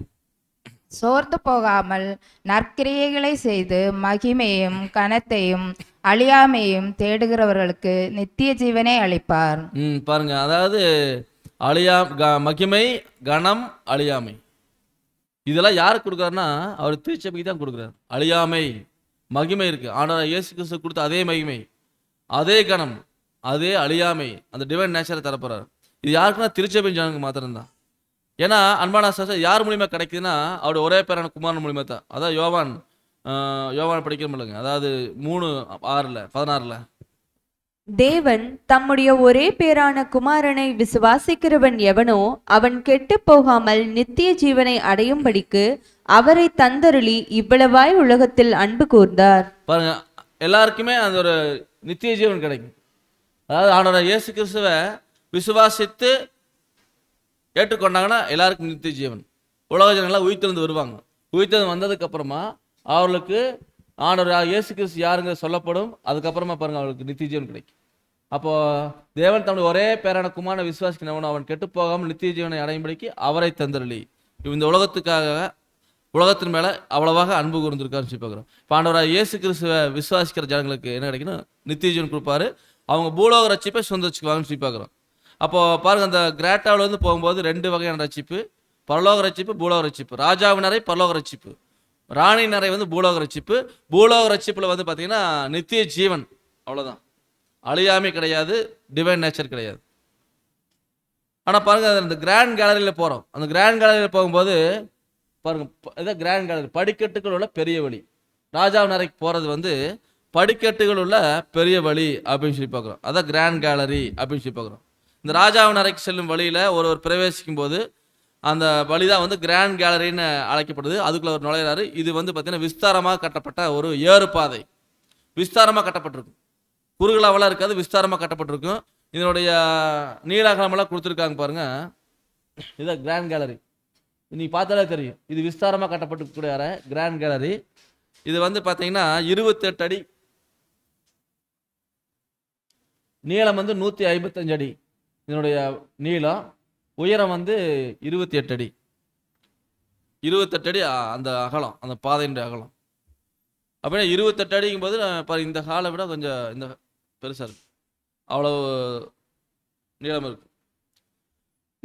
சோர்ந்து போகாமல் நற்கிரியைகளை செய்து மகிமையும் கனத்தையும் அழியாமையும் தேடுகிறவர்களுக்கு நித்திய ஜீவனை அளிப்பார். பாருங்க, அதாவது மகிமை, கனம், அழியாமை இதெல்லாம் யாருக்கு கொடுக்குறாருன்னா அவர் திருச்சபைக்கு தான் கொடுக்குறாரு. அழியாமை, மகிமை இருக்கு. ஆனால் இயேசு கிறிஸ்து கொடுத்த அதே மகிமை, அதே கனம், அதே அழியாமை, அந்த டிவைன் நேச்சரை தரப்போறாரு. இது யாருக்குன்னா திருச்சபை ஜனங்களுக்கு மாத்திரம்தான். ஏன்னா அன்பான யார் மூலியமா கிடைக்குதுன்னா அவருடைய ஒரே பேரான குமாரன் மூலியமா தான். அதான் யோவான் படிக்கிறோம் இல்லைங்க, அதாவது 3:16 தேவன் தம்முடைய ஒரே பேரான குமாரனை விசுவாசிக்கிறவன் எவனோ அவன் கெட்டு போகாமல் நித்திய ஜீவனை அடையும்படிக்கு அவரை தந்தருளி இவ்வளவாய் உலகத்தில் அன்பு கூர்ந்தார். பாருங்க, எல்லாருக்குமே அந்த ஒரு நித்திய ஜீவன் கிடைக்கும். அதாவது ஆண்டவர் இயேசு கிறிஸ்துவை விசுவாசித்து ஏற்றுக்கொண்டாங்கன்னா எல்லாருக்கும் நித்திய ஜீவன். உலக ஜனங்களாம் உயிர்த்தெழுந்து வருவாங்க. உயிர்த்தெழுந்து வந்ததுக்கு அப்புறமா அவர்களுக்கு ஆண்டவர் இயேசு கிறிஸ்து யாருங்க சொல்லப்படும். அதுக்கப்புறமா பாருங்க அவர்களுக்கு நித்திய ஜீவன் கிடைக்கும். அப்போ தேவன் தன்னுடைய ஒரே பேரான குமாரனை விசுவாசிக்கிறவன் அவன் கெட்டு போகாமல் நித்திய ஜீவனை அடையும்படிக்கு அவரை தந்தருளி. இந்த உலகத்துக்காக உலகத்தின் மேல அவ்வளவாக அன்பு கூர்ந்திருக்காருன்னு சொல்லி பார்க்குறோம். இப்போ ஆண்டவராக இயேசு கிறிஸ்துவை விசுவாசிக்கிற ஜனங்களுக்கு என்ன கிடைக்கணும்? நித்திய ஜீவன் கொடுப்பாரு. அவங்க பூலோக ரட்சிப்பை சொந்த வச்சுக்குவாங்கன்னு சொல்லி பார்க்குறோம். அப்போ பாருங்க, அந்த கிரேட்டாவில் வந்து போகும்போது 2 வகையான ரட்சிப்பு, பரலோக ரட்சிப்பு, பூலோக ரட்சிப்பு. ராஜாவினரை பரலோக ரட்சிப்பு, ராணியினரை வந்து பூலோக ரட்சிப்பு. பூலோக ரட்சிப்புல வந்து பார்த்தீங்கன்னா நித்திய ஜீவன், அவ்வளோதான். அழியாமை கிடையாது, டிவைன் நேச்சர் கிடையாது. ஆனால் பாருங்க, அந்த கிராண்ட் கேலரியில் போகிறோம். அந்த கிராண்ட் கேலரியில் போகும்போது பாருங்க, இதான் கிராண்ட் கேலரி, படிக்கட்டுகள் உள்ள பெரிய வழி. ராஜாவினரைக்கு போகிறது வந்து படிக்கட்டுகள் உள்ள பெரிய வழி அப்படின்னு சொல்லி பார்க்குறோம். அதான் கிராண்ட் கேலரி அப்படின்னு சொல்லி பார்க்குறோம். இந்த ராஜாவின் அறைக்கு செல்லும் வழியில் ஒருவர் பிரவேசிக்கும் போது அந்த வழி தான் வந்து கிராண்ட் கேலரின்னு அழைக்கப்படுது. அதுக்குள்ள ஒரு நுழையிறாரு. இது வந்து பார்த்தீங்கன்னா விஸ்தாரமாக கட்டப்பட்ட ஒரு ஏறுபாதை, விஸ்தாரமாக கட்டப்பட்டிருக்கும். குறுகலாவெல்லாம் இருக்காது, விஸ்தாரமாக கட்டப்பட்டிருக்கும். இதனுடைய நீளாகலமெல்லாம் கொடுத்துருக்காங்க பாருங்க. இதுதான் கிராண்ட் கேலரி. நீங்கள் பார்த்தாலே தெரியும், இது விஸ்தாரமாக கட்டப்பட்டிருக்கக்கூடிய கிராண்ட் கேலரி. இது வந்து பார்த்தீங்கன்னா 28 அடி, நீளம் வந்து 155 அடி. இதனுடைய நீளம், உயரம் வந்து 28 அடி. 28 அடி அந்த அகலம், அந்த பாதையினுடைய அகலம். அப்படின்னா 28 அடிக்கும் போது இந்த ஹாலை விட கொஞ்சம் இந்த பெருசாக இருக்கு. அவ்வளோ நீளம் இருக்கு.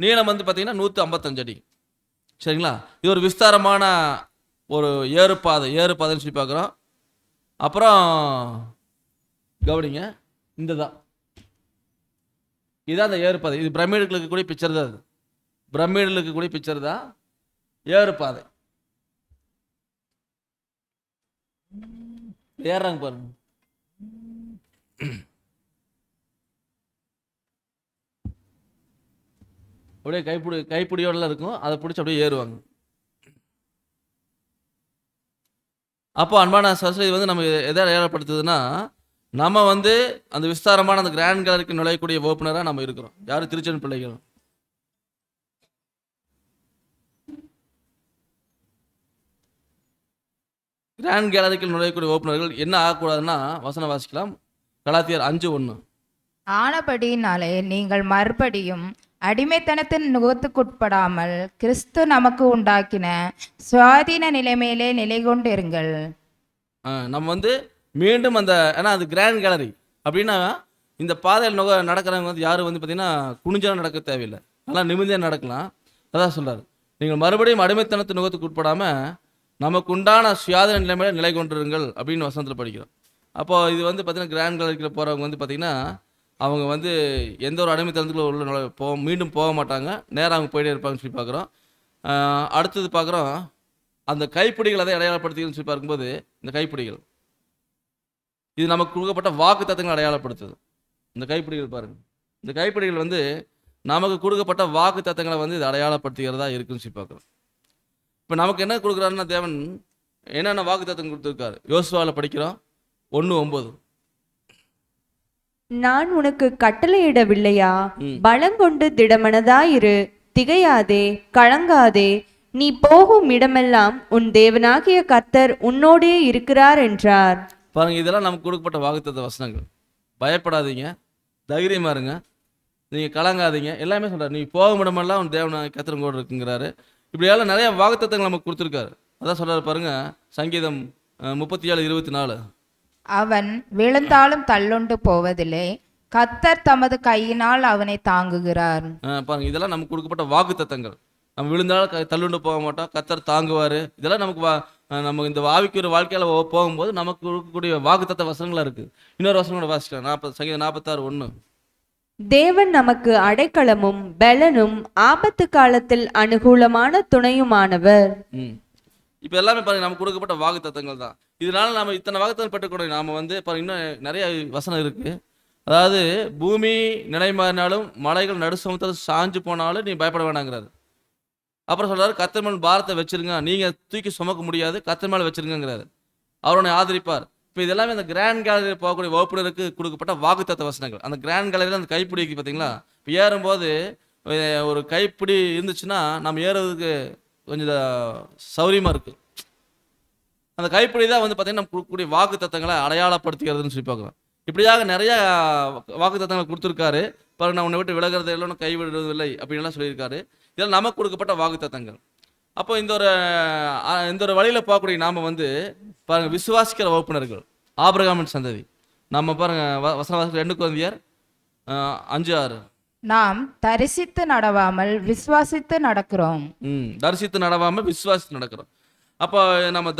நீளம் வந்து பார்த்தீங்கன்னா 155 அடி. சரிங்களா? இது ஒரு விஸ்தாரமான ஒரு ஏறுபாதைன்னு சொல்லி பார்க்குறோம். அப்புறம் கவனிங்க, இதான் அந்த ஏறுபாதை. இது பிரமிடுகளுக்கு கூட பிக்சர் தான். அது பிரமிடுகளுக்கு கூட பிக்சர் தான் ஏறுபாதை. ஏறாங்க பாருங்க. அப்படியே கைப்பிடியோடலாம் இருக்கும், அதை பிடிச்சி அப்படியே ஏறுவாங்க. அப்போ அன்பான சரஸ்வதி வந்து நம்ம எதை அடையாளப்படுத்துதுன்னா, நம்ம வந்து அந்த விஸ்தாரமான அந்த கிராண்ட் கேலரிக்கு நுழையக்கூடிய ஓப்பனராக நம்ம இருக்கிறோம். யாரும் திருச்சென் பிள்ளைகள். கிராண்ட் கேலரிக்கு நுழையக்கூடிய ஓப்பனர்கள் என்ன ஆகக்கூடாதுன்னா, வசனம் வாசிக்கலாம். கலாத்தியர் 5:1. ஆனபடியினாலே நீங்கள் மறுபடியும் அடிமைத்தனத்தின் நுகத்துக்குட்படாமல் கிறிஸ்து நமக்கு உண்டாக்கின சுவாதீன நிலைமையிலே நிலை கொண்டிருங்கள். நம்ம வந்து மீண்டும் அந்த, ஏன்னா அது கிராண்ட் கேலரி அப்படின்னா இந்த பாதையில் நடக்கிறவங்க வந்து யாரும் வந்து பார்த்தீங்கன்னா குனிஞ்செல்லாம் நடக்க தேவையில்லை, நல்லா நிமிர்ந்தியாக நடக்கலாம். அதான் சொல்கிறார், நீங்கள் மறுபடியும் அடிமைத்தனத்தின் நுகத்துக்கு உட்படாமல் நமக்கு உண்டான சுயாதீன நிலைமையில நிலை கொண்டிருங்கள் அப்படின்னு வசனத்தில் படிக்கிறோம். அப்போது இது வந்து பார்த்தீங்கன்னா கிராண்ட் கேலரிக்கில் போகிறவங்க வந்து பார்த்திங்கன்னா அவங்க வந்து எந்த ஒரு அடிமைத்தனத்துக்குள்ள உள்ள மீண்டும் போக மாட்டாங்க, நேராக அவங்க போயிட்டே இருப்பாங்கன்னு சொல்லி பார்க்குறோம். அடுத்தது பார்க்குறோம், அந்த கைப்பிடிகள் அதை அடையாளப்படுத்தின்னு சொல்லி பார்க்கும்போது, இந்த கைப்பிடிகள் இது நமக்கு கொடுக்கப்பட்ட வாக்கு தத்தங்களை அடையாளப்படுத்துது. இந்த கைப்பிடிகள் பாருங்கள், இந்த கைப்பிடிகள் வந்து நமக்கு கொடுக்கப்பட்ட வாக்கு தத்தங்களை வந்து இது அடையாளப்படுத்துகிறதா இருக்குன்னு சொல்லி பார்க்குறோம். இப்போ நமக்கு என்ன கொடுக்குறாருன்னா தேவன், என்னென்ன வாக்குத்தத்தம் கொடுத்துருக்காரு. யோசுவாவில் படிக்கிறோம் 1:9. நான் உனக்கு கட்டளையிடவில்லையா? ம். பலங்கொண்டு திடமனதாயிரு, திகையாதே, கலங்காதே. நீ போகும் இடமெல்லாம் உன் தேவனாகிய கர்த்தர் உன்னோடே இருக்கிறார் என்றார். பாருங்க, இதெல்லாம் நமக்கு கொடுக்கப்பட்ட வாக்குத்தத்த வசனங்கள். பயப்படாதீங்க, தைரியமா இருங்க, நீங்க கலங்காதீங்க, எல்லாமே சொல்றாரு. நீ போகும் இடமெல்லாம் உன் தேவனாகிய கர்த்தர் கூட இருக்குங்கிறாரு. இப்படியெல்லாம் நிறைய வாக்குத்தத்தங்கள் நமக்கு கொடுத்துருக்காரு. அதான் சொல்றாரு பாருங்க, சங்கீதம் 37:24. அவன் விழுந்தாலும் தள்ளுண்டு போவதில்லை, கர்த்தர் தமது கையினால் அவனை தாங்குகிறார். பாருங்க, இதெல்லாம் நமக்கு கொடுக்கப்பட்ட வாக்குத்தத்தங்கள். நம்ம விழுந்தாலும் தள்ளுண்டு போக மாட்டோம், கர்த்தர் தாங்குவார். இதெல்லாம் நமக்கு இந்த ஆவிக்குரிய வாழ்க்கையில போகும்போது நமக்கு கொடுக்கக்கூடிய வாக்குத்தத்த வசனங்களா இருக்கு. இன்னொரு வசனம் கூட வாசிக்கலாம். சங்கீதம் 46:1. தேவன் நமக்கு அடைக்கலமும் பலனும் ஆபத்து காலத்தில் அனுகூலமான துணையுமானவர். இப்போ எல்லாமே பாருங்க, நமக்கு கொடுக்கப்பட்ட வாக்குத்தத்தங்கள் தான். இதனால நம்ம இத்தனை வாக்குத்தத்தம் பெற்றுக்கணும். நாம பாருங்க, இன்னும் நிறைய வசனம் இருக்கு. அதாவது பூமி நிலைமாறினாலும் மலைகள் நடுசமுத்திரம் சாஞ்சு போனாலும் நீ பயப்பட வேண்டாங்கிறாரு. அப்புறம் சொல்றாரு, கர்த்தர் மேல் பாரத்தை வச்சிருங்க, நீங்க தூக்கி சுமக்க முடியாது, கர்த்தர் மேல வச்சிருங்கிறாரு. அவருடைய ஆதரிப்பார். இப்போ இதெல்லாமே அந்த கிராண்ட் கேலரியில் போகக்கூடிய வகுப்பினருக்கு கொடுக்கப்பட்ட வாக்குத்தத்த வசனங்கள். அந்த கிராண்ட் கேலரியில் அந்த கைப்பிடிக்கு பார்த்தீங்களா, இப்போ ஏறும்போது ஒரு கைப்பிடி இருந்துச்சுன்னா நம்ம ஏறுறதுக்கு கொஞ்சம் சௌரியமாக இருக்கு. அந்த கைப்பிடி தான் பார்த்தீங்கன்னா நம்ம கொடுக்கக்கூடிய வாக்குத்தத்தங்களை அடையாளப்படுத்துகிறதுன்னு சொல்லி பார்க்குறோம். இப்படியாக நிறைய வாக்குத்தத்தங்களை கொடுத்துருக்காரு. பாருங்க, நான் உன்னை விட்டு விலகிறது இல்லை, உன்னை கைவிடுறது இல்லை அப்படின்லாம் சொல்லியிருக்காரு. இதெல்லாம் நமக்கு கொடுக்கப்பட்ட வாக்குத்தத்தங்கள். அப்போ இந்த ஒரு வழியில் போகக்கூடிய நாம் பாருங்க, விசுவாசிக்கிற வகுப்பினர்கள், ஆபிரகாமின் சந்ததி. நம்ம பாருங்க வசனவாசிகள் 2 கொரிந்தியர் 5:6. நாம் தரிசித்து நடவாமல் விசுவாசித்து நடக்கிறோம். தரிசித்து நடவாமல் விசுவாசித்து நடக்கிறோம். அப்போ நம்ம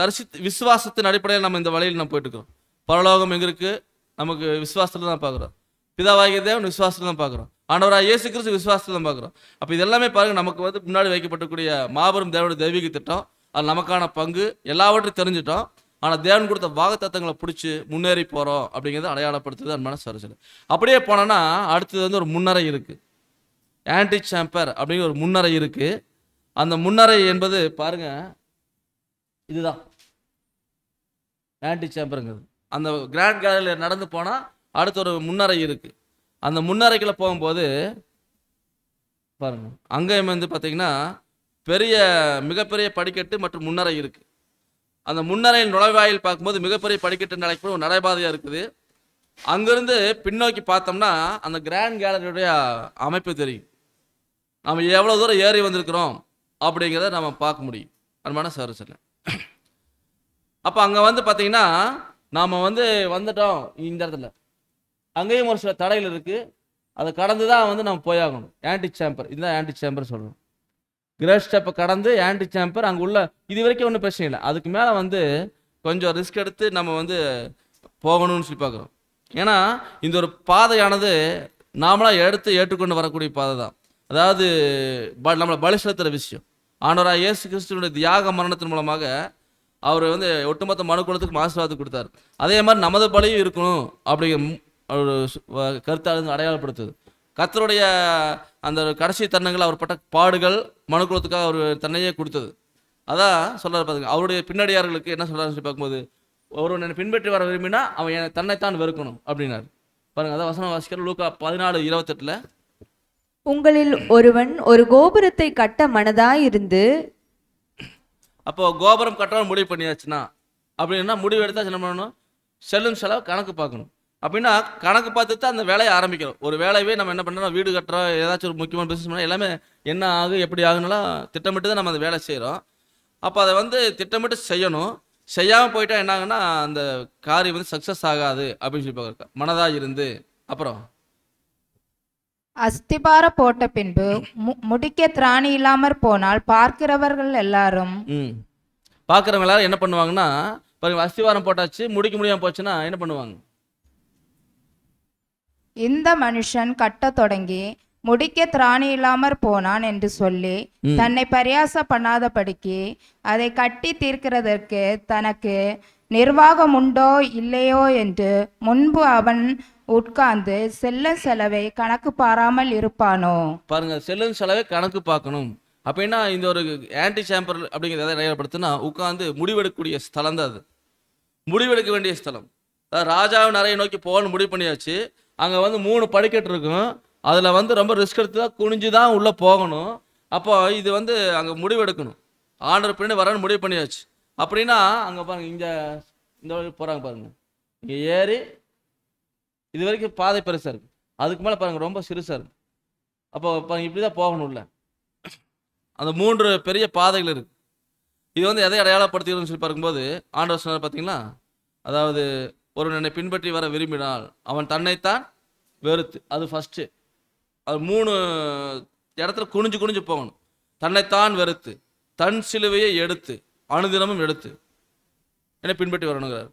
விசுவாசத்தின் அடிப்படையில் நம்ம இந்த வழியில் நம்ம போயிட்டு இருக்கிறோம். பரலோகம் எங்க இருக்கு? நமக்கு விசுவாசத்துல தான் பார்க்குறோம். பிதாவாகிய தேவன் விசுவாசத்துல தான் பார்க்குறோம். ஆண்டவராக இயேசு கிறிஸ்து விசுவாசத்துல தான் பார்க்குறோம். அப்போ இதெல்லாமே பாருங்க, நமக்கு முன்னாடி வைக்கப்பட்டக்கூடிய மாபெரும் தேவனுடைய தெய்வீக திட்டம். அது நமக்கான பங்கு. எல்லாவற்றையும் தெரிஞ்சிட்டோம். ஆனால் தேவன் கொடுத்த வாக்குத்தத்தங்களை பிடிச்சி முன்னேறி போகிறோம் அப்படிங்கிறத அடையாளப்படுத்துது அன்பான சகோதரர்களே. அப்படியே போனோன்னா அடுத்தது ஒரு முன்னறை இருக்கு. ஆன்டி சாம்பர் அப்படிங்கிற ஒரு முன்னறை இருக்கு. அந்த முன்னறை என்பது பாருங்க, இதுதான் ஆன்டி சாம்பருங்கிறது. அந்த கிராண்ட் கேலரியில் நடந்து போனால் அடுத்த ஒரு முன்னறை இருக்கு. அந்த முன்னறைக்குள்ள போகும்போது பாருங்க, அங்கேயும் பார்த்தீங்கன்னா மிகப்பெரிய படிக்கட்டு மற்றும் முன்னறை இருக்கு. அந்த முன்னறையில் நுழைவாயில் பார்க்கும்போது மிகப்பெரிய படிக்கட்டு அழைக்கப்படும் ஒரு நடைபாதையாக இருக்குது. அங்கிருந்து பின்னோக்கி பார்த்தோம்னா அந்த கிராண்ட் கேலரியுடைய அமைப்பு தெரியும். நம்ம எவ்வளோ தூரம் ஏறி வந்திருக்கிறோம் அப்படிங்கிறத நம்ம பார்க்க முடியும் அன்பான சகோதரர்களே. அப்போ அங்கே பார்த்தீங்கன்னா நாம் வந்துட்டோம் இந்த இடத்துல. அங்கேயும் ஒரு சில தடைகள் இருக்குது. அதை கடந்து தான் நம்ம போயாகணும். ஆன்டி சாம்பர், இதுதான் ஆன்டி சாம்பர் சொல்கிறோம். கிரேட் ஸ்டெப்பை கடந்து ஆன்டி சாம்பர் அங்கே உள்ள. இது வரைக்கும் ஒன்றும் பிரச்சனை இல்லை. அதுக்கு மேலே கொஞ்சம் ரிஸ்க் எடுத்து நம்ம போகணும்னு சொல்லி பார்க்குறோம். ஏன்னா இந்த ஒரு பாதையானது நாமளாக ஏற்றுக்கொண்டு வரக்கூடிய பாதை தான். அதாவது நம்மளை பலி செலுத்துகிற விஷயம். ஆண்டவராக இயேசு கிறிஸ்துவனுடைய தியாக மரணத்தின் மூலமாக அவர் ஒட்டுமொத்த மனுக்குலத்துக்கு ஆசீர்வாதம் கொடுத்தார். அதே மாதிரி நமது பலியும் இருக்கணும் அப்படிங்கிற ஒரு கருத்தாளர் அடையாளப்படுத்துது. கர்த்தருடைய அந்த கடைசி தருணங்கள் அவர் பட்ட பாடுகள் மனுக்குலத்துக்காக அவர் தன்னையே கொடுத்தது. அதான் சொல்றாரு பாருங்க. அவருடைய பின்னடியார்களுக்கு என்ன சொல்றாருன்னு சொல்லி பார்க்கும்போது, ஒருவன் பின்பற்றி வர விரும்பினா அவன் தன்னைத்தான் வெறுக்கணும் அப்படின்னாரு பாருங்க. அதான் வசனம் வாசிக்கிற லூக்கா 14:28. உங்களில் ஒருவன் ஒரு கோபுரத்தை கட்ட மனதாயிருந்து. அப்போ கோபுரம் கட்டணும் முடிவு பண்ணியாச்சுன்னா அப்படின்னா முடிவு எடுத்தா என்ன பண்ணணும்? செல்லும் செலவு கணக்கு பார்க்கணும். அப்படின்னா கணக்கு பார்த்து தான் அந்த வேலையை ஆரம்பிக்கிறோம். ஒரு வேலையவே நம்ம என்ன பண்ணுறோம், வீடு கட்டுறோம், ஏதாச்சும் ஒரு முக்கியமான பிஸ்னஸ் பண்ணால் எல்லாமே என்ன ஆகும் எப்படி ஆகுனாலாம் திட்டமிட்டு தான் நம்ம அந்த வேலை செய்கிறோம். அப்போ அதை திட்டமிட்டு செய்யணும். செய்யாமல் போயிட்டா என்ன ஆகுன்னா அந்த காரியம் சக்ஸஸ் ஆகாது அப்படின்னு சொல்லி பார்க்குறேன். மனதாக இருந்து அப்புறம் அஸ்திபார போட்ட பின்பு முடிக்க திராணி இல்லாமற் போனால் பார்க்கிறவர்கள் எல்லாரும் பார்க்குறவங்க எல்லாரும் என்ன பண்ணுவாங்கன்னா, பாருங்க, அஸ்திவாரம் போட்டாச்சு முடிக்க முடியாமல் போச்சுன்னா என்ன பண்ணுவாங்க? இந்த மனுஷன் கட்ட தொடங்கி முடிக்க திராணி இல்லாமற் போனான் என்று சொல்லி தன்னை பரியாச பண்ணாதபடிக்கு அதை கட்டி தீர்க்கிறதற்கு தனக்கு நிர்வாகம் உண்டோ இல்லையோ என்று முன்பு அவன் உட்கார்ந்து செல்லும் செலவை கணக்கு பாராமல் இருப்பானோ? பாருங்க, செல்லும் செலவை கணக்கு பார்க்கணும். அப்படின்னா இந்த ஒரு ஆன்டி சேம்பர் அப்படிங்கிறது எதை அடையாளப்படுத்துனா உட்காந்து முடிவெடுக்கக்கூடிய ஸ்தலம் தான் அது. முடிவெடுக்க வேண்டிய ஸ்தலம். அதாவது ராஜாவின் அறையை நோக்கி போகணும்னு முடிவு பண்ணியாச்சு. அங்கே வந்து 3 படிக்கட்டு இருக்கும். அதில் வந்து ரொம்ப ரிஸ்க் எடுத்து தான் குனிஞ்சு தான் உள்ளே போகணும். அப்போ இது வந்து அங்கே முடிவெடுக்கணும். ஆண்டவர் பின்னாடி வரணும்னு முடிவு பண்ணியாச்சு. அப்படின்னா அங்கே பாருங்கள், இங்கே இந்த வழி போகிறாங்க பாருங்கள், இங்கே ஏறி இது வரைக்கும் பாதை பெருசாக இருக்குது, அதுக்கு மேலே பாருங்கள் ரொம்ப சிறுசாக இருக்குது. அப்போ பாருங்கள் இப்படி தான் போகணும்ல. அந்த 3 பெரிய பாதைகள் இருக்குது. இது வந்து எதை அடையாளப்படுத்துகிறதுன்னு சொல்லி பார்க்கும்போது ஆண்டவர் சொன்னார் பார்த்தீங்களா, அதாவது ஒருவன் என்னை பின்பற்றி வர விரும்பினால் அவன் தன்னைத்தான் வெறுத்து, அது ஃபஸ்ட்டு. அது 3 இடத்துல குனிஞ்சு குனிஞ்சு போகணும். தன்னைத்தான் வெறுத்து, தன் சிலுவையை எடுத்து, அனுதினமும் எடுத்து என்னை பின்பற்றி வரணுங்கிறார்.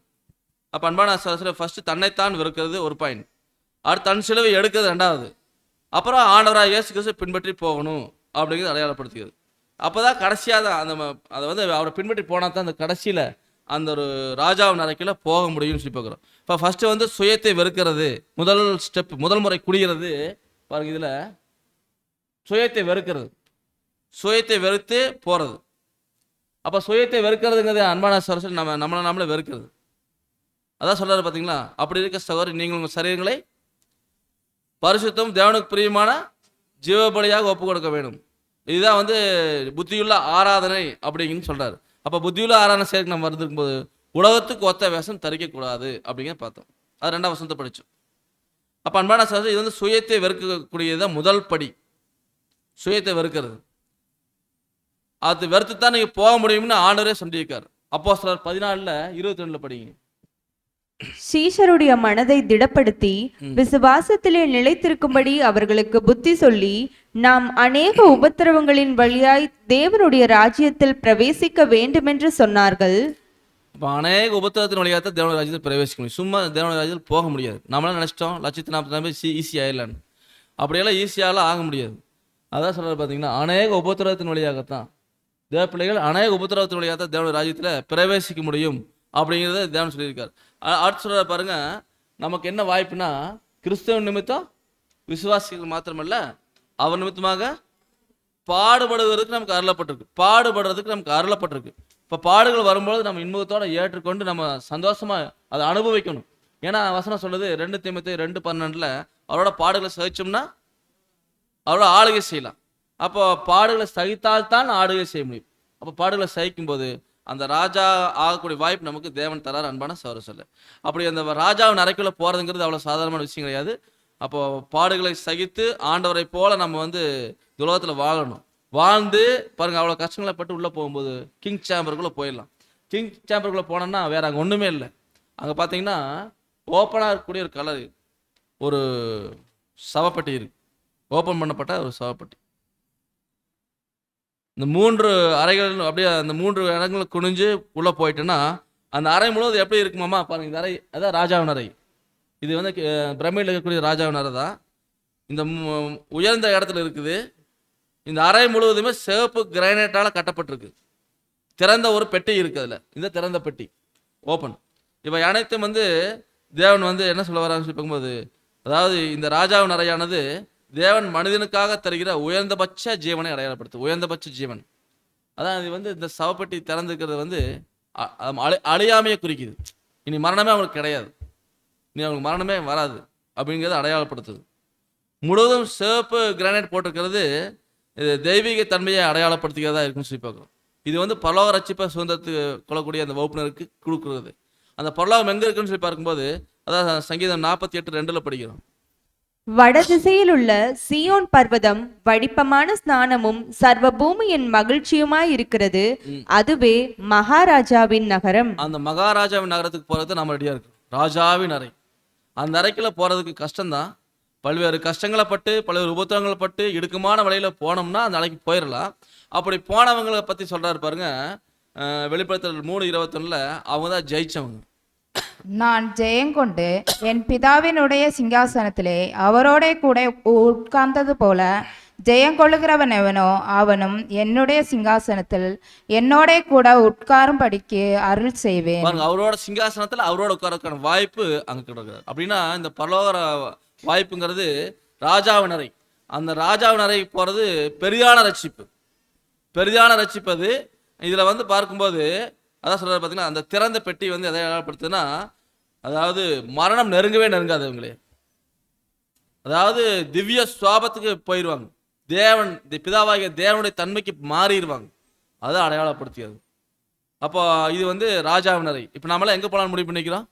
அப்போ அன்பான சகோதரர்களே, ஃபஸ்ட்டு தன்னைத்தான் வெறுக்கிறது ஒரு பாயிண்ட், அடுத்து தன் சிலுவை எடுக்கிறது 2வது, அப்புறம் ஆண்டவராக இயேசு கிறிஸ்துவை பின்பற்றி போகணும் அப்படிங்கிறது அடையாளப்படுத்துகிறது. அப்போ தான் கடைசியாக தான் அந்த அதை வந்து அவரை பின்பற்றி போனால் தான் அந்த கடைசியில் அந்த ஒரு ராஜாவின் அறைக்குள்ள போக முடியும்னு சொல்லி பார்க்குறோம். இப்போ ஃபஸ்ட்டு வந்து சுயத்தை வெறுக்கிறது முதல் ஸ்டெப், முதல் முறை குடிக்கிறது பாருங்க. இதில் சுயத்தை வெறுக்கிறது, சுயத்தை வெறுத்து போகிறது. அப்போ சுயத்தை வெறுக்கிறதுங்கிறது அன்பான சகோதரர்கள் நம்மளை வெறுக்கிறது. அதான் சொல்கிறாரு பார்த்தீங்களா, அப்படி இருக்க சகோதரி நீங்கள் உங்கள் சரீரங்களை பரிசுத்தம் தேவனுக்கு பிரியமான ஜீவபலியாக ஒப்பு கொடுக்க வேண்டும். இதுதான் வந்து புத்தியுள்ள ஆராதனை அப்படிங்கன்னு சொல்கிறாரு. அப்போ புத்தியுள்ள ஆராதனை சேர்க்க நம்ம வந்திருக்கும் போது உலகத்துக்கு ஒத்த வேஷம் தரிக்கக்கூடாது அப்படிங்கிற பார்த்தோம். அது 2ஆம் வசனத்தை படித்தோம். அப்போ அன்பான சகோதரர், இது வந்து சுயத்தை வெறுக்கக்கூடியதான் முதல் படி, சுயத்தை வெறுக்கிறது. அது வெறுத்து தான் நீங்கள் போக முடியும்னு ஆண்டவரே சொல்லியிருக்கார். அப்போஸ்தலர் 14:22 படிங்க. சீஷருடைய மனதை திடப்படுத்தி விசுவாசத்திலே நிலைத்திருக்கும்படி அவர்களுக்கு புத்தி சொல்லி, நாம் அநேக உபத்திரவங்களின் வழியாய் தேவனுடைய ராஜ்யத்தில் பிரவேசிக்க வேண்டுமென்று சொன்னார்கள். இப்போ அநேக உபத்திரத்தின் வழியாகத்தான் தேவனுடைய ராஜ்யத்தில் பிரவேசிக்க முடியும். சும்மா தேவனுடைய ராஜ்யத்தில் போக முடியாது. நம்மளாம் நினச்சிட்டோம் 1,40,000 ஈஸி ஆயிடலான்னு. அப்படியெல்லாம் ஈஸியாலாம் ஆக முடியாது. அதான் சொல்கிறார் பார்த்தீங்கன்னா, அநேக உபத்திரத்தின் வழியாகத்தான் தேவ பிள்ளைகள் அநேக உபத்திரவத்தின் வழியாக தான் தேவனுடைய ராஜ்யத்தில் பிரவேசிக்க முடியும் அப்படிங்கிறத தேவன் சொல்லியிருக்கார். அடுத்து சொல்கிற பாருங்க, நமக்கு என்ன வாய்ப்புனா கிறிஸ்தவ நிமித்தம் விசுவாசிகள் மாத்திரமல்ல அவர் நிமித்தமாக பாடுபடுவதற்கு நமக்கு அருளப்பட்டிருக்கு, பாடுபடுறதுக்கு நமக்கு அருளப்பட்டிருக்கு. இப்போ பாடுகள் வரும்போது நம்ம இன்பத்தோடு ஏற்றுக்கொண்டு நம்ம சந்தோஷமாக அதை அனுபவிக்கணும். ஏன்னா வசனம் சொல்லுது 2 தீமோத்தேயு 2:12 அவரோட பாடுகளை சகிச்சோம்னா அவரோட ஆளுகை செய்யலாம். அப்போ பாடுகளை சகித்தால்தான் ஆளுகை செய்ய முடியும். அப்போ பாடுகளை சகிக்கும்போது அந்த ராஜா ஆகக்கூடிய வாய்ப்பு நமக்கு தேவன் தரார். அன்பான சகோதரர் சொல்ல, அப்படி அந்த ராஜாவின் அறைக்குள்ளே போகிறதுங்கிறது அவ்வளோ சாதாரணமான விஷயம் கிடையாது. அப்போ பாடுகளை சகித்து ஆண்டவரை போல நம்ம வந்து உலகத்தில் வாழணும். வாழ்ந்து பாருங்கள், அவ்வளோ கஷ்டங்களை பட்டு உள்ளே போகும்போது கிங் சேம்பருக்குள்ளே போயிடலாம். கிங் சேம்பருக்குள்ளே போனோம்னா வேறு அங்கே ஒன்றுமே இல்லை. அங்கே பார்த்தீங்கன்னா ஓப்பனாக இருக்கக்கூடிய ஒரு கலர், ஒரு சவப்பட்டி இருக்கு, ஓப்பன் பண்ணப்பட்ட ஒரு சவப்பட்டி. இந்த 3 அறைகள் அப்படியே அந்த 3 இடங்களை குனிஞ்சு உள்ளே போயிட்டோன்னா அந்த அறை முழுவதும் எப்படி இருக்குமாமா பாருங்கள். இந்த அறை அதான் ராஜாவின் அறை. இது வந்து பிரமிடில் இருக்கக்கூடிய ராஜாவின் அறை தான். இந்த உயர்ந்த இடத்துல இருக்குது. இந்த அறை முழுவதுமே சிவப்பு கிரானைட்டால் கட்டப்பட்டிருக்கு. திறந்த ஒரு பெட்டி இருக்குது அதில். இந்த திறந்த பெட்டி ஓப்பன். இப்போ அனைத்தும் வந்து தேவன் வந்து என்ன சொல்ல வரான்னு சொல்லி பார்க்கும்போது, அதாவது இந்த ராஜாவின் அறையானது தேவன் மனிதனுக்காக தருகிற உயர்ந்தபட்ச ஜீவனை அடையாளப்படுத்து, உயர்ந்தபட்ச ஜீவன். அதான் இது வந்து இந்த சவப்பெட்டி திறந்துக்கிறது வந்து அழியாமையை குறிக்குது. இனி மரணமே அவங்களுக்கு கிடையாது, இனி அவங்களுக்கு மரணமே வராது அப்படிங்கிறத அடையாளப்படுத்துது. முழுவதும் சிவப்பு கிரானைட் போட்டிருக்கிறது இது தெய்வீக தன்மையை அடையாளப்படுத்துகிறதா இருக்குன்னு சொல்லி பார்க்குறோம். இது வந்து பரலோக ரட்சிப்பை சுதந்திரத்துக்கு கொள்ளக்கூடிய அந்த வகுப்பினருக்கு கொடுக்குறது. அந்த பரலோகம் எங்கே இருக்குன்னு சொல்லி பார்க்கும்போது அதான் சங்கீதம் 48:2 படிக்கிறோம். வடதிசையில் உள்ள சீயோன் பர்வதம் வடிப்பமான ஸ்நானமும் சர்வ பூமியின் மகிழ்ச்சியுமாய் இருக்கிறது, அதுவே மகாராஜாவின் நகரம். அந்த மகாராஜாவின் நகரத்துக்கு போறது நம்ம ரெடியா இருக்கு. ராஜாவின் அறை, அந்த அறைக்குள்ள போறதுக்கு கஷ்டம்தான். பல்வேறு கஷ்டங்களை பட்டு பல்வேறு உபத்திரங்களை பட்டு இடுக்கமான வழியில போனோம்னா அந்த அறைக்கு போயிடலாம். அப்படி போனவங்களை பத்தி சொல்றாரு பாருங்க, வெளிப்படுத்தல் 3:21 அவங்க தான் ஜெயிச்சவங்க. நான் ஜெயங்கொண்டு என் பிதாவினுடைய சிங்காசனத்திலே அவரோட கூட உட்கார்ந்தது போல ஜெயங்கொள்ளுகிறவன் எவனோ அவனும் என்னுடைய சிங்காசனத்தில் என்னோட கூட உட்காரும்படிக்கு அருள் செய்வேன். அவரோட சிங்காசனத்தில் அவரோட உட்கார்றதுக்கான வாய்ப்பு அங்க கிடைக்கிறது. அப்படின்னா இந்த பரலோக வாய்ப்புங்கிறது ராஜாவின் அறை. அந்த ராஜாவின் அறை போறது பெரியான ரட்சிப்பு. பெரிதான ரட்சிப்பது. இதில் வந்து பார்க்கும்போது அதான் சொல்கிறார் பார்த்தீங்கன்னா, அந்த திறந்த பெட்டி வந்து எதை அடையாளப்படுத்துதுன்னா, அதாவது மரணம் நெருங்கவே நெருங்காது அவங்களே. அதாவது திவ்ய சுவாபத்துக்கு போயிடுவாங்க, தேவன் பிதாவாகிய தேவனுடைய தன்மைக்கு மாறிடுவாங்க. அதை அடையாளப்படுத்தியது. அப்போ இது வந்து ராஜாவின் அறை. இப்போ நம்மளாம் எங்கே போகலான்னு முடிவு பண்ணிக்கிறோம்?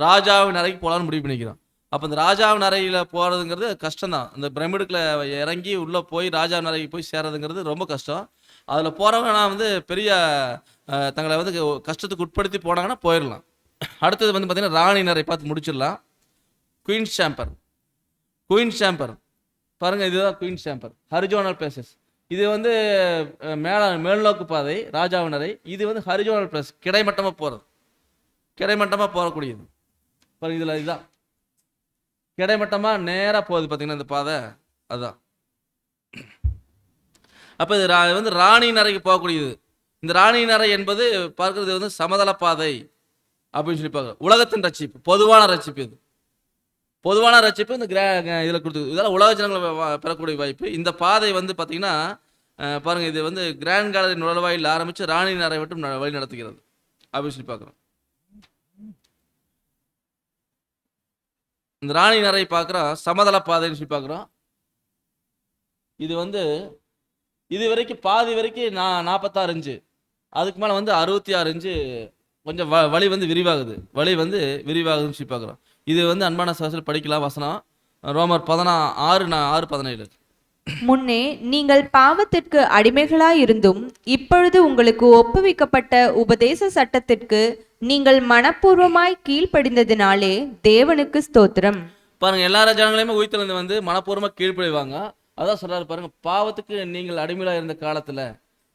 ராஜாவின் அறைக்கு போகலான்னு முடிவு பண்ணிக்கிறோம். அப்போ இந்த ராஜாவின் அறையில் போகிறதுங்கிறது கஷ்டம்தான். இந்த பிரமிடுக்குள்ள இறங்கி உள்ளே போய் ராஜாவின் அறைக்கு போய் சேர்றதுங்கிறது ரொம்ப கஷ்டம். அதில் போகிறவங்க வந்து பெரிய தங்களை வந்து கஷ்டத்துக்கு உட்படுத்தி போனாங்கன்னா போயிடலாம். அடுத்தது வந்து பார்த்தீங்கன்னா ராணியின் அறை பார்த்து முடிச்சிடலாம். Queens chamber. குயின்ஸ் சேம்பர் பாருங்கள், இதுதான் குயின்ஸ் சேம்பர். ஹரிஜோனல் பிளேசஸ். இது வந்து மேல்நோக்கு பாதை ராஜாவின் அறை. இது வந்து ஹரிஜோனல் பிளேஸ், கிடைமட்டமாக போகிறது, கிடைமட்டமாக போகக்கூடியது. பாருங்க, இதில் இதுதான் கிடைமட்டமாக நேராக போகுது பார்த்தீங்கன்னா இந்த பாதை, அதுதான். அப்போ இது வந்து ராணியின் அறைக்கு போகக்கூடியது. இந்த ராணியின் அறை என்பது பார்க்கறது வந்து சமதள பாதை அப்படின்னு சொல்லி பார்க்குறோம். உலகத்தின் ரட்சிப்பு, பொதுவான ரட்சிப்பு. இது பொதுவான ரட்சிப்பு இந்த இதில் கொடுத்து இதெல்லாம் உலக ஜனங்களை பெறக்கூடிய வாய்ப்பு. இந்த பாதை வந்து பார்த்தீங்கன்னா பாருங்கள், இது வந்து கிராண்ட் கேலரி நுழைவாயில் ஆரம்பித்து ராணியின் அறை மட்டும் வழி நடத்துகிறது அப்படின்னு சொல்லி பார்க்குறோம். இந்த ராணியின் அறை பார்க்குறோம், சமதள பாதைன்னு சொல்லி பார்க்குறோம். இது வந்து இது வரைக்கும் பாதி வரைக்கும் 46 இன்ச்சு, அதுக்கு மேலே வந்து 66 இன்ச்சு. கொஞ்சம் வழி வந்து விரிவாகுது, வழி வந்து விரிவாகுதுன்னு சொல்லி பார்க்குறோம். இது வந்து அன்பான சகோதரர்கள் படிக்கலாம் வசனம், ரோமர் 16:6-17. முன்னே நீங்கள் பாவத்திற்கு அடிமைகளாயிருந்தும் இப்பொழுது உங்களுக்கு ஒப்புவிக்கப்பட்ட உபதேச சட்டத்திற்கு நீங்கள் மனப்பூர்வமாய் கீழ்ப்படிந்ததினாலே தேவனுக்கு ஸ்தோத்திரம். பாருங்க, எல்லா ஜனங்களையுமே உயிர்த்தெழுந்து வந்து மனப்பூர்வமாக கீழ்ப்படிவாங்க. அதான் சொல்றாரு பாருங்க, பாவத்துக்கு நீங்கள் அடிமையாக இருந்த காலத்துல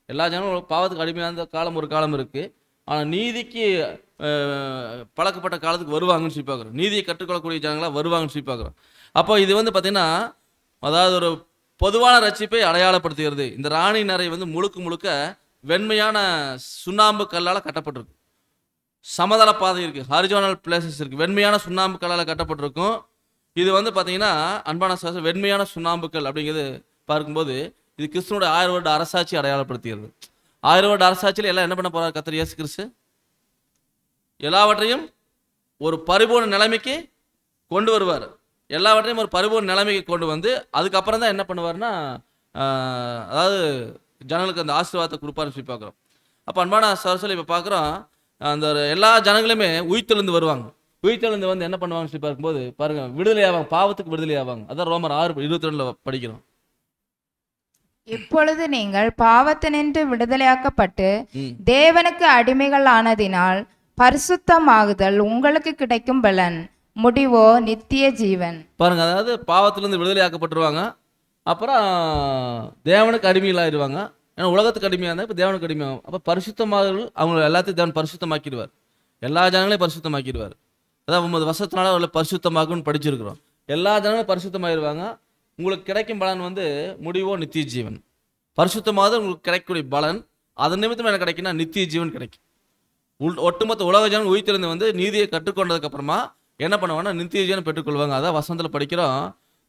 எல்லா ஜனங்களும் பாவத்துக்கு அடிமையாக இருந்த காலம் ஒரு காலம் இருக்கு. ஆனால் நீதிக்கு பழக்கப்பட்ட காலத்துக்கு வருவாங்கன்னு சொல்லி பார்க்குறோம். நீதியை கற்றுக்கொள்ளக்கூடிய ஜனங்களாக வருவாங்கன்னு சொல்லி பார்க்குறோம். அப்போ இது வந்து பார்த்தீங்கன்னா, அதாவது ஒரு பொதுவான ரட்சிப்பை அடையாளப்படுத்துகிறது. இந்த ராணியின் அறை வந்து முழுக்க முழுக்க வெண்மையான சுண்ணாம்பு கல்லால் கட்டப்பட்டிருக்கு. சமதள பாதை இருக்குது, ஹரிஜோனல் பிளேசஸ் இருக்குது, வெண்மையான சுண்ணாம்பு கல்லால் கட்டப்பட்டிருக்கும். இது வந்து பார்த்தீங்கன்னா அன்பான சகோதரர், வெண்மையான சுண்ணாம்புக்கல் அப்படிங்கிறது பார்க்கும்போது இது கிறிஸ்துவனுடைய 1000 வருட அரசாட்சி அடையாளப்படுத்துகிறது. 1000 வருட அரசாட்சியில் எல்லாம் என்ன பண்ண போறார் கர்த்தர் இயேசு கிறிஸ்து? எல்லாவற்றையும் ஒரு பரிபூர்ண நிலைமைக்கு கொண்டு வருவார். எல்லாவற்றையும் ஒரு பரிபூர்ண நிலைமைக்கு கொண்டு வந்து அதுக்கப்புறம் தான் என்ன பண்ணுவார்னா, அதாவது ஜனங்களுக்கு அந்த ஆசீர்வாதத்தை கொடுப்பாருன்னு சொல்லி பார்க்குறோம். அப்போ அன்பான சகோதரர், இப்போ பார்க்குறோம் அந்த எல்லா ஜனங்களுமே உயிர்த்தெழுந்து வருவாங்க. உயிர்த்தெழுந்து வந்து என்ன பண்ணுவாங்கன்னு சொல்லி பார்க்கும்போது பாருங்க, விடுதலை ஆவாங்க, பாவத்துக்கு விடுதலை ஆவாங்க. அதான் ரோமர் 6:22 படிக்கிறோம். இப்பொழுது நீங்கள் பாவத்தினின்று விடுதலையாக்கப்பட்டு தேவனுக்கு அடிமைகள் ஆனதினால் பரிசுத்தமாகுதல் உங்களுக்கு கிடைக்கும் பலன், முடிவோ நித்திய ஜீவன். பாருங்க, அதாவது பாவத்திலிருந்து விடுதலையாக்கப்பட்டுருவாங்க, அப்புறம் தேவனுக்கு அடிமைகளாகிடுவாங்க. ஏன்னா உலகத்துக்கு அடிமையாக இருந்தால் இப்போ தேவனுக்கு அடிமையாகும். அப்போ பரிசுத்தமாக அவங்க எல்லாத்தையும் தேவன் பரிசுத்தமாக்கிடுவார், எல்லா ஜனங்களையும் பரிசுத்தமாக்கிடுவார். அதான் 9 வருஷத்தினால அவர்களை பரிசுத்தமாகும்னு படிச்சிருக்கிறோம். எல்லா ஜனங்களும் பரிசுத்தமாகிடுவாங்க. உங்களுக்கு கிடைக்கும் பலன் வந்து முடிவோ நித்திய ஜீவன். பரிசுத்தமாக உங்களுக்கு கிடைக்கக்கூடிய பலன், அதன் நிமித்தம் என்ன கிடைக்குன்னா நித்திய ஜீவன் கிடைக்கும். ஒட்டுமொத்த உலக ஜனங்கள் உயிர்த்தெழுந்து வந்து நீதியை கற்றுக்கொண்டதுக்கு அப்புறமா என்ன பண்ணுவாங்கன்னா நித்திய ஜீவன் பெற்றுக்கொள்வாங்க. அதான் வசனத்தில் படிக்கிறோம்,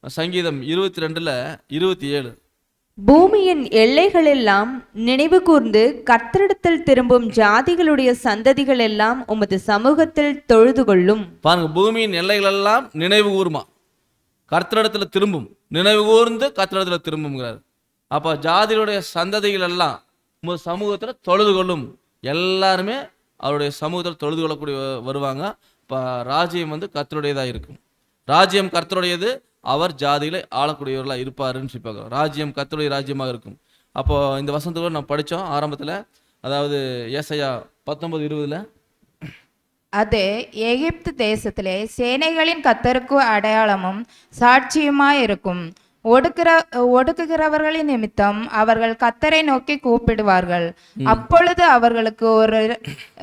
சங்கீதம் 22:27. பூமியின் எல்லைகளெல்லாம் நினைவு கூர்ந்து கர்த்தரிடத்தில் திரும்பும் ஜாதிகளுடைய சந்ததிகள் எல்லாம் உமது சமூகத்தில் தொழுது கொள்ளும். பாருங்க, பூமியின் எல்லைகள் எல்லாம் நினைவு கூர்மா, கர்த்தரிடத்துல திரும்பும், நினைவு கூர்ந்து கர்த்தரிடத்துல திரும்புங்கிறார். அப்போ ஜாதிகளுடைய சந்ததிகள் எல்லாம் உமது சமூகத்தில் தொழுது கொள்ளும். எல்லாருமே அவருடைய சமூகத்தில் தொழுது கொள்ளக்கூடிய வருவாங்க. இப்போ ராஜ்யம் வந்து கர்த்தருடையதாக இருக்கும். ராஜ்யம் கர்த்தருடையது, அவர் ஜாதிகளை ஆளக்கூடியவர்களாக இருப்பாருன்னு சொல்லி பார்க்குறோம். ராஜ்யம் கர்த்தருடைய ராஜ்யமாக இருக்கும். அப்போ இந்த வசனத்தோடு நம்ம படித்தோம் ஆரம்பத்தில், அதாவது ஏசாயா 19:20. அது எகிப்து தேசத்திலே சேனைகளின் கர்த்தருக்கு அடையாளமும் சாட்சியுமாயிருக்கும். ஒடுக்குகிறவர்களின் நிமித்தம் அவர்கள் கர்த்தரை நோக்கி கூப்பிடுவார்கள். அப்பொழுது அவர்களுக்கு ஒரு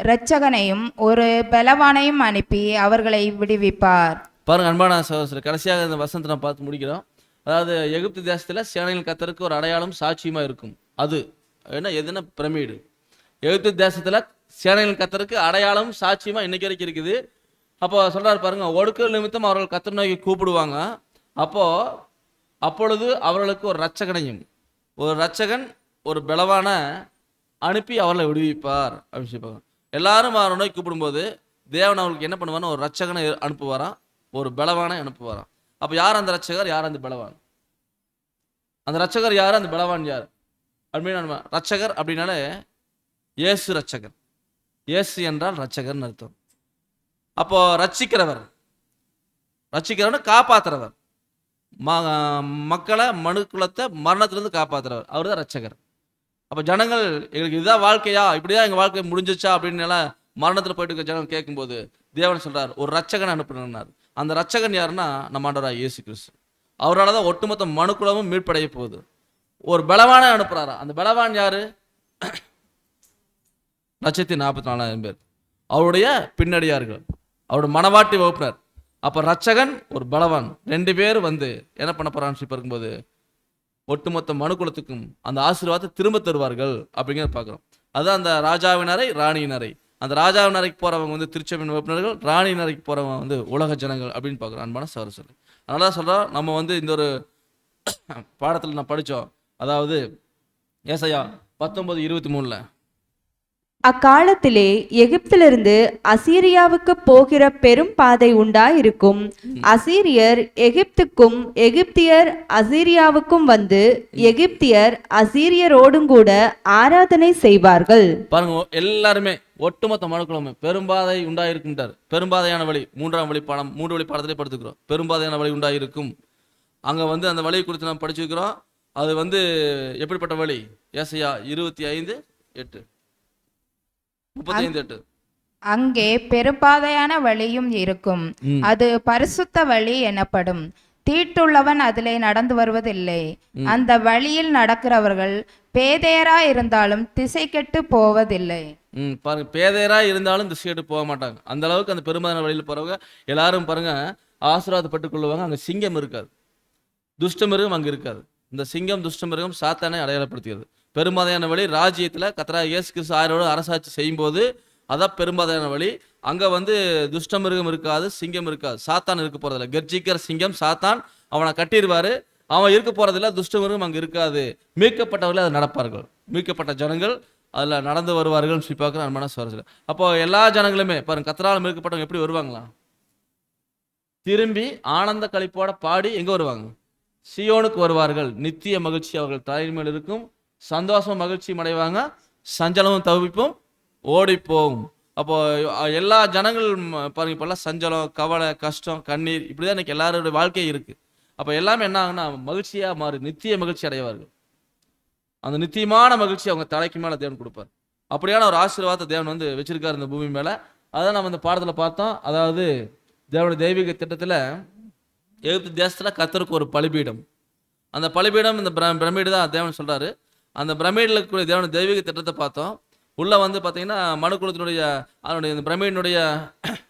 இரட்சகனையும் ஒரு பலவானையும் அனுப்பி அவர்களை விடுவிப்பார். பாருங்க அன்பான சகோதரர், கடைசியாக இந்த வசனத்தை நம்ம பார்த்து முடிக்கிறோம். அதாவது எகிப்து தேசத்தில் சேனைகளின் கர்த்தருக்கு ஒரு அடையாளம் சாட்சியுமா இருக்கும். அது என்ன, எதுனா பிரமிடு. எகிப்து தேசத்தில் சேனைகளின் கர்த்தருக்கு அடையாளம் சாட்சியமா இன்னைக்கு வரைக்கும் இருக்குது. அப்போ சொல்றாரு பாருங்க, ஒடுக்க நிமித்தம் அவர்கள் கர்த்தர் நோக்கி கூப்பிடுவாங்க. அப்பொழுது அவர்களுக்கு ஒரு இரட்சகனையும், ஒரு இரட்சகன் ஒரு பலவான அனுப்பி அவர்களை விடுவிப்பார் அப்படின்னு சொல்லி எல்லாரும் அவரை நோக்கி கூப்பிடும்போது தேவன் அவர்களுக்கு என்ன பண்ணுவார்னா ஒரு ரட்சகனை அனுப்புவாராம், ஒரு பலவானை அனுப்புவாராம். அப்போ யார் அந்த ரட்சகர், யார் அந்த பலவான்? அந்த ரட்சகர் யார், அந்த பலவான் யார் அப்படின்னு ரட்சகர் அப்படின்னாலே இயேசு ரட்சகர். இயேசு என்றால் ரட்சகர்னு அர்த்தம். அப்போ ரட்சிக்கிறவர், ரட்சிக்கிறவன காப்பாத்துறவர், மக்களை மனுக்குலத்தை மரணத்திலிருந்து காப்பாத்துறவர், அவர் தான் ரட்சகர். அப்போ ஜனங்கள் எங்களுக்கு இதுதான் வாழ்க்கையா, இப்படிதான் எங்கள் வாழ்க்கை முடிஞ்சிச்சா அப்படின்னு எல்லாம் மரணத்தில் போயிட்டு இருக்க ஜனங்கள் கேட்கும்போது தேவன் சொல்றார் ஒரு ரட்சகன் அனுப்புனார். அந்த ரட்சகன் யாருன்னா நம்ம ஆண்டவராகிய இயேசு கிறிஸ்து. அவரால் தான் ஒட்டுமொத்த மனுக்குலமும் மீட்படைய போகுது. ஒரு பலவானை அனுப்புறாரா. அந்த பலவான் யாரு? 144,000 பேர் அவருடைய பின்னடியார்கள், அவருடைய மனவாட்டி வகுப்பினர். அப்போ ரட்சகன் ஒரு பலவான் 2 பேர் வந்து என்ன பண்ண போறான்னு சொல்லி பார்க்கும்போது ஒட்டுமொத்த மனுக்குலத்துக்கும் அந்த ஆசீர்வாதத்தை திரும்ப தருவார்கள் அப்படிங்கிறத பார்க்குறோம். அதுதான் அந்த ராஜாவினரை ராணியினரை. அந்த ராஜாவினரைக்கு போறவங்க வந்து திருச்சபையின் வகுப்பினர்கள், ராணியினரைக்கு போறவங்க வந்து உலக ஜனங்கள் அப்படின்னு பார்க்குறோம். அன்பான சகோதரர்களே, அதனால சொல்றோம் நம்ம வந்து இந்த ஒரு பாடத்தில் நான் படித்தோம். அதாவது ஏசாயா 19:23 அக்காலத்திலே எகிப்திலிருந்து அசீரியாவுக்கு போகிற பெரும் பாதை உண்டாயிருக்கும். அசீரியர் எகிப்துக்கும் எகிப்தியர் அசீரியாவுக்கும் வந்து எகிப்தியர் அசீரியரோடும் கூட ஆராதனை செய்வார்கள். பாருங்க, எல்லாருமே ஒட்டுமொத்த மனுக்குலமே பெரும்பாதை உண்டாயிருக்கின்றார். பெரும்பாதையான வழி 3ஆம் வழி பாடம் 3 வழி பாடத்திலே படுத்துக்கிறோம். பெரும்பாதையான வழி உண்டாயிருக்கும். அங்க வந்து அந்த வழியை குறித்து நாம் படிச்சுக்கிறோம். அது வந்து எப்படிப்பட்ட வழி? ஏசாயா 25:8 35:8 அங்கே பெரும்பாதையான வழியும் இருக்கும், அது பரிசுத்த வழி எனப்படும். தீட்டுள்ளவன் அதிலே நடந்து வருவதில்லை. அந்த வழியில் நடக்கிறவர்கள் பேதையரா இருந்தாலும் திசை கெட்டு போவதில்லை. பாருங்க, பேதையரா இருந்தாலும் திசை கெட்டு போக மாட்டாங்க. அந்த அளவுக்கு அந்த பெரும்பாதையான வழியில் போறவங்க எல்லாரும் பாருங்க ஆசீர்வாதப்பட்டுக் கொள்ளுவாங்க. அங்க சிங்கம் இருக்காது, துஷ்டமிருகம் அங்க இருக்காது. இந்த சிங்கம் துஷ்டமிருகம் சாத்தானை அடையாளப்படுத்துகிறது. பெரும்பாதையான வழி ராஜ்யத்தில் கர்த்தராகிய இயேசு கிறிஸ்து ஆரோடு அரசாட்சி செய்யும்போது அதான் பெரும்பாதையான வழி. அங்கே வந்து துஷ்டமிருகம் இருக்காது, சிங்கம் இருக்காது, சாத்தான் இருக்க போறதில்ல. கர்ஜிக்கிற சிங்கம் சாத்தான் அவனை கட்டிடுவாரு, அவன் இருக்க போறதில்ல. துஷ்டமிருகம் அங்கே இருக்காது. மீட்கப்பட்டவர்களே அதை நடப்பார்கள், மீட்கப்பட்ட ஜனங்கள் அதில் நடந்து வருவார்கள் சொல்லி பார்க்குற அன்பான சகோதரர்களே. அப்போ எல்லா ஜனங்களுமே பாருங்க கர்த்தரால் மீட்கப்பட்டவங்க எப்படி வருவாங்களா? திரும்பி ஆனந்த களிப்போட பாடி எங்கே வருவாங்க? சியோனுக்கு வருவார்கள். நித்திய மகிழ்ச்சி அவர்கள் தலையின் மேல் இருக்கும். சந்தோஷம் மகிழ்ச்சியும் அடைவாங்க, சஞ்சலமும் தவிப்பும் ஓடிப்போம். அப்போ எல்லா ஜனங்கள் பாருங்க இப்பெல்லாம் சஞ்சலம், கவலை, கஷ்டம், கண்ணீர் இப்படிதான் இன்னைக்கு எல்லாருடைய வாழ்க்கையும் இருக்கு. அப்போ எல்லாமே என்ன ஆகுன்னா மகிழ்ச்சியா மாறி நித்திய மகிழ்ச்சி அடைவார்கள். அந்த நித்தியமான மகிழ்ச்சி அவங்க தலைக்கு மேல தேவன் கொடுப்பார். அப்படியான ஒரு ஆசீர்வாதத்தை தேவன் வந்து வச்சிருக்காரு இந்த பூமி மேல. அதான் நம்ம இந்த பாடத்துல பார்த்தோம். அதாவது தேவனுடைய தெய்வீக திட்டத்துல எகிப்து தேசத்துல கர்த்தருக்கு ஒரு பலிபீடம், அந்த பலிபீடம் இந்த பிரமிடு தான் தேவன் சொல்றாரு. அந்த பிரமிடில் இருக்கக்கூடிய தேவனுடைய தெய்வீக திட்டத்தை பார்த்தோம். உள்ள வந்து பார்த்தீங்கன்னா மனுக்குலத்தினுடைய அதனுடைய இந்த பிரமிடினுடைய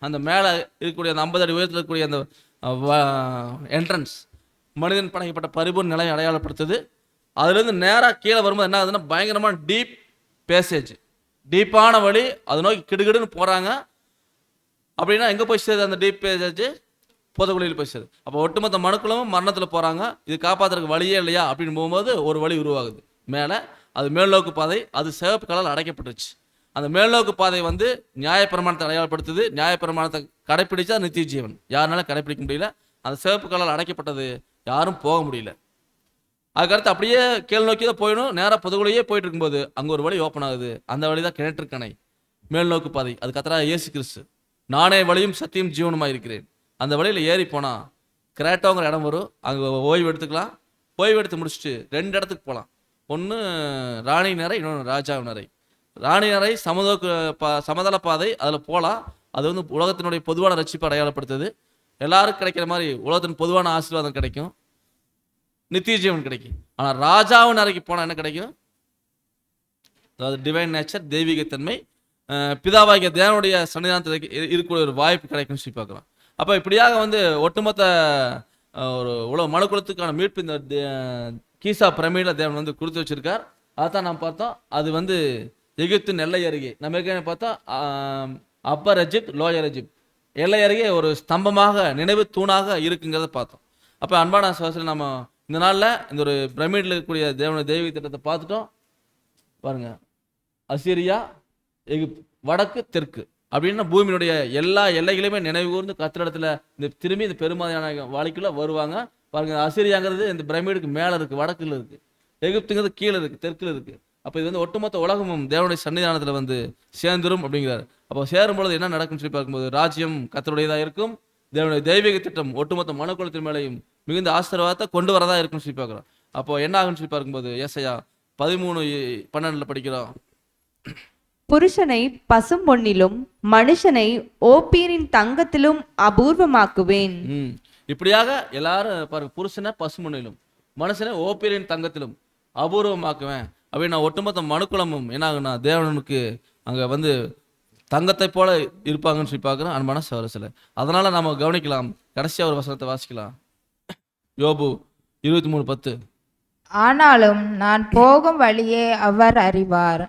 அந்த மேலே இருக்கக்கூடிய அந்த 50 அடி உயரத்தில் இருக்கக்கூடிய அந்த என்ட்ரன்ஸ் மனிதன் படைக்கப்பட்ட பரிபூர்ண நிலையை அடையாளப்படுத்துது. அதுலேருந்து நேராக கீழே வரும்போது என்ன ஆகுதுன்னா பயங்கரமான டீப் பேசேஜ், டீப்பான வழி. அது நோக்கி கிடுகிடுன்னு போகிறாங்க. அப்படின்னா எங்கே போய் சேருது அந்த டீப் பேசேஜ்? புதகுழியில் போய் சேருது. அப்போ ஒட்டுமொத்த மனுக்குலமும் மரணத்தில் போகிறாங்க. இது காப்பாற்றுறதுக்கு வழியே இல்லையா அப்படின்னு போகும்போது ஒரு வழி உருவாகுது மேலே. அது மேல்நோக்கு பாதை, அது சிவப்பு கலர் அடைக்கப்பட்டுருச்சு. அந்த மேல்நோக்கு பாதை வந்து நியாயப்பிரமாணத்தை அடையாளப்படுத்துது. நியாயப்பிரமாணத்தை கடைப்பிடிச்சா நித்திய ஜீவன், யாருனாலும் கடைப்பிடிக்க முடியல. அந்த சிவப்பு கலர் அடைக்கப்பட்டது, யாரும் போக முடியல. அதுக்கடுத்து அப்படியே கீழ் நோக்கி தான் போயிடும். நேராக புதுகுலையே போயிட்டு இருக்கும்போது அங்கே ஒரு வழி ஓப்பன் ஆகுது. அந்த வழி தான் கிணற்றுக்கணை, மேல்நோக்கு பாதை. அது கர்த்தராகிய இயேசு கிறிஸ்து, நானே வழியும் சத்தியம் ஜீவனுமாக இருக்கிறேன். அந்த வழியில் ஏறி போனால் கிரேட்டோங்கிற இடம் வரும். அங்கே ஓய்வு எடுத்துக்கலாம். ஓய்வு எடுத்து முடிச்சுட்டு 2 இடத்துக்கு போகலாம். ஒன்று ராணி நரை, இன்னொன்று ராஜா நரை. ராணி நரை சமதள பாதை, அதில் போகலாம். அது வந்து உலகத்தினுடைய பொதுவான ரட்சிப்பை அடையாளப்படுத்துது. எல்லாருக்கும் கிடைக்கிற மாதிரி உலகத்தின் பொதுவான ஆசீர்வாதம் கிடைக்கும், நித்திய ஜீவன் கிடைக்கும். ஆனால் ராஜாவின் அறைக்கு போனால் என்ன கிடைக்கும்? அதாவது டிவைன் நேச்சர், தெய்வீகத்தன்மை, பிதாவாகிய தேவனுடைய சன்னிதானத்துக்கு இருக்கக்கூடிய ஒரு வாய்ப்பு கிடைக்கும்னு சொல்லி பார்க்கலாம். அப்போ இப்படியாக வந்து ஒட்டுமொத்த ஒரு உலக மனுக்குலத்துக்கான மீட்பு இந்த கீசா பிரமிடில் தேவன் வந்து கொடுத்து வச்சிருக்கார். அதான் நாம் பார்த்தோம். அது வந்து எகிப்தின் எல்லை அருகே, நம்ம ஏற்கனவே பார்த்தோம் அப்பர் எஜிப்ட், லோயர் எஜிப்ட் எல்லை அருகே ஒரு ஸ்தம்பமாக, நினைவு தூணாக இருக்குங்கிறத பார்த்தோம். அப்போ அன்பான சகோதரர்களே, நம்ம இந்த நாளில் இந்த ஒரு பிரமிடில் இருக்கக்கூடிய தேவனுடைய தெய்வீக திட்டத்தை பார்த்துட்டோம். பாருங்க, அசீரியா, எகிப்து, வடக்கு தெற்கு அப்படின்னா பூமியினுடைய எல்லா எல்லைகளையுமே நினைவு கூர்ந்து கத்திரிடத்துல திரும்பி இந்த பெருமதியான வாழ்க்கைக்குள்ள வருவாங்க. பாருங்க, அசீரியாங்கிறது இந்த பிரமிடுக்கு மேல இருக்கு, வடக்குல இருக்கு. எகிப்துங்கிறது கீழே இருக்கு, தெற்குல இருக்கு. அப்போ இது ஒட்டுமொத்த உலகமும் தேவனுடைய சன்னிதானத்தில் சேர்ந்துரும் அப்படிங்கிறார். அப்போ சேரும் பொழுது என்ன நடக்கும்னு சொல்லி பார்க்கும்போது ராஜ்யம் கர்த்தருடையதா இருக்கும். தேவனுடைய தெய்வீக திட்டம் ஒட்டுமொத்த மனுக்குலத்தின் மேலையும் மிகுந்த ஆசீர்வாதத்தை கொண்டு வரதா இருக்குன்னு சொல்லி பார்க்குறோம். அப்போ என்ன ஆகுன்னு சொல்லி பார்க்கும்போது ஏசாயா 13:12 படிக்கிறோம். புருஷனை பசும் பொன்னிலும் மனுஷனை ஓப்பீரின் தங்கத்திலும் அபூர்வமாக்குவேன். இப்படியாக எல்லாரும் பாருங்க, புருஷனை பசுமண்ணிலும் மனுஷனை ஓப்பீரின் தங்கத்திலும் அபூர்வமாக்குவேன் அப்படின்னு ஒட்டுமொத்த மனுக்குலமும் என்ன ஆகுனா தேவனுக்கு அங்கே தங்கத்தை போல இருப்பாங்கன்னு சொல்லி பார்க்குறோம். அன்பான சகோதரர்களே, அதனால நம்ம கவனிக்கலாம். கடைசியாக ஒரு வசனத்தை வாசிக்கலாம். யோபு 23:10. ஆனாலும் நான் போகும் வழியே அவர் அறிவார்,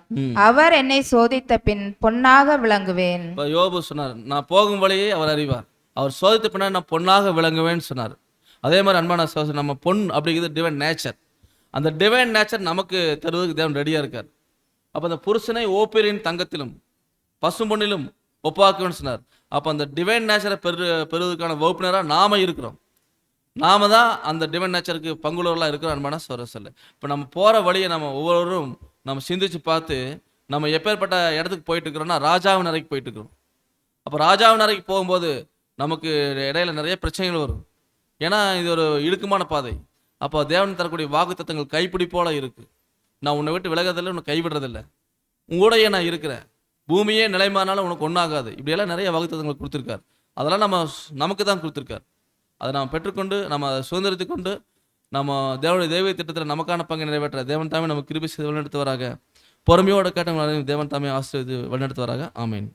அவர் என்னை சோதித்த பின் பொன்னாக விளங்குவேன். இப்போ யோபு சொன்னார், நான் போகும் வழியே அவர் அறிவார், அவர் சோதித்த பின்னால் நான் பொன்னாக விளங்குவேன்னு சொன்னார். அதே மாதிரி அன்பான சகோதரர், நம்ம பொன் அப்படிங்கிறது டிவைன் நேச்சர். அந்த டிவைன் நேச்சர் நமக்கு தருவதற்கு தேவன் ரெடியாக இருக்கார். அப்போ அந்த புருஷனை ஓப்பீரின் தங்கத்திலும் பசும் பொன்னிலும் ஒப்பாக்குவேன்னு சொன்னார். அப்போ அந்த டிவைன் நேச்சரை பெறுவதற்கான வகுப்பினராக நாம இருக்கிறோம். நாம தான் அந்த டிவைன் நேச்சருக்கு பங்குள்ளவர்களாக இருக்கிறோம். அன்பான சகோதரர்களே, இப்போ நம்ம போகிற வழியை நம்ம ஒவ்வொருவரும் நம்ம சிந்திச்சு பார்த்து நம்ம எப்பேற்பட்ட இடத்துக்கு போயிட்டு இருக்கிறோம்னா ராஜாவின் அறைக்கு போயிட்டு இருக்கிறோம். அப்போ ராஜாவின் அறைக்கு போகும்போது நமக்கு இடையில நிறைய பிரச்சனைகள் வரும். ஏன்னா இது ஒரு இடுக்கமான பாதை. அப்போ தேவன் தரக்கூடிய வாக்குத்தத்தங்கள் கைப்பிடி போல இருக்கு. நான் உன்னை விட்டு விலகிறதில்லை, உன்னை கைவிடுறதில்லை, உங்களுடைய நான் இருக்கிறேன், பூமியே நிலைமானாலும் உனக்கு ஒன்றாகாது, இப்படியெல்லாம் நிறைய வாக்குத்தத்தங்கள் கொடுத்துருக்கார். அதெல்லாம் நமக்கு தான் கொடுத்துருக்கார். அதை நாம் பெற்றுக்கொண்டு நம்ம சுதந்திரத்தை கொண்டு நம்ம தேவனுடைய தெய்வ திட்டத்தில் நமக்கான பங்கை நிறைவேற்ற தேவன் தாமே நமக்கு கிருபை செய்து வழிநடத்துவாராக. பொறுமையோட கேட்டவங்களாலையும் தேவன் தாமே ஆசீர்வதித்து வழிநடத்துவாராக. ஆமேன்.